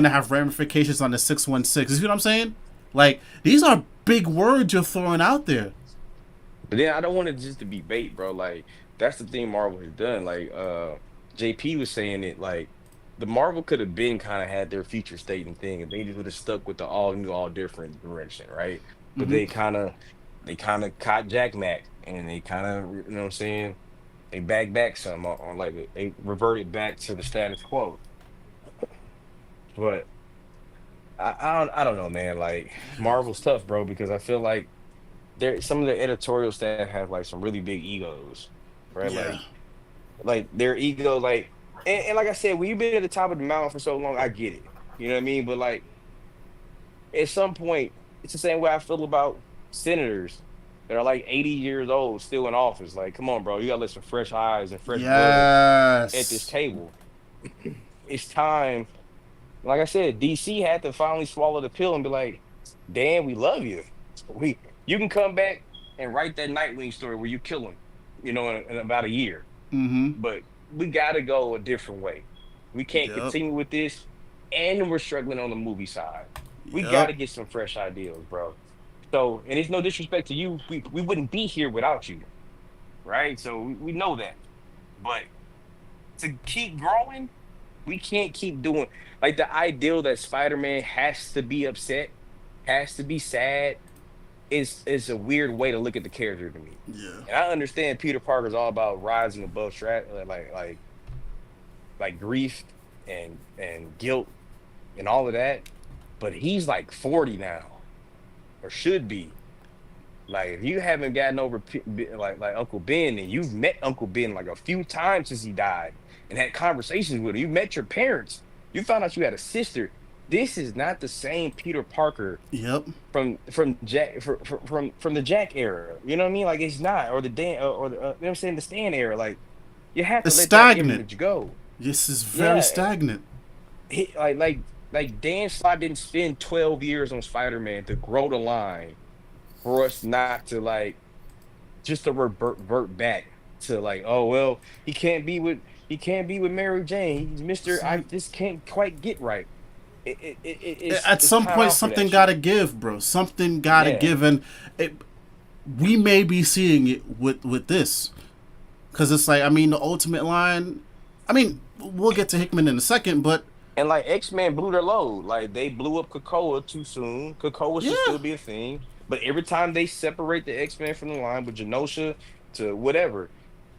have ramifications on the 616. You see what I'm saying? Like, these are big words you're throwing out there. but then I don't want it just to be bait, bro. Like that's the thing Marvel has done. Like JP was saying it, like the Marvel could have been kind of had their future state and thing, and they just would have stuck with the all new, all different direction, right? But Hmm. they kind of caught Jack Mac, and they kind of, you know what I'm saying? They back some on like they reverted back to the status quo. But I don't know, man. Like Marvel's tough, bro, because I feel like some of the editorial staff have like some really big egos, right? Yeah. Like their ego, like and like I said, when you've been at the top of the mountain for so long, I get it. You know what I mean? But like at some point, it's the same way I feel about senators that are like 80 years old still in office. Like, come on, bro, you gotta let some fresh eyes and fresh blood at this Yes. table. It's time. Like I said, DC had to finally swallow the pill and be like, "Dan, we love you. You can come back and write that Nightwing story where you kill him, in about a year. Mm-hmm. But we got to go a different way. We can't Yep. continue with this, and we're struggling on the movie side. We got to Yep. get some fresh ideas, bro. So, and it's no disrespect to you, we wouldn't be here without you, right? So we know that, but to keep growing, we can't keep doing like the ideal that Spider-Man has to be upset, has to be sad, is a weird way to look at the character to me. Yeah. And I understand Peter Parker's all about rising above like grief and guilt and all of that, but he's like 40 now, or should be. Like if you haven't gotten over like Uncle Ben, and you've met Uncle Ben like a few times since he died and had conversations with him, you met your parents, you found out you had a sister. This is not the same Peter Parker Yep. from Jack from the Jack era. You know what I mean? Like it's not, or the Dan or the you know what I'm saying, the Stan era. Like you have to It's let that stagnant. image go. This is very Yeah, stagnant. like Dan Slott didn't spend 12 years on Spider-Man to grow the line for us not to like just to revert back to like, oh well, he can't be with Mary Jane. He's Mister. I See, just can't quite get right. It's at it's some time point, out for that something gotta shit. give, bro. Something gotta Yeah. give, and it, we may be seeing it with this, because it's like, I mean, the ultimate line. I mean, we'll get to Hickman in a second, but And like X-Men blew their load. Like they blew up Krakoa too soon. Krakoa should yeah, still be a thing. But every time they separate the X-Men from the line with Genosha to whatever,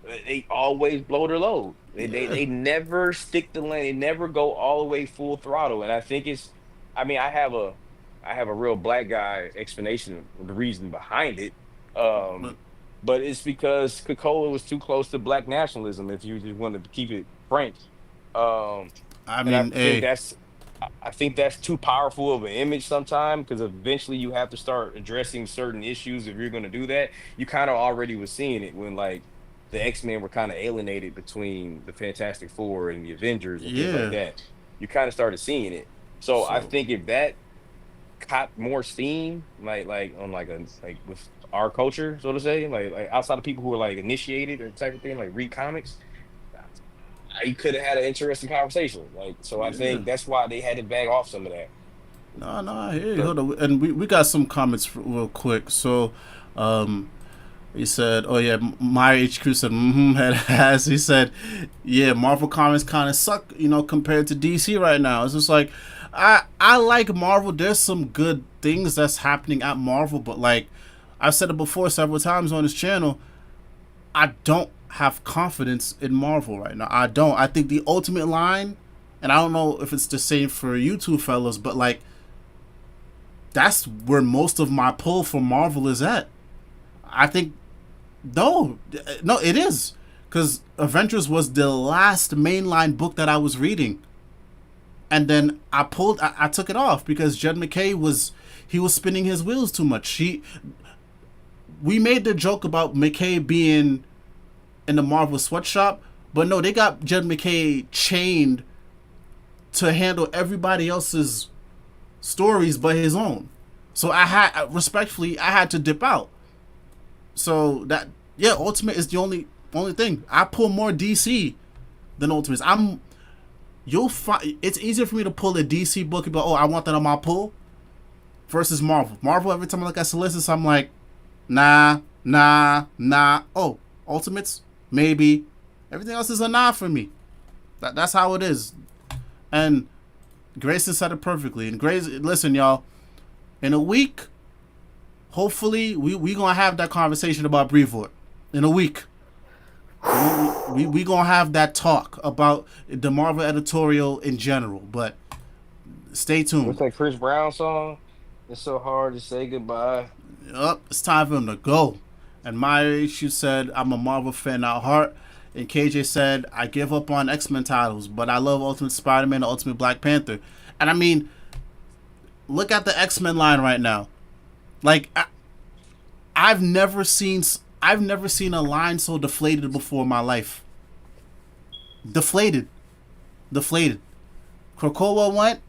they always blow their load. They never stick the land. They never go all the way full throttle. And I think it's. I mean, I have a real black guy explanation of the reason behind it. But, But it's because Coca-Cola was too close to black nationalism. If you just wanted to keep it frank, um, I and I mean, think hey, I think that's too powerful of an image sometimes because eventually you have to start addressing certain issues if you're going to do that. You kind of already was seeing it when like the X-Men were kind of alienated between the Fantastic Four and the Avengers and things like yeah. that. You kind of started seeing it. So I So think if that caught more steam, like on like a like with our culture, so to say, like outside of people who are like initiated or type of thing, like read comics, you could have had an interesting conversation. Like, so I yeah. think that's why they had to bag off some of that. No, no, I hear you. Sure. Hold on. And we got some comments real quick. So, he said, "Oh yeah, my HQ said, head has." He said, "Yeah, Marvel comics kind of suck, compared to DC right now." It's just like, I like Marvel. There's some good things that's happening at Marvel, but like I've said it before several times on this channel, I don't have confidence in Marvel right now. I don't. I think the Ultimate line, and I don't know if it's the same for you two fellas, but like that's where most of my pull for Marvel is at. I think no, it is because Avengers was the last mainline book that I was reading, and then I took it off because Jed McKay was spinning his wheels too much. We made the joke about McKay being in the Marvel sweatshop, but no, they got Jed McKay chained to handle everybody else's stories but his own. So respectfully I had to dip out. So that yeah, Ultimate is the only thing. I pull more DC than Ultimates. You'll find it's easier for me to pull a DC book and be like, oh, I want that on my pull versus Marvel. Marvel, every time I look at Solicits, I'm like, nah. Oh, Ultimates, maybe. Everything else is a nah for me. That's how it is. And Grayson said it perfectly. And Grayson, listen, y'all, in a week, hopefully we gonna have that conversation about Brevoort. In a week, we gonna have that talk about the Marvel editorial in general. But stay What's tuned. that Chris Brown song? It's so hard to say goodbye. It's time for him to go. And my issue said I'm a Marvel fan at heart. And KJ said I give up on X-Men titles, but I love Ultimate Spider-Man and Ultimate Black Panther. And I mean, look at the X-Men line right now. Like I've never seen a line so deflated before in my life. Deflated. Krakoa went,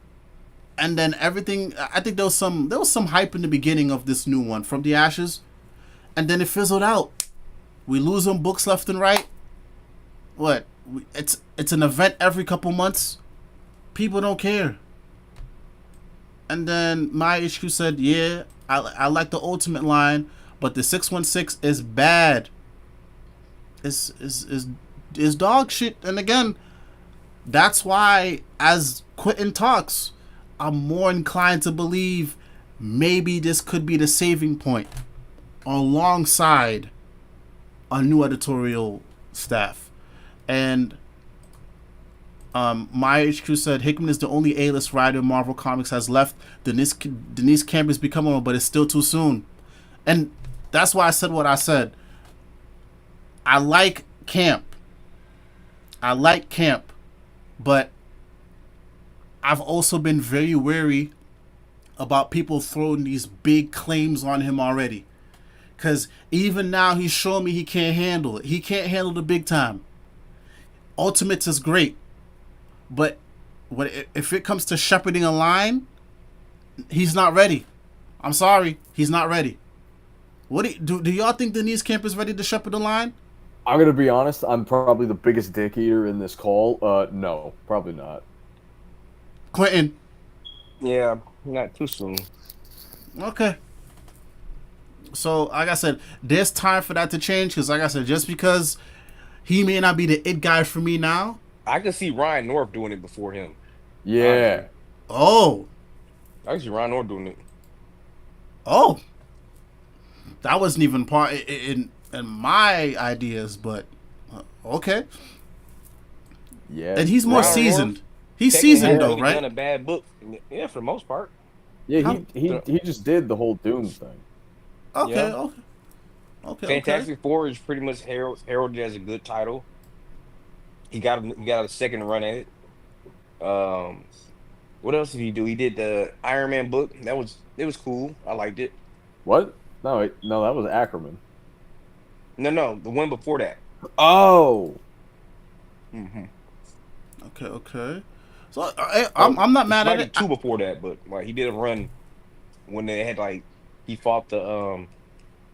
and then everything. I think there was some hype in the beginning of this new one from the Ashes, and then it fizzled out. We lose them books left and right. What? It's an event every couple months. People don't care. And then my HQ said, yeah, I like the Ultimate line, but the 616 is bad. Is dog shit. And again, that's why as Quintin talks, I'm more inclined to believe maybe this could be the saving point alongside a new editorial staff. And my HQ said Hickman is the only A-list writer Marvel Comics has left. Denise Camp is becoming one, but it's still too soon. And that's why I said what I said. I like Camp, but I've also been very wary about people throwing these big claims on him already. Because even now he's showing me he can't handle it. He can't handle the big time. Ultimates is great, but if it comes to shepherding a line, he's not ready. I'm sorry, he's not ready. What do y'all think Denise Camp is ready to shepherd a line? I'm gonna be honest. I'm probably the biggest dick eater in this call. No, probably not. Quentin. Yeah, not too soon. Okay. So, like I said, there's time for that to change because, like I said, just because he may not be the it guy for me now. I can see Ryan North doing it before him. Yeah. Oh. I can see Ryan North doing it. Oh. That wasn't even part in my ideas, but Okay, Yeah, and he's more Ron seasoned. He's Technically seasoned hasn't though, really done right? a bad book. Yeah, for the most part. yeah. How- He just did the whole Doom thing. Okay, Yeah. okay, okay. Fantastic Four is pretty much heralded as a good title. He got a second run at it. Um, what else did he do? He did the Iron Man book. It was cool. I liked it. What? No, no, that was Ackerman. No, the one before that. Oh, Mm-hmm. Okay. So I'm not mad Might at be it. two before that, but like he did a run when they had like he fought the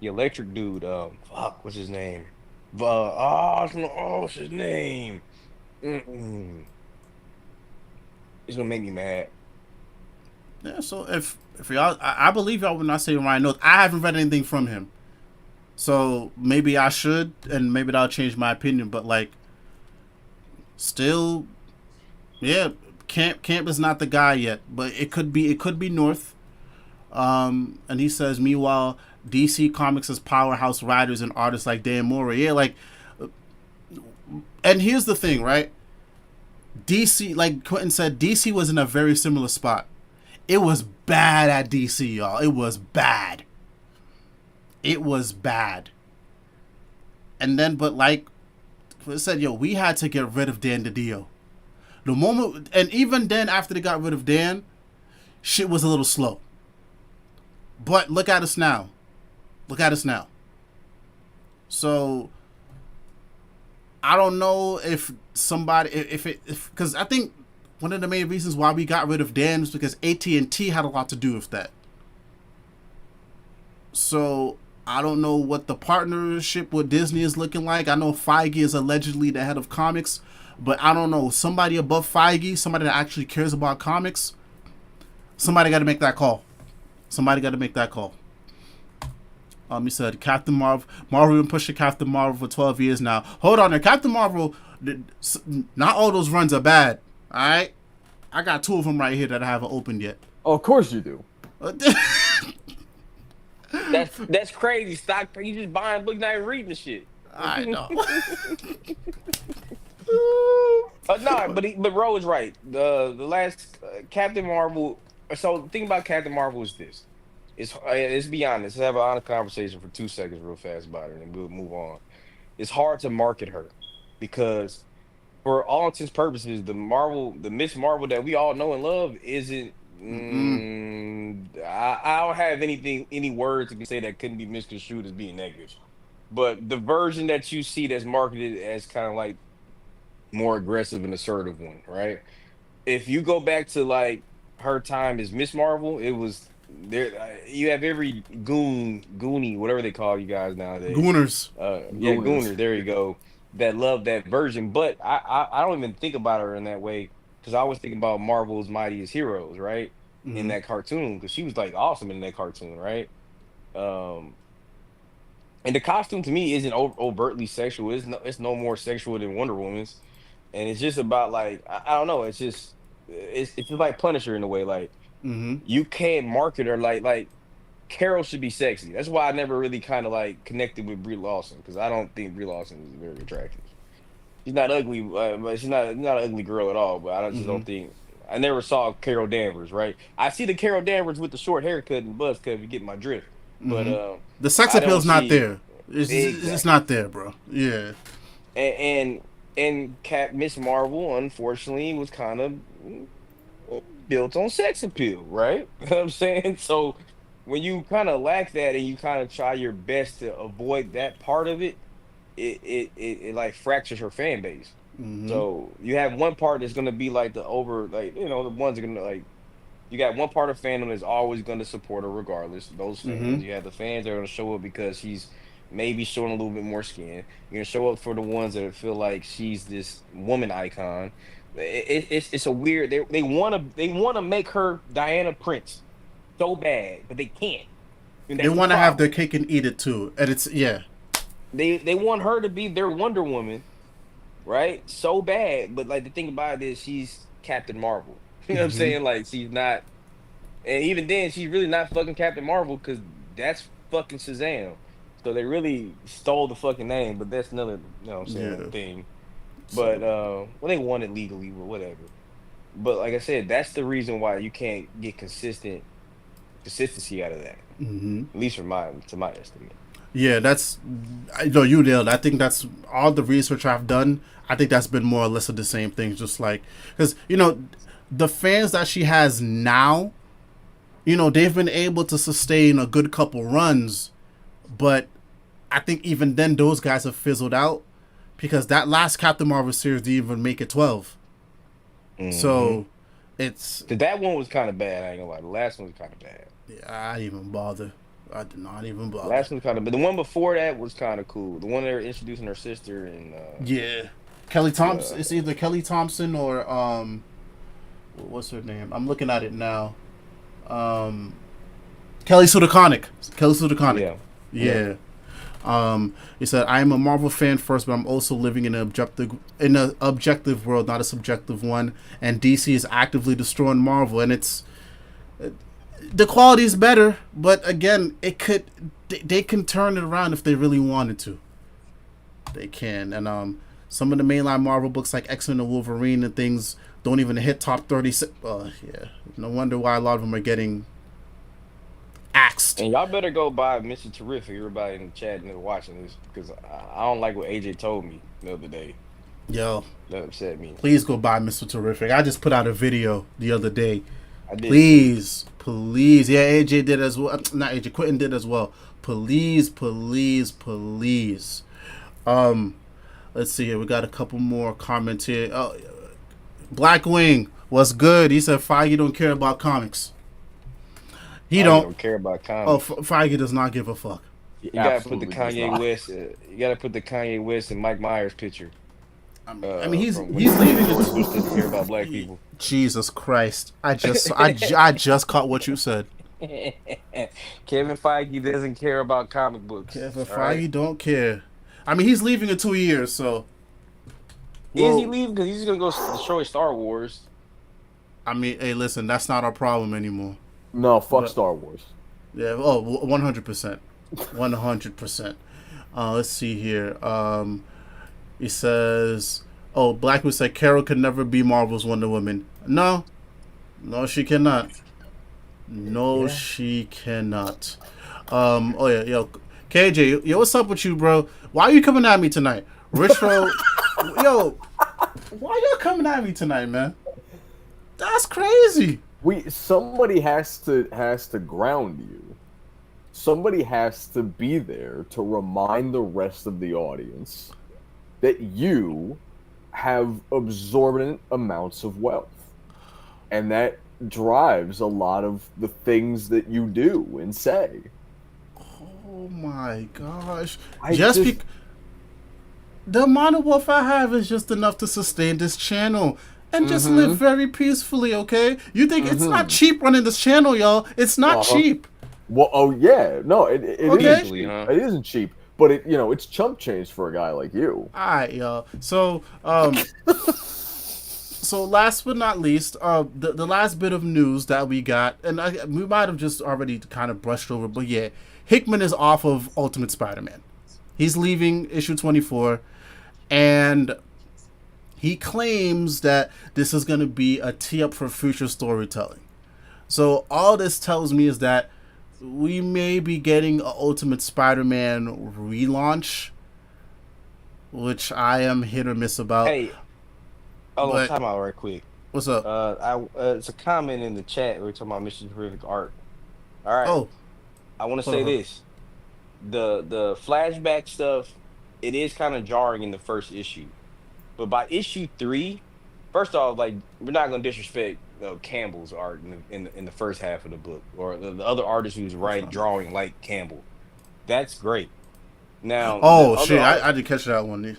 electric dude. Fuck, what's his name? What's his name? Mm-mm. It's gonna make me mad. Yeah. So if y'all, I believe y'all when I say Ryan knows. I haven't read anything from him, so maybe I should, and maybe that'll change my opinion. But like, still, yeah, Camp is not the guy yet, but it could be North. And he says, meanwhile, DC Comics has powerhouse writers and artists like Dan Mora. Yeah, like, and here's the thing, right? DC, like Quentin said, DC was in a very similar spot. It was bad at DC, y'all. It was bad. It was bad. And then, but like Quentin said, yo, we had to get rid of Dan DiDio. The moment, and even then, after they got rid of Dan, shit was a little slow. But look at us now. Look at us now. So I don't know if somebody, if because I think one of the main reasons why we got rid of Dan was because AT&T had a lot to do with that. So I don't know what the partnership with Disney is looking like. I know Feige is allegedly the head of comics, but I don't know, somebody above Feige, somebody that actually cares about comics, somebody got to make that call. Somebody got to make that call. He said Captain Marvel. Marvel been pushing Captain Marvel for 12 years now. Hold on there. Captain Marvel, not all those runs are bad. All right? I got 2 of them right here that I haven't opened yet. oh, of course you do. That's crazy. Stock. You just buying book, not even reading the shit. I know. No, but Ro is right. The last Captain Marvel. So the thing about Captain Marvel is this. Let's be honest. Let's have an honest conversation for 2 seconds, real fast about it, and we'll move on. It's hard to market her because, for all intents and purposes, the Miss Marvel that we all know and love isn't. I don't have any words to say that couldn't be misconstrued as being negative. But the version that you see that's marketed as kind of like more aggressive and assertive one, right? If you go back to like her time as Miss Marvel, it was there. You have every goonie, whatever they call you guys nowadays. Gooners. Yeah, Gooner. There you go. That love that version, but I don't even think about her in that way because I always think about Marvel's Mightiest Heroes, right? In that cartoon, because she was like awesome in that cartoon, right? And the costume to me isn't overtly sexual. It's no more sexual than Wonder Woman's, and it's just about like I don't know. It's just like Punisher in a way. Like you can't market her like Carol should be sexy. That's why I never really kind of like connected with Brie Larson because I don't think Brie Larson is very attractive. She's not ugly, but she's not an ugly girl at all. But I just don't think I never saw Carol Danvers. Right? I see the Carol Danvers with the short haircut and buzz cut. If you get my drift, but the sex appeal's not there. It's Exactly. not there, bro. Yeah. And Miss Marvel, unfortunately, was kind of built on sex appeal, right? You know what I'm saying? So when you kind of lack that and you kind of try your best to avoid that part of it, it like fractures her fan base. So you have one part that's gonna be like the ones are gonna like you got one part of fandom that's always gonna support her regardless. Those fans. You have the fans that are gonna show up because she's maybe showing a little bit more skin. You're gonna show up for the ones that feel like she's this woman icon. It's a weird. They wanna make her Diana Prince so bad, but they can't. And They that's the want to have problem. their cake and eat it too. And it's, yeah. They want her to be their Wonder Woman, right? So bad, but like the thing about it is she's Captain Marvel. You know what I'm saying? Like she's not, and even then she's really not fucking Captain Marvel because that's fucking Shazam. So they really stole the fucking name, but that's another, what I'm saying, Yeah. thing. But So, well, they won it legally, but whatever. But like I said, that's the reason why you can't get consistency out of that. hmm At least to my estimate. yeah, that's you nailed it. I think that's all the research I've done. I think that's been more or less of the same thing. Just like because the fans that she has now, they've been able to sustain a good couple runs, but I think even then those guys have fizzled out because that last Captain Marvel series didn't even make it 12. Mm-hmm. So it's That one was kind of bad. I ain't gonna lie. The last one was kind of bad. I didn't even bother. I did not even The bother. last one was kind of, but the one before that was kind of cool. The one they were introducing her sister and Yeah, Kelly Thompson. the It's either Kelly Thompson or what's her name? I'm looking at it now. Um, Kelly Sudaconic. Kelly Sudaconic. yeah, yeah. Yeah. He said, "I am a Marvel fan first, but I'm also living in an objective world, not a subjective one. And DC is actively destroying Marvel, and the quality is better, but again, they can turn it around if they really wanted to. They can, and some of the mainline Marvel books like X-Men and Wolverine and things don't even hit top 30. Yeah, no wonder why a lot of them are getting axed. And y'all better go buy Mr. Terrific. Everybody in the chat and watching this because I don't like what AJ told me the other day. Yo, That upset me. please go buy Mr. Terrific. I just put out a video the other day. I did. Please, please. Yeah, AJ did as well. Not AJ, Quintin did as well. Please, please, please. Let's see here. We got a couple more comments here. Blackwing, what's good? He said Feige don't care about comics. He I don't. care about Oh, comics. Feige does not give a fuck. You gotta put the Absolutely does Kanye not. West. You gotta put the Kanye West and Mike Myers picture. I mean, he's From when leaving. George Bush doesn't care about black people. Jesus Christ! I just caught what you said. Kevin Feige doesn't care about comic books. Kevin all Feige right? don't care. I mean, he's leaving in 2 years, so. Is he Well, leaving? Because he's gonna go destroy Star Wars. I mean, hey, listen, that's not our problem anymore. No, fuck But- Star Wars. Yeah, oh, 100%. 100%. Let's see here. He says, oh, Blackwood said Carol could never be Marvel's Wonder Woman. No, she cannot. No, she cannot. Oh, yeah, yo, KJ, yo, what's up with you, bro? Why are you coming at me tonight? Richro, yo, why y'all coming at me tonight, man? That's crazy. Somebody has to ground you. Somebody has to be there to remind the rest of the audience that you have absorbent amounts of wealth. And that drives a lot of the things that you do and say. Oh my gosh. I just just- the amount of wealth I have is just enough to sustain this channel and just live very peacefully, okay? You think it's not cheap running this channel, y'all. It's not cheap. Well, oh yeah, no, it Okay. isn't Usually, cheap. huh? It isn't cheap, but it's chump change for a guy like you. Alright, y'all. So, so last but not least, the last bit of news that we got, and we might have just already kind of brushed over, but yeah, Hickman is off of Ultimate Spider-Man. He's leaving issue 24, and he claims that this is going to be a tee-up for future storytelling. So all this tells me is that we may be getting an Ultimate Spider-Man relaunch, which I am hit or miss about. Hey, hold on, But- time out right quick. What's up? It's a comment in the chat. We're talking about Mr. Terrific art. All right. Oh, I want to hold say on. this: the flashback stuff, it is kind of jarring in the first issue, but by issue 3, first off, like we're not gonna disrespect Campbell's art in the first half of the book, or the other artist who's drawing like Campbell. That's great. Now, oh the other shit! art- I didn't catch that one.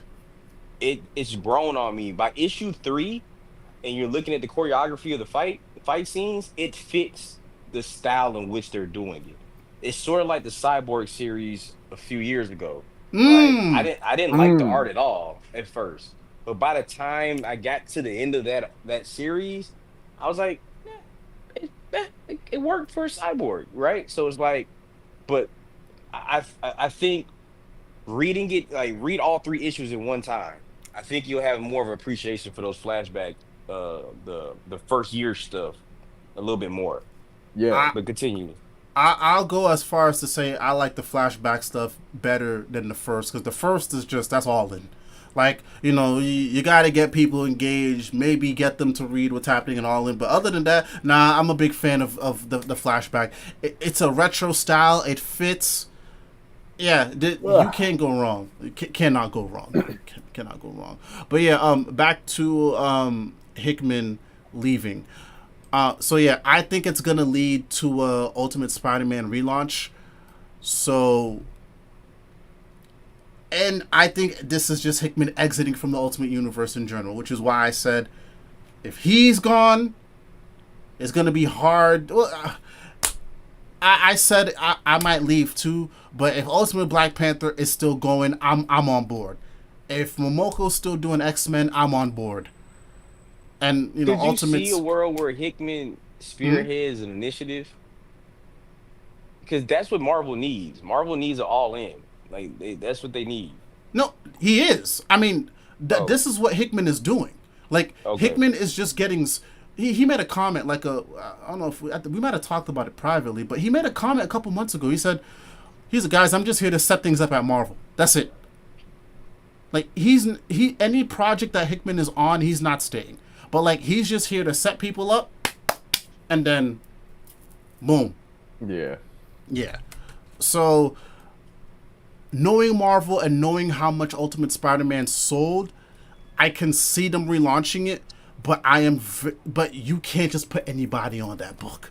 it's grown on me by issue 3, and you're looking at the choreography of the fight scenes. It fits the style in which they're doing it. It's sort of like the Cyborg series a few years ago. Like, I didn't like the art at all at first, but by the time I got to the end of that series, I was like, it worked for a Cyborg, right? So it's like, but I think reading it, like read all three issues in one time. I think you'll have more of an appreciation for those flashback, the first year stuff a little bit more. Yeah. I, But continue. I'll go as far as to say I like the flashback stuff better than the first, because the first is just, that's all in. Like, you got to get people engaged, maybe get them to read what's happening and all in. But other than that, nah, I'm a big fan of the flashback. It's a retro style. It fits. Yeah, you can't go wrong. Cannot go wrong. Cannot go wrong. But yeah, back to Hickman leaving. So yeah, I think it's gonna lead to a Ultimate Spider-Man relaunch. So, and I think this is just Hickman exiting from the Ultimate Universe in general, which is why I said if he's gone, it's gonna be hard. Well, I said I might leave too, but if Ultimate Black Panther is still going, I'm on board. If Momoko's still doing X-Men, I'm on board. And Could you Ultimate's. see a world where Hickman Mhm. spearheads an initiative? Because that's what Marvel needs. Marvel needs an all in. Like that's what they need. No, he is. I mean, Oh, this is what Hickman is doing. Like, okay. Hickman is just getting. He made a comment like I don't know if we might have talked about it privately, but he made a comment a couple months ago. He said, "He's a guys. I'm just here to set things up at Marvel. That's it." Like he any project that Hickman is on, he's not staying. But like he's just here to set people up, and then, boom, Yeah. yeah. So knowing Marvel and knowing how much Ultimate Spider-Man sold, I can see them relaunching it, but but you can't just put anybody on that book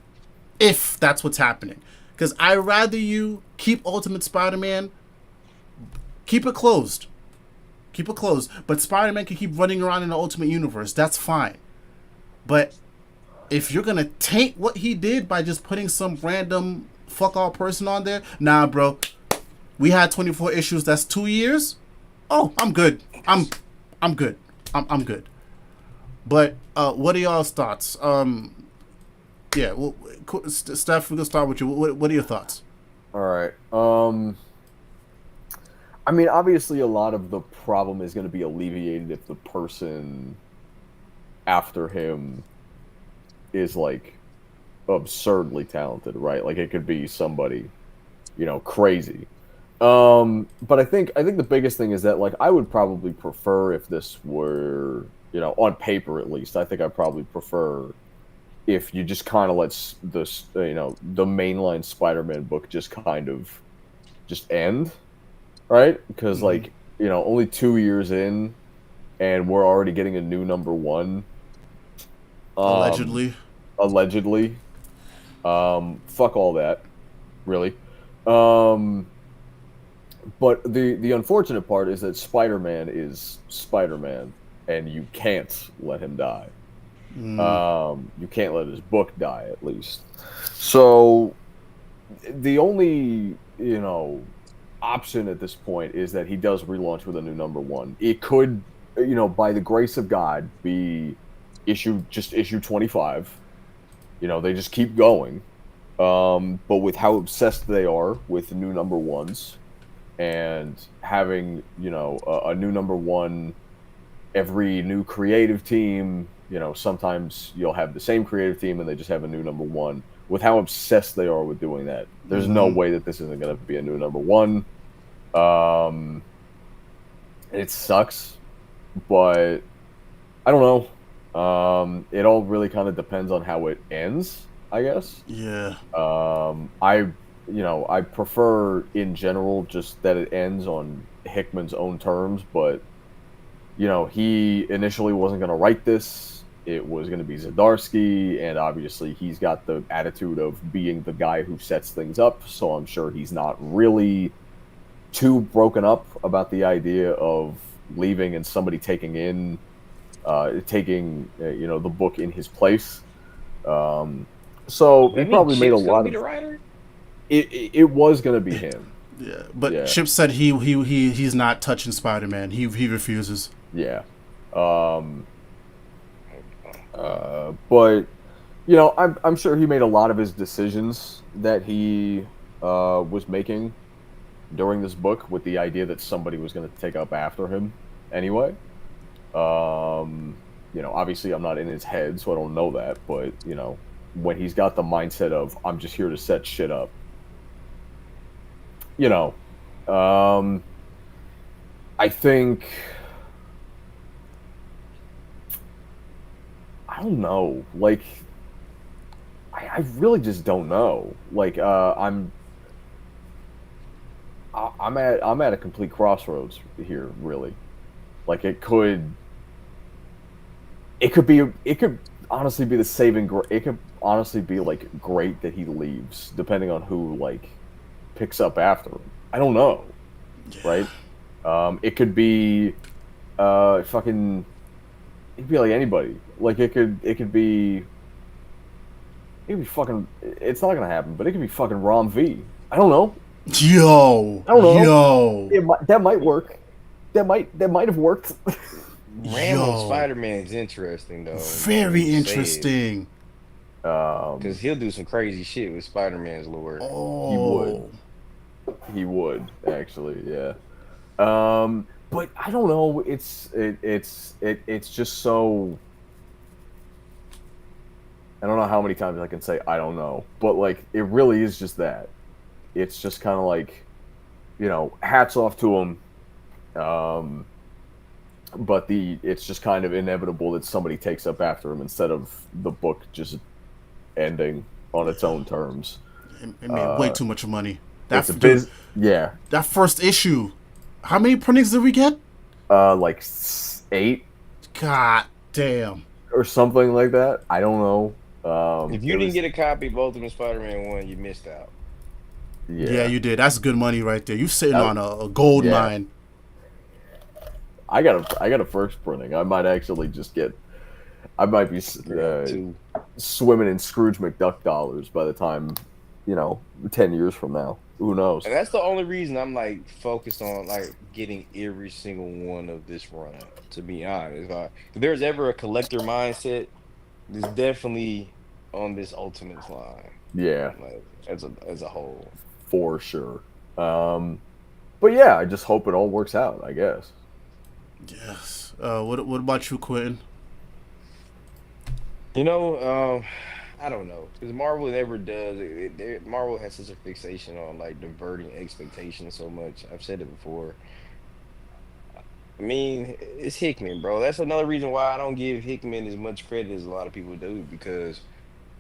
if that's what's happening. Because I rather you keep Ultimate Spider-Man, keep it closed, but Spider-Man can keep running around in the Ultimate Universe. That's fine. But if you're gonna taint what he did by just putting some random fuck all person on there, nah, bro. We had 24 issues. That's 2 years. Oh, I'm good. I'm good. I'm good. But what are y'all's thoughts? Yeah. Well, Steph, we're gonna start with you. What are your thoughts? All right. I mean, obviously, a lot of the problem is going to be alleviated if the person after him is like absurdly talented, right? Like it could be somebody, crazy. But I think the biggest thing is that like I would probably prefer if this were, on paper at least. I think I'd probably prefer if you just kind of let this, the mainline Spider-Man book just kind of just end, right? Because Mm-hmm. like only 2 years in, and we're already getting a new number one. Um, Allegedly. allegedly. Fuck all that, really. Um, but the unfortunate part is that Spider-Man is Spider-Man, and you can't let him die. Mm, You can't let his book die, at least. So the only option at this point is that he does relaunch with a new number one. It could, by the grace of God, be issue 25. They just keep going. But with how obsessed they are with new number ones and having, a new number one every new creative team, sometimes you'll have the same creative team and they just have a new number one. With how obsessed they are with doing that, there's no mm-hmm. way that this isn't going to be a new number one. It sucks, but I don't know. It all really kind of depends on how it ends, I guess. Yeah. I prefer in general just that it ends on Hickman's own terms, but he initially wasn't going to write this. It was going to be Zdarsky, and obviously he's got the attitude of being the guy who sets things up, so I'm sure he's not really too broken up about the idea of leaving and somebody taking the book in his place. So he That mean probably made a Chip's gonna lot be of the writer? it was going to be him. Yeah. But Yeah. Chip said he's not touching Spider-Man. He refuses. Yeah. But I'm sure he made a lot of his decisions that he was making during this book with the idea that somebody was going to take up after him anyway. You know, obviously I'm not in his head, so I don't know that, but, you know, when he's got the mindset of, I'm just here to set shit up, you know, I think, I don't know, like, I really just don't know. Like, I'm at a complete crossroads here, really. Like, it could honestly be the saving. It could honestly be like great that he leaves, depending on who like picks up after him. I don't know, right? It could be fucking. It could be like anybody. Like it could be. It could be fucking. It's not gonna happen, but it could be fucking Rom V. I don't know. Yo, I don't know. yo, That might work. That might have worked. Random Spider-Man is interesting though. Very interesting. Because he'll do some crazy shit with Spider-Man's lore. Oh, he would actually, yeah. But I don't know. It's just so. I don't know how many times I can say I don't know, but like it really is just that. It's just kind of like, you know, hats off to him. But it's just kind of inevitable that somebody takes up after him instead of the book just ending on its own terms. it made way too much money. That's yeah. That first issue, how many printings did we get? Like 8. God damn. Or something like that. I don't know. If you didn't get a copy of Ultimate Spider-Man 1, you missed out. Yeah, you did. That's good money right there. You sitting on a gold mine. I got a first printing. I might actually just get. I might be swimming in Scrooge McDuck dollars by the time, 10 years from now. Who knows? And that's the only reason I'm like focused on like getting every single one of this run. To be honest, if there's ever a collector mindset, it's definitely on this Ultimates line. Yeah, like as a whole, for sure. But yeah, I just hope it all works out, I guess. Yes. What about you, Quintin? I don't know, because Marvel never does. Marvel has such a fixation on like diverting expectations so much. I've said it before. I mean, it's Hickman, bro. That's another reason why I don't give Hickman as much credit as a lot of people do, because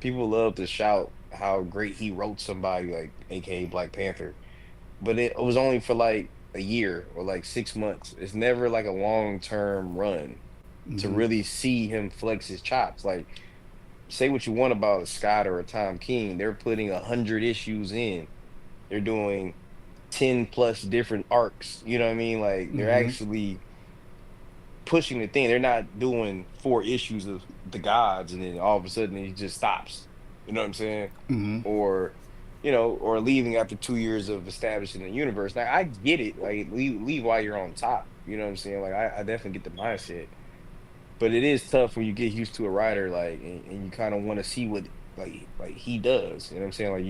people love to shout how great he wrote somebody, like AKA Black Panther, but it was only for like a year or like 6 months. It's never like a long-term run to really see him flex his chops. Like, say what you want about a Scott or a Tom King, they're putting 100 issues in. They're doing 10 plus different arcs. You know what I mean? Like, they're actually pushing the thing. They're not doing 4 issues of the gods and then all of a sudden he just stops. You know what I'm saying? Or or leaving after 2 years of establishing the universe. Now I get it. Like, leave while you're on top. You know what I'm saying? Like, I definitely get the mindset. But it is tough when you get used to a writer, like, and you kind of want to see what like he does. You know what I'm saying? Like,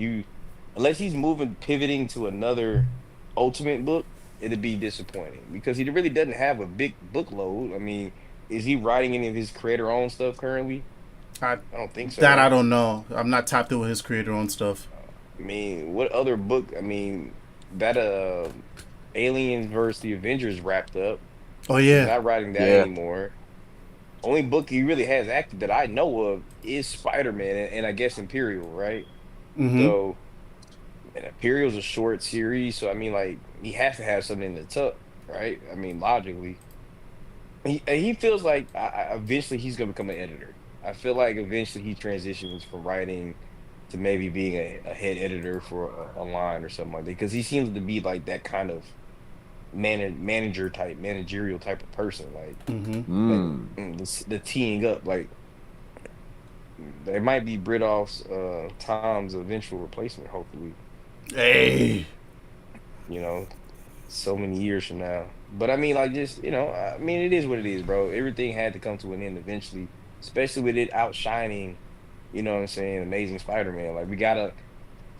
unless he's pivoting to another Ultimate book, it'd be disappointing because he really doesn't have a big book load. I mean, is he writing any of his creator-owned stuff currently? I don't think so. That I don't know. I'm not tapped in with his creator-owned stuff. I mean, what other book? I mean, that Aliens versus the Avengers wrapped up. Oh yeah, he's not writing that anymore. Only book he really has active that I know of is Spider-Man and I guess Imperial, right? So, and Imperial's a short series, so I mean, like, he has to have something in the tuck, right? I mean, logically, he feels like eventually he's gonna become an editor. I feel like eventually he transitions from writing to maybe being a head editor for a line or something like that, because he seems to be like that kind of managerial type of person, like, the teeing up, like there might be Bridoff's Tom's eventual replacement, hopefully. Hey, so many years from now. But I mean, like, just I mean, it is what it is, bro. Everything had to come to an end eventually, especially with it outshining, you know what I'm saying, Amazing Spider-Man. Like, we gotta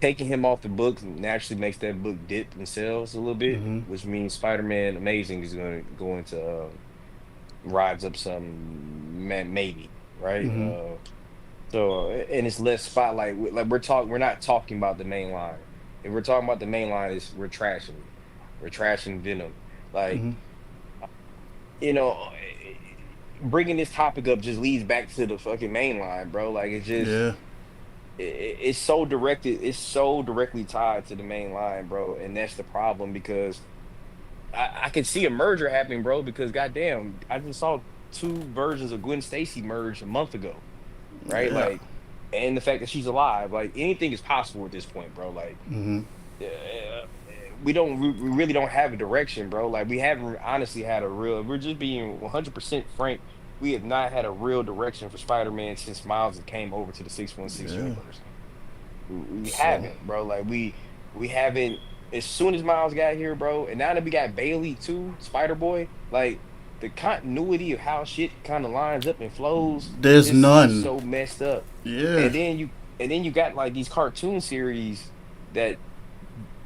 taking him off the book naturally makes that book dip in sales a little bit, Mm-hmm. which means Spider-Man Amazing is going to go into rides up some maybe, right? Mm-hmm. So and it's less spotlight. Like we're not talking about the main line. If we're talking about the main line, is we're trashing it. We're trashing Venom. Like Mm-hmm. you know, bringing this topic up just leads back to the fucking main line, bro. Like it's just Yeah. it's so directed. It's so directly tied to the main line, bro. And that's the problem because I can see a merger happening, bro. Because goddamn, I just saw two versions of Gwen Stacy merge a month ago, right? Yeah. Like, and the fact that she's alive, like anything is possible at this point, bro. Like, Mm-hmm. uh, we really don't have a direction, bro. Like, we haven't honestly had a real. We're just being 100% frank. We have not had a real direction for Spider-Man since Miles came over to the 616 Yeah. universe. We So haven't, bro. Like we haven't. As soon as Miles got here, bro, and now that we got Bailey too, Spider Boy, like the continuity of how shit kind of lines up and flows there's just seems none. so messed up. Yeah. And then you got like these cartoon series that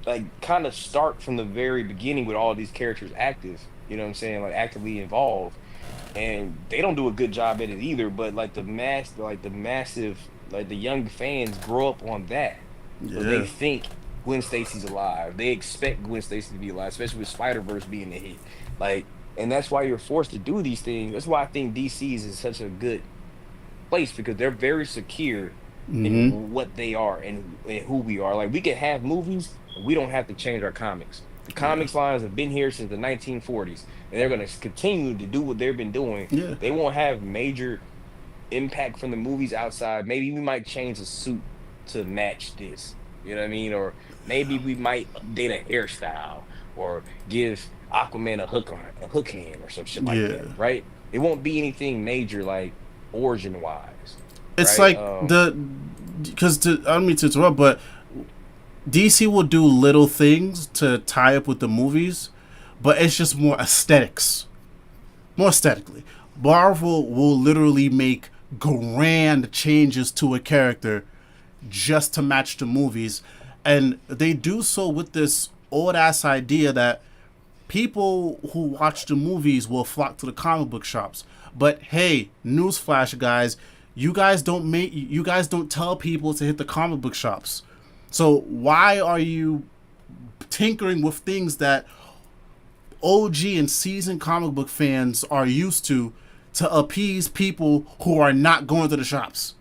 like kind of start from the very beginning with all these characters active. You know what I'm saying? Like actively involved, and they don't do a good job at it either. But like the massive, like the young fans grow up on that, so they Yeah. think Gwen Stacy's alive. They expect Gwen Stacy to be alive, especially with Spider Verse being a hit. Like, and that's why you're forced to do these things. That's why I think DC's is such a good place because they're very secure in Mm-hmm. what they are and who we are. Like we can have movies, and we don't have to change our comics. The Yeah. comics lines have been here since the 1940s, and they're going to continue to do what they've been doing. Yeah. They won't have major impact from the movies outside. Maybe we might change the suit to match this. You know what I mean? Or maybe we might update a hairstyle or give Aquaman a hook hand or some shit like that, Yeah. right? It won't be anything major like origin wise, It's right? like because I don't mean to interrupt, but DC will do little things to tie up with the movies, but it's just more aesthetics, more aesthetically. Marvel will literally make grand changes to a character just to match the movies, and they do so with this old ass idea that people who watch the movies will flock to the comic book shops. But hey, newsflash, guys, you guys don't tell people to hit the comic book shops. So why are you tinkering with things that OG and seasoned comic book fans are used to appease people who are not going to the shops?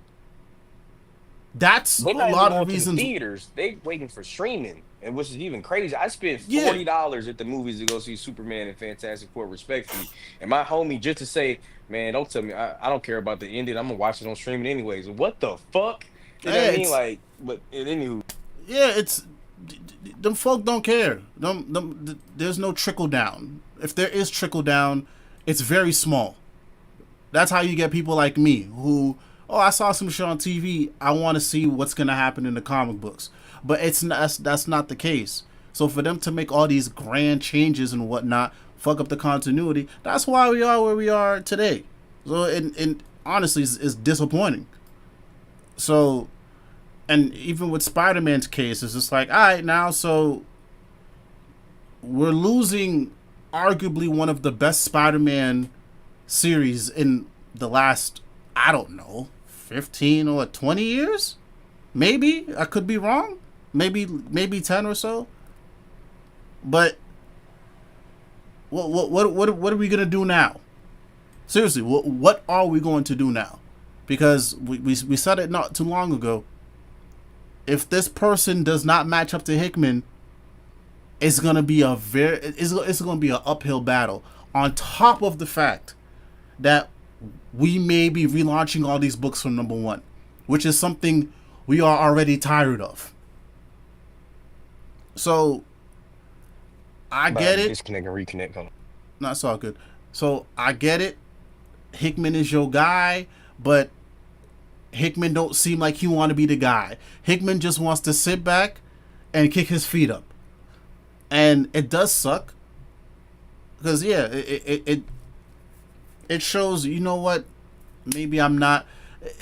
That's a They're not even lot going of to the reasons. theaters. They waiting for streaming, and which is even crazy. I spent Yeah. $40 at the movies to go see Superman and Fantastic Four, respectfully. And my homie just to say, man, don't tell me I don't care about the ending. I'm gonna watch it on streaming anyways. What the fuck? You know what I Yeah, mean? it's Like, but anywho, yeah, it's them folk don't care. There's no trickle down. If there is trickle down, it's very small. That's how you get people like me who, oh, I saw some shit on TV. I want to see what's gonna happen in the comic books, but it's not. That's not the case. So for them to make all these grand changes and whatnot, fuck up the continuity. That's why we are where we are today. So and honestly, it's disappointing. So, and even with Spider-Man's case, it's just like, all right, now so we're losing arguably one of the best Spider-Man series in the last, I don't know, 15 or 20 years? Maybe. I could be wrong. Maybe 10 or so. But what are we going to do now? Seriously, what are we going to do now? Because we said it not too long ago. If this person does not match up to Hickman, it's going to be it's going to be an uphill battle, on top of the fact that we may be relaunching all these books from number one, which is something we are already tired of. So I get it. disconnect and reconnect on. Not so good. So I get it. Hickman is your guy, but Hickman don't seem like he want to be the guy. Hickman just wants to sit back and kick his feet up, and it does suck. Because yeah, it shows. You know what? Maybe I'm not.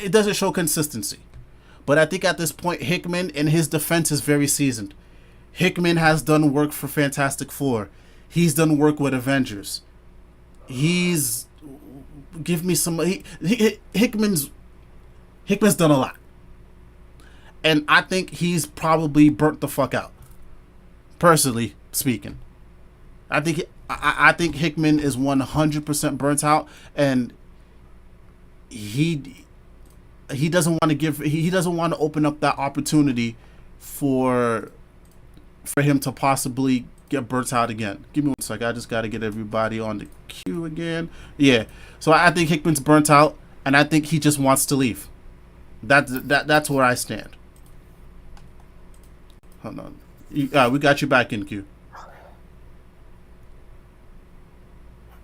It doesn't show consistency. But I think at this point, Hickman, in his defense, is very seasoned. Hickman has done work for Fantastic Four. He's done work with Avengers. He's give me some. Hickman's done a lot, and I think he's probably burnt the fuck out. Personally speaking, I think Hickman is 100% burnt out, and he doesn't want to he doesn't want to open up that opportunity for him to possibly get burnt out again. Give me 1 second. I just got to get everybody on the queue again. Yeah. So I think Hickman's burnt out, and I think he just wants to leave. That's where I stand. Hold on. We got you back in queue.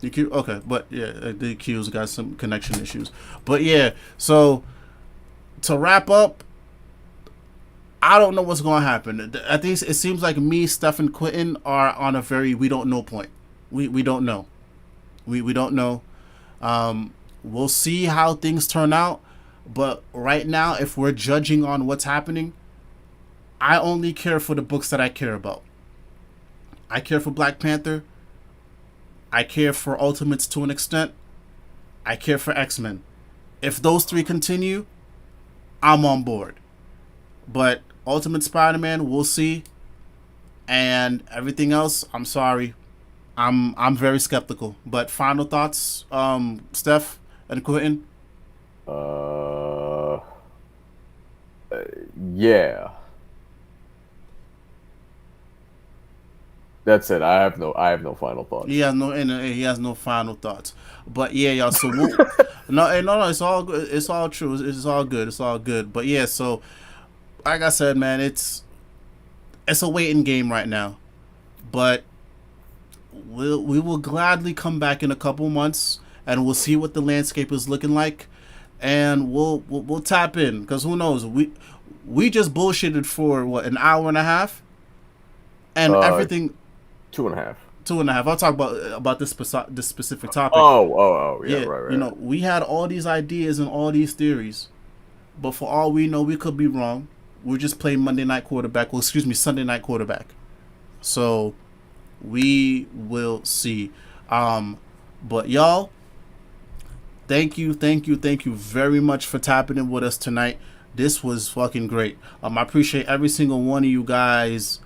The queue? Okay. But yeah, the queue's got some connection issues. But yeah, so to wrap up, I don't know what's going to happen. I think it seems like me, Stef, and Quintin are on a very we don't know point. We don't know. We don't know. We'll see how things turn out. But right now, if we're judging on what's happening, I only care for the books that I care about. I care for Black Panther. I care for Ultimates to an extent. I care for X-Men. If those three continue, I'm on board. But Ultimate Spider-Man, we'll see. And everything else, I'm sorry. I'm very skeptical. But final thoughts, Stef and Quintin? Yeah. That's it. I have no final thoughts. He has no final thoughts. But yeah, y'all. So no, it's all good. It's all true. It's all good. It's all good. But yeah, so like I said, man, it's a waiting game right now. But we will gladly come back in a couple months, and we'll see what the landscape is looking like, and we'll tap in, because who knows, we just bullshitted for what, an hour and a half, and everything. 2.5. 2.5. I'll talk about this specific topic. Oh, yeah, right. You know, we had all these ideas and all these theories, but for all we know, we could be wrong. We're just playing Sunday night quarterback. So we will see. But y'all, thank you very much for tapping in with us tonight. This was fucking great. I appreciate every single one of you guys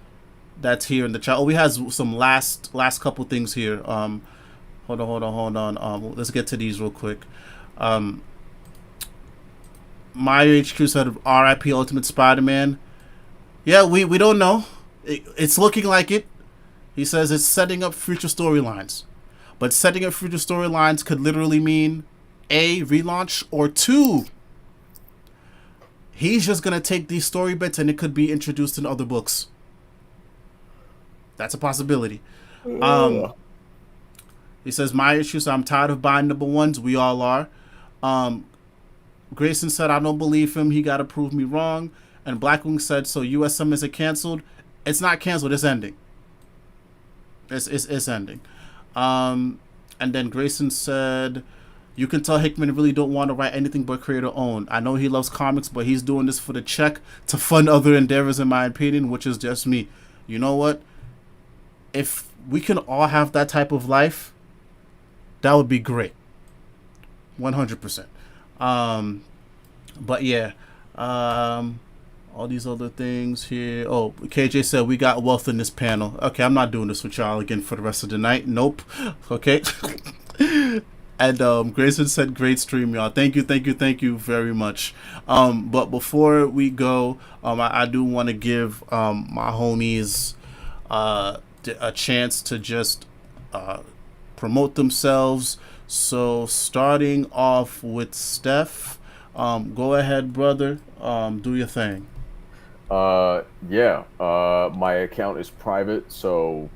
that's here in the chat. Oh, we have some last couple things here. Hold on. Let's get to these real quick. My HQ said R.I.P. Ultimate Spider-Man. Yeah, we don't know. It's looking like it. He says it's setting up future storylines. But setting up future storylines could literally mean A, relaunch, or 2, he's just going to take these story bits and it could be introduced in other books. That's a possibility. He says, my issues, I'm tired of buying number ones. We all are. Grayson said, I don't believe him. He got to prove me wrong. And Blackwing said, so USM is it canceled? It's not canceled. It's ending. It's ending. And then Grayson said, you can tell Hickman really don't want to write anything but creator owned. I know he loves comics, but he's doing this for the check to fund other endeavors, in my opinion, which is just me. You know what? If we can all have that type of life, that would be great. 100%. But yeah, all these other things here. Oh, KJ said we got wealth in this panel. Okay, I'm not doing this with y'all again for the rest of the night. Nope. Okay. And Grayson said great stream, y'all. Thank you very much. But before we go, I do want to give my homies a chance to just promote themselves. So starting off with Stef, go ahead, brother. Do your thing. Yeah. My account is private, so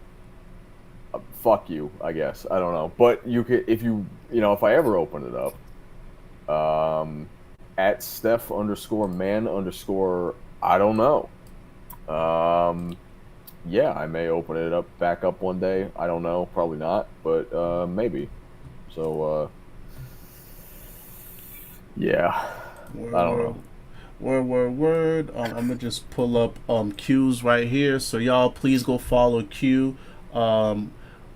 fuck you, I guess. I don't know, but you could, if if I ever open it up, at Stef_man_ I don't know. Yeah, I may open it back up one day. I don't know, probably not, but maybe. So yeah, I don't know. Word. I'm gonna just pull up Q's right here. So y'all please go follow Q.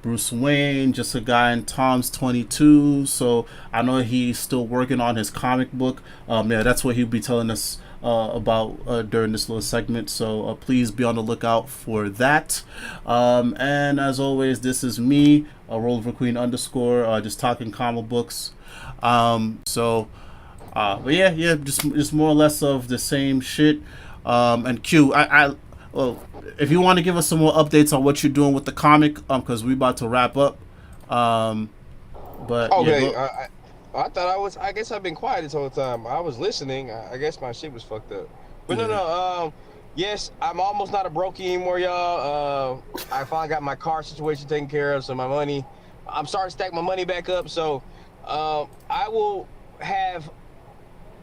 Bruce Wayne, just a guy in Tom's 22. So I know he's still working on his comic book. Yeah, that's what he'll be telling us about during this little segment. So please be on the lookout for that. And as always, this is me, Roliver Queen _, just talking comic books. But yeah, just more or less of the same shit. And Q, well, if you want to give us some more updates on what you're doing with the comic, because we about to wrap up. But Okay, yeah, I thought I was. I guess I've been quiet this whole time. I was listening. I guess my shit was fucked up. But Yeah. no. Yes, I'm almost not a brokey anymore, y'all. I finally got my car situation taken care of, so my money. I'm starting to stack my money back up. So, I will have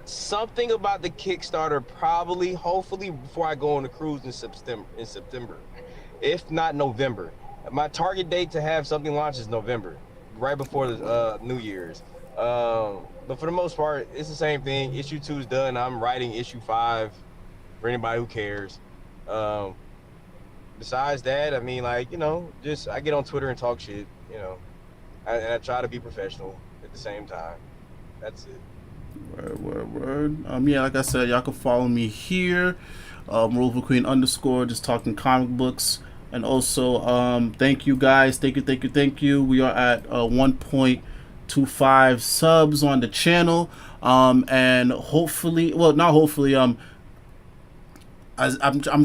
something about the Kickstarter probably, hopefully, before I go on the cruise in September, if not November. My target date to have something launched is November, right before the New Year's. But for the most part, it's the same thing. Issue 2 is done. I'm writing issue 5 for anybody who cares. Besides that, I mean, like, just I get on Twitter and talk shit, and I try to be professional at the same time. That's it. Word. Yeah, like I said, y'all can follow me here, Roliver Queen _, just talking comic books. And also, thank you guys. Thank you. We are at 1.25 subs on the channel. And hopefully, well, not hopefully, I'm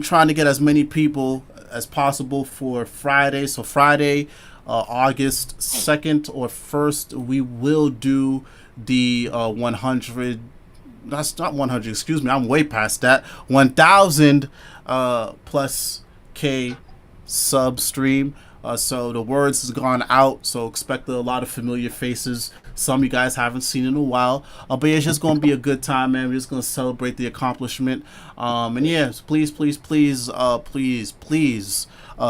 trying to get as many people as possible for Friday. So Friday, August 2nd or 1st, we will do the 100. That's not 100. Excuse me, I'm way past that. 1,000 plus K sub stream. So the words has gone out. So expect a lot of familiar faces. Some you guys haven't seen in a while. But yeah, it's just gonna be a good time, man. We're just gonna celebrate the accomplishment. And yes, please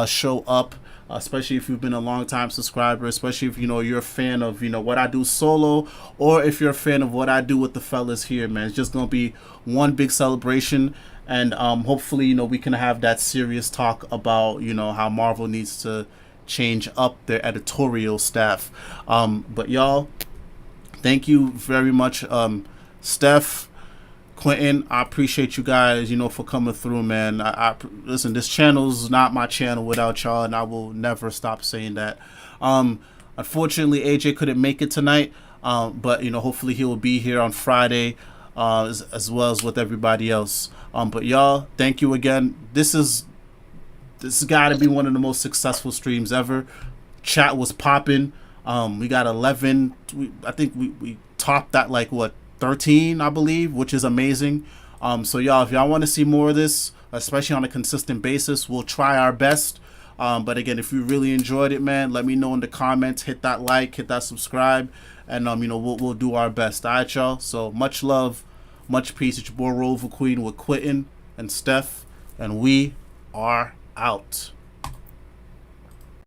show up. Especially if you've been a long time subscriber, especially if you're a fan of what I do solo, or if you're a fan of what I do with the fellas here, man. It's just gonna be one big celebration, and hopefully we can have that serious talk about how Marvel needs to change up their editorial staff. But y'all, thank you very much, Stef, Quintin. I appreciate you guys, for coming through, man. I listen, this channel's not my channel without y'all, and I will never stop saying that. Unfortunately, AJ couldn't make it tonight, but hopefully he will be here on Friday, as well as with everybody else. But y'all, thank you again. This has got to be one of the most successful streams ever. Chat was popping. We got 11. I think we topped that, like, what, 13, I believe, which is amazing. So y'all, if y'all want to see more of this, especially on a consistent basis, we'll try our best. But again, if you really enjoyed it, man, let me know in the comments. Hit that like, hit that subscribe, and we'll do our best. All right, y'all. So much love, much peace. It's your boy Roliver Queen with Quintin and Stef, and we are out.